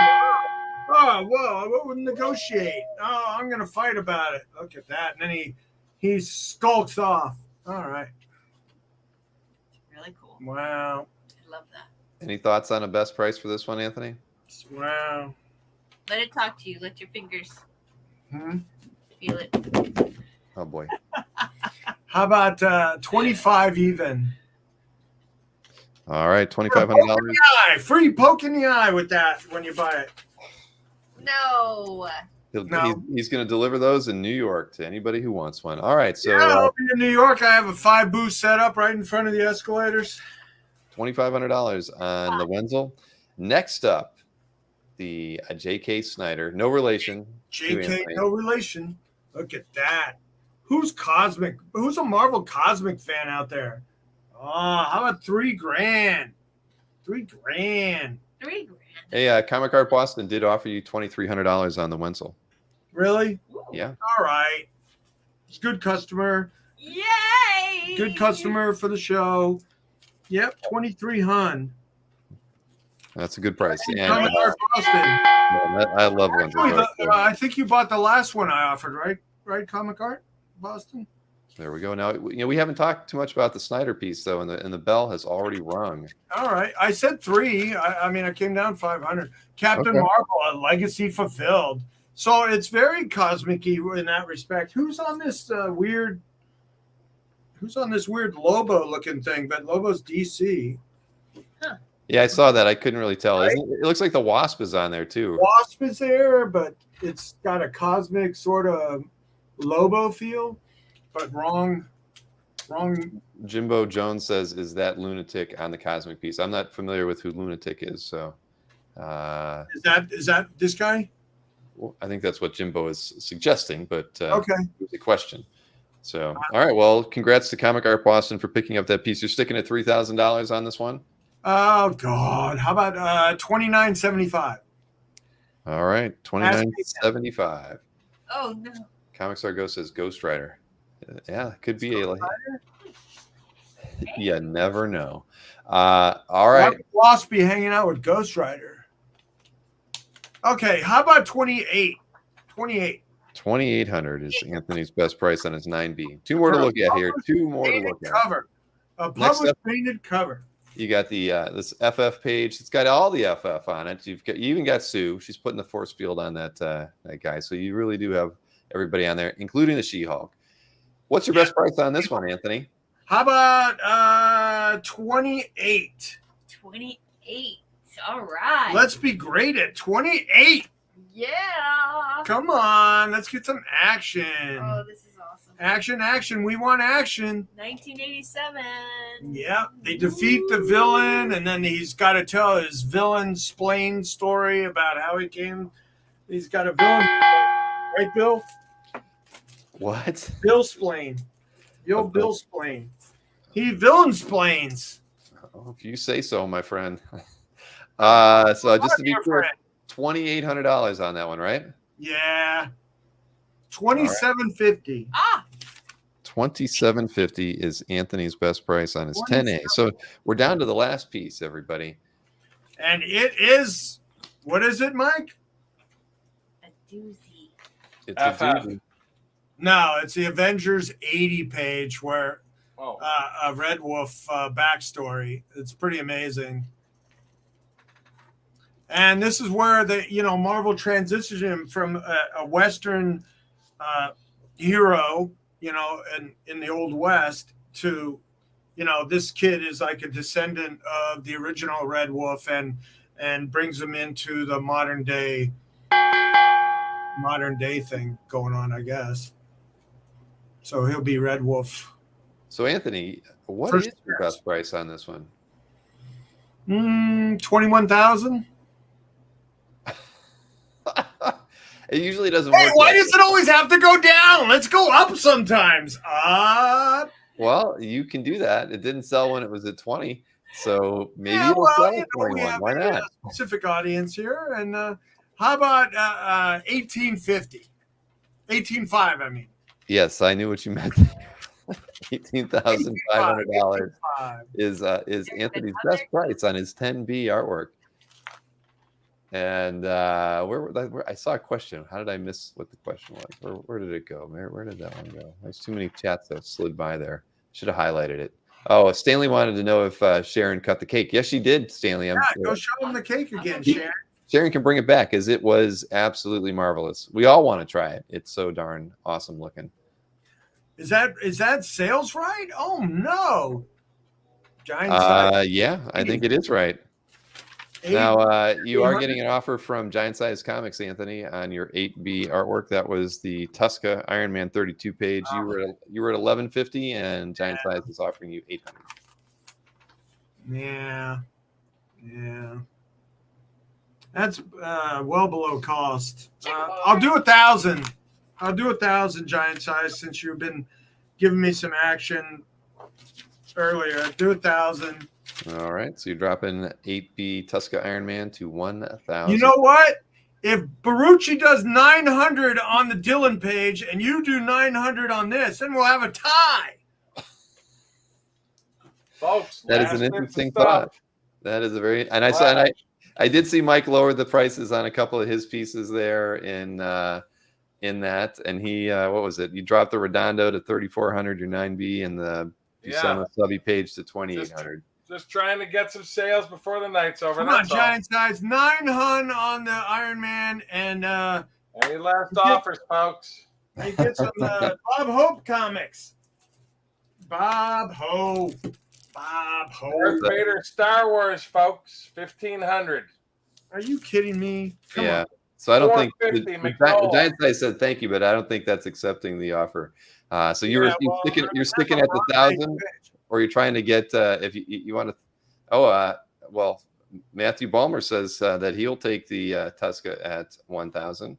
Oh, whoa! I wouldn't negotiate. Oh, I'm gonna fight about it. Look at that. And then he skulks off. All right. Really cool. Wow. I love that. Any thoughts on a best price for this one, Anthony? Wow. Let it talk to you. Let your fingers Hmm? feel it. Oh boy. How about 25 even? All right, Poke in $2,500. the eye. Free poke in the eye with that when you buy it. No. No. He's going to deliver those in New York to anybody who wants one. All right, so Yeah, I'll be in New York. I have a 5-booth set up right in front of the escalators. $2,500 on the Wenzel. Next up, the J.K. Snyder, no relation. to JK, Anthony. no relation. Look at that. Who's a Marvel Cosmic fan out there? Oh, how about $3,000? $3,000. $3,000. Hey, Comic Art Boston did offer you $2,300 on the Wenzel. Really? Ooh. Yeah. All right. It's a good customer. Yay! Good customer for the show. Yep, 2,300. That's a good price. And Comic Art Boston. I love Wenzel. Actually, I think you bought the last one I offered, right? Right, Comic Art Boston? There we go. Now, we haven't talked too much about the Snyder piece, though, and the bell has already rung. All right. I said 3. I mean, I came down 500. Captain Okay. Marvel, a legacy fulfilled. So it's very cosmic-y in that respect. Who's on this weird Lobo-looking thing? But Lobo's DC. Yeah, I saw that. I couldn't really tell. It looks like the Wasp is on there, too. Wasp is there, but it's got a cosmic sort of Lobo feel, but wrong. Jimbo Jones says, is that Lunatic on the Cosmic piece? I'm not familiar with who Lunatic is, so. Is that this guy? I think that's what Jimbo is suggesting, but Okay. it was a question. So, all right. Well, congrats to Comic Art Boston for picking up that piece. You're sticking at $3,000 on this one. Oh God! How about $29.75? All right, $29.75. Oh no. Comics Are Ghost says Ghost Rider. Yeah, it could be a. You never know. All Why right. would Wasp be hanging out with Ghost Rider? Okay, how about 28? 28. 2,800 is Anthony's best price on his 9B. Two more to look at here. Two more to look at. Cover. A Next public up- painted cover. You got the this FF page. It's got all the FF on it. You even got Sue. She's putting the force field on that guy. So you really do have everybody on there, including the She-Hulk. What's your best price on this one, Anthony? How about 28? 28. All right. Let's be great at 28. Yeah. Come on, let's get some action. Oh, this is awesome. Action. We want action. 1987. Yeah, they defeat the villain, and then he's got to tell his villain splain story about how he came. He's got a villain, right, Bill? What? Bill Splain. Bill Splain. He villain splains. Oh, if you say so, my friend. So just to be clear, friend. $2,800 on that one, right? Yeah. $27.50. Ah. $27.50 is Anthony's best price on his 10A. So we're down to the last piece, everybody. And it is, what is it, Mike? A doozy. It's a doozy. No, it's the Avengers 80 page where Oh. a Red Wolf backstory. It's pretty amazing. And this is where Marvel transitioned him from a Western hero, in the Old West to, this kid is like a descendant of the original Red Wolf and brings him into the modern day thing going on, I guess. So he'll be Red Wolf. So Anthony, what First is your best price on this one? 21,000. It usually doesn't Hey, work. why does it always have to go down? Let's go up sometimes. Well, you can do that. It didn't sell when it was at 20, so maybe Yeah, it'll well, sell we at 21. have Why not? a specific audience here, and how about 1850? 18.5, I mean. Yes, I knew what you meant. $18,500 is Anthony's best price on his 10B artwork. And where I saw a question. How did I miss what the question was? Where did it go? Where did that one go? There's too many chats that slid by there. Should have highlighted it. Oh, Stanley wanted to know if Sharon cut the cake. Yes, she did, Stanley. Go show him the cake again, Sharon. Sharon can bring it back, as it was absolutely marvelous. We all want to try it. It's so darn awesome looking. Is that sales right? Oh no. Giant size. Yeah, I think it is right. Now, you are getting an offer from Giant Size Comics, Anthony, on your 8B artwork. That was the Tuska Iron Man 32 page. You were at $1,150, and Giant Size is offering you $800. Yeah. That's well below cost. I'll do 1,000. I'll do 1,000 Giant Size, since you've been giving me some action earlier. Do 1,000. All right, so you're dropping 8B Tuska Iron Man to 1,000. You know what? If Barucci does 900 on the Dylan page and you do 900 on this, then we'll have a tie. Folks, that is an interesting thought. That is a very, and I did see Mike lower the prices on a couple of his pieces there in that, and he what was it? You dropped the Redondo to 3,400, your 9B, and the Buscema subby page to 2,800. Just trying to get some sales before the night's over. Come on, Giant Size. 900 on the Iron Man, and any last offers, folks? You get some Bob Hope comics. Bob Hope. Darth Vader Star Wars, folks. 1,500. Are you kidding me? Come on. So I don't think the McDowell. Giant Size said thank you, but I don't think that's accepting the offer. So you're sticking at the 1,000. Or you're trying to get if you want to. Well, Matthew Ballmer says that he'll take the Tuska at 1,000.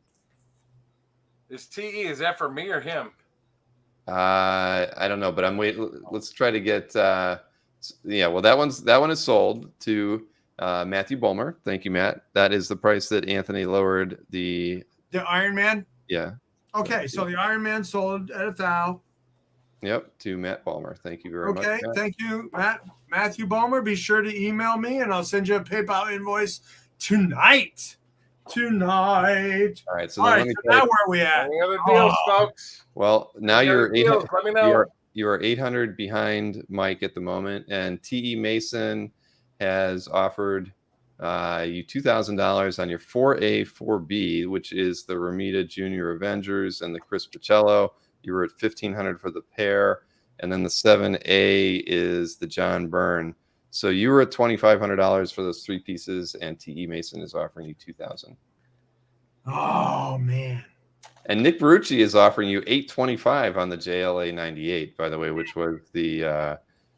Is TE, is that for me or him? I don't know, but I'm waiting. Let's try to get. Well, that one is sold to Matthew Bulmer. Thank you, Matt. That is the price that Anthony lowered the Iron Man. Yeah. Okay, so the Iron Man sold at $1,000. Yep, to Matt Bulmer. Thank you very much. Okay, thank you, Matthew Bulmer. Be sure to email me, and I'll send you a PayPal invoice tonight. All right. So now where are we at? Any other deals, folks? Well, now you're deals, let me know. You're 800 behind Mike at the moment, and TE Mason has offered you $2,000 on your 4A, 4B, which is the Romita Junior Avengers and the Chris Pacello. You were at $1,500 for the pair, and then the 7A is the John Byrne. So you were at $2,500 for those three pieces, and TE Mason is offering you $2,000. Oh man! And Nick Barucci is offering you $825 on the JLA 98, by the way, which was the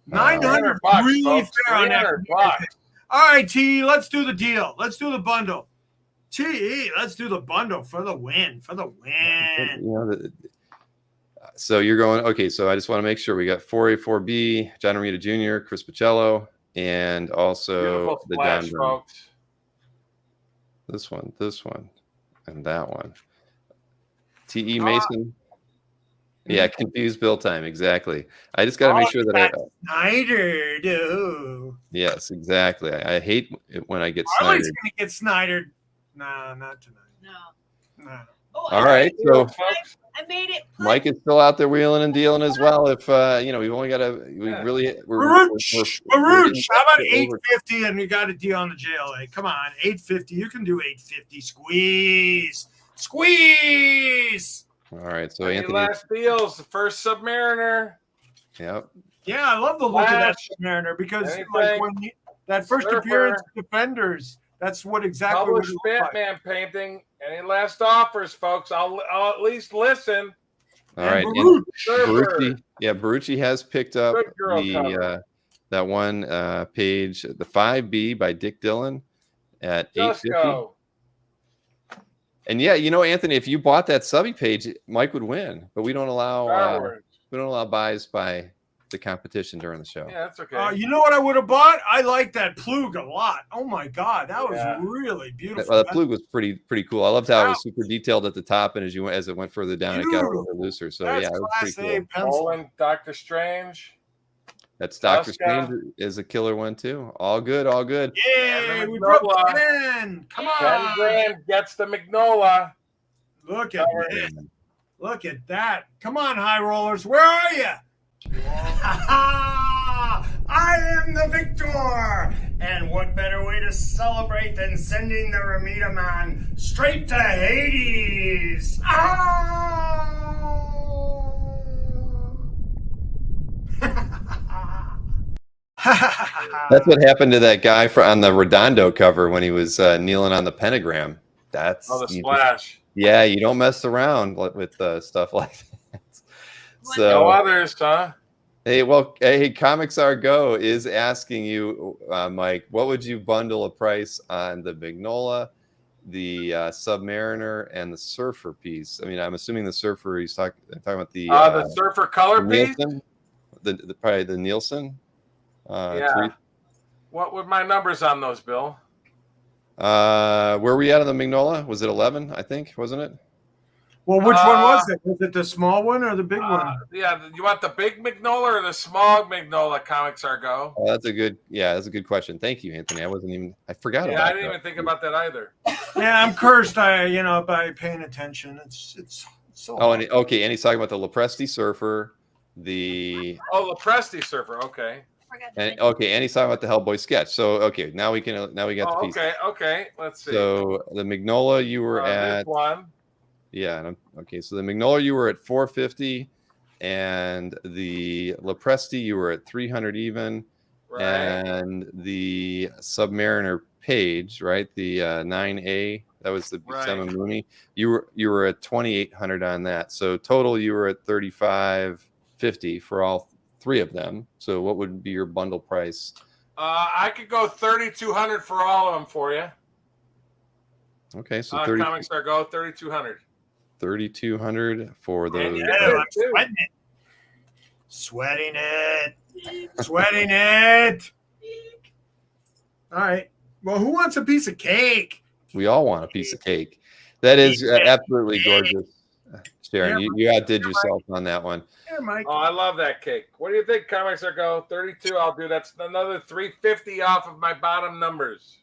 $900 really fair on that. All right, TE, let's do the deal. Let's do the bundle. TE, let's do the bundle for the win. So you're going, okay, so I just want to make sure we got 4A, 4B, John Romita Jr., Chris Pacello, and also the John Byrne. This one, and that one. TE Mason. Yeah, confused bill time, exactly. I just got to make sure that Snyder, dude. Yes, exactly. I hate it when I get Harley's Snydered. Gonna get Snydered. No, not tonight. No. Oh, all right, so I made it. Mike is still out there wheeling and dealing as well. If we've only got Baruch, how about 850 and you got a deal on the JLA? Come on, 850. You can do 850. Squeeze. All right, so Any Anthony. last deals? The first Submariner. Yep. Yeah, I love the look of that Submariner because that first appearance, Defenders. That's what exactly. Published Batman painting. Any last offers, folks? I'll at least listen. All right. Barucci has picked up that one page, the 5B by Dick Dillon at $850. And Anthony, if you bought that subby page, Mike would win, but we don't allow buys by the competition during the show. Yeah, that's okay. You know what I would have bought? I like that Plug a lot. Oh my God, that was really beautiful. That Plug was pretty cool. I loved how it was super detailed at the top, and as it went further down, it got a little looser. So it was pretty cool. Nolan, Doctor Strange. That's Doctor Strange is a killer one too. All good. Yeah, we broke 10. Come on. 10 grand gets the Magnola. Look at that. Come on, high rollers. Where are you? I am the victor! And what better way to celebrate than sending the Romita man straight to Hades? That's what happened to that guy on the Redondo cover when he was kneeling on the pentagram. That's the splash. Yeah, you don't mess around with stuff like that. So no others, huh? Hey, Comics Are Go is asking you, Mike, what would you bundle a price on the Magnola, the Submariner, and the Surfer piece? I mean, I'm assuming the Surfer. He's talking about the Surfer color piece. Probably the Nielsen. What were my numbers on those, Bill? Where were we at on the Magnola? Was it 11? I think, wasn't it? Well, which one was it? Was it the small one or the big one? Yeah, you want the big Magnola or the small Magnola? Comics Are Go. Oh, that's a good question. Thank you, Anthony. I forgot about that. I didn't even think about that either. Yeah, I'm cursed. By paying attention. It's so. Oh, and he's talking about the Lopresti Surfer, Lopresti Surfer. Okay. And he's talking about the Hellboy sketch. So now we got the piece. Okay. Let's see. So the Magnola you were at one. Yeah. Okay. So the Magnola you were at 450, and the Lopresti you were at 300 even, right. And the Submariner page, right? The 9A, that was the Buscema Mooney. You were at 2,800 on that. So total you were at 3,550 for all three of them. So what would be your bundle price? I could go 3,200 for all of them for you. Okay, so Comics Are Go 3,200. $3,200 for And those. you Yeah, get I'm it, too. sweating it. Sweating it. All right. Well, who wants a piece of cake? We all want a piece of cake. That is Yeah. absolutely gorgeous, Sharon. Yeah, You outdid yourself on that one. Here, Mike. Oh, I love that cake. What do you think, Comics Are Go? 32 I'll do. That's another $350 off of my bottom numbers.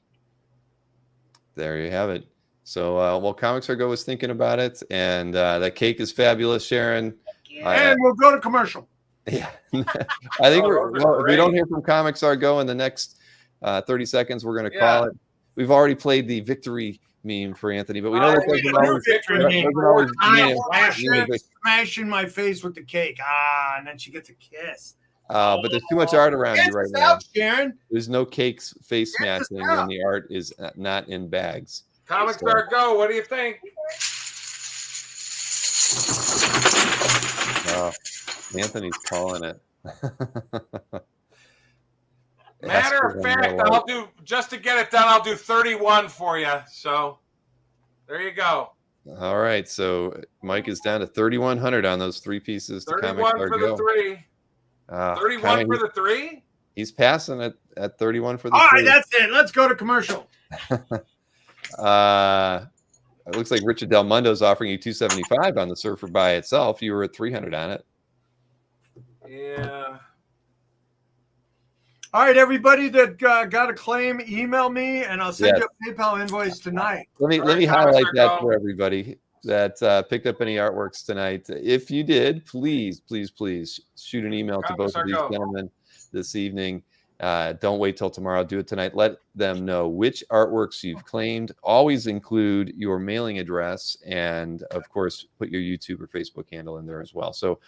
There you have it. So, well, Comics Are Go was thinking about it, and that cake is fabulous, Sharon. And we'll go to commercial. Yeah, I think Oh, those are well, if we don't great. hear from Comics Are Go in the next 30 seconds, we're going to Yeah. call it. We've already played the victory meme for Anthony, but we know that we doesn't got a new always, victory that meme doesn't 4 always times mean last mean year. a Smash in my face with the cake. And then she gets a kiss. but there's too much art around you Get right this now. out, Sharon. There's no cakes face Get this smashing when out. the art is not in bags. Comics So- Are Go. What do you think? Anthony's calling it. Matter of fact, I'll do, just to get it done, I'll do 31 for you. So there you go. All right, so Mike is down to 3,100 on those 3 pieces to Comics 31 Are for Go. the 3. 31 for the 3? He's passing it at 31 for the All right, 3. that's it. Let's go to commercial. It looks like Richard Del Mondo's offering you 275 on the Surfer by itself. You were at 300 on it. Yeah. All right, everybody that got a claim, email me, and I'll send Yes. you a PayPal invoice tonight. Let me Comics highlight Are that Go. for everybody that picked up any artworks tonight. If you did, please shoot an email to Comics both of Are these Go. gentlemen this evening. Don't wait till tomorrow. Do it tonight. Let them know which artworks you've claimed. Always include your mailing address, and of course, put your YouTube or Facebook handle in there as well. So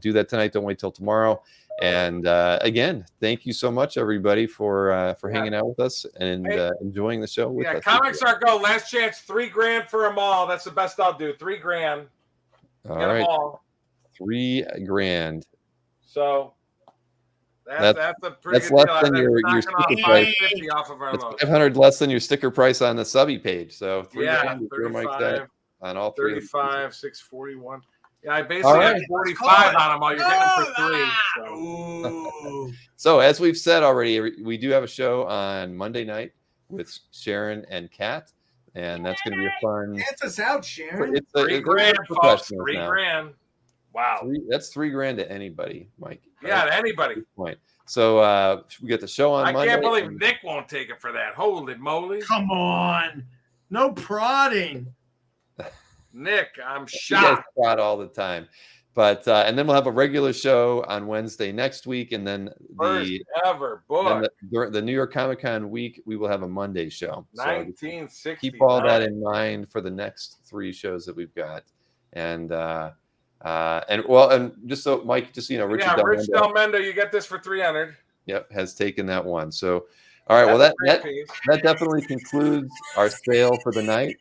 do that tonight. Don't wait till tomorrow. And again, thank you so much, everybody, for hanging out with us and enjoying the show with Yeah, us. Comics Are Go. Last chance, $3,000 for them all. That's the best I'll do. $3,000. All Get right, them all. $3,000. So that's a pretty that's good less deal. than your Knocking sticker off price. $550 off of our It's load. 500 less than your sticker price on the subby page. So Yeah, $3,000 is where Mike's at 35, on all 3 of them. 35, 641. Yeah, I basically All right. had 45 on them all. You're getting them for 3. So. Ooh. So as we've said already, we do have a show on Monday night with Sharon and Kat, and that's going to be a fun. Get us out, Sharon. It's $3,000, folks. $3,000. Wow. That's $3,000 to anybody, Mike. Yeah, to At anybody. this point. So we get the show on I Monday. can't believe and- Nick won't take it for that. Holy moly. Come on. No prodding. Nick, I'm You guys shocked. prod all the time. But and then we'll have a regular show on Wednesday next week, and then First ever book. the New York Comic Con week we will have a Monday show. So 1960. keep all that in mind for the next 3 shows that we've got. And just so Mike, just so you know, Richard Del Rich Mondo, Del Mendo, you get this for 300. yep, has taken that one. So all right, well that definitely concludes our sale for the night,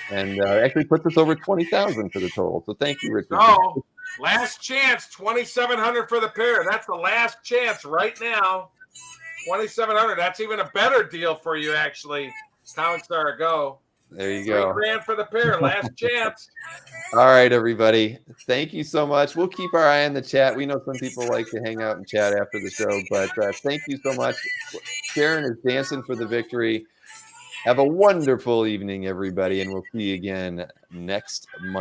and actually puts us over 20,000 for the total. So thank you, Richard. No, last chance, 2,700 for the pair. That's the last chance right now. 2,700. That's even a better deal for you, actually. Comics Are Go. There you go. $3,000 for the pair. Last chance. All right, everybody. Thank you so much. We'll keep our eye on the chat. We know some people like to hang out and chat after the show, but thank you so much. Sharon is dancing for the victory. Have a wonderful evening, everybody, and we'll see you again next month.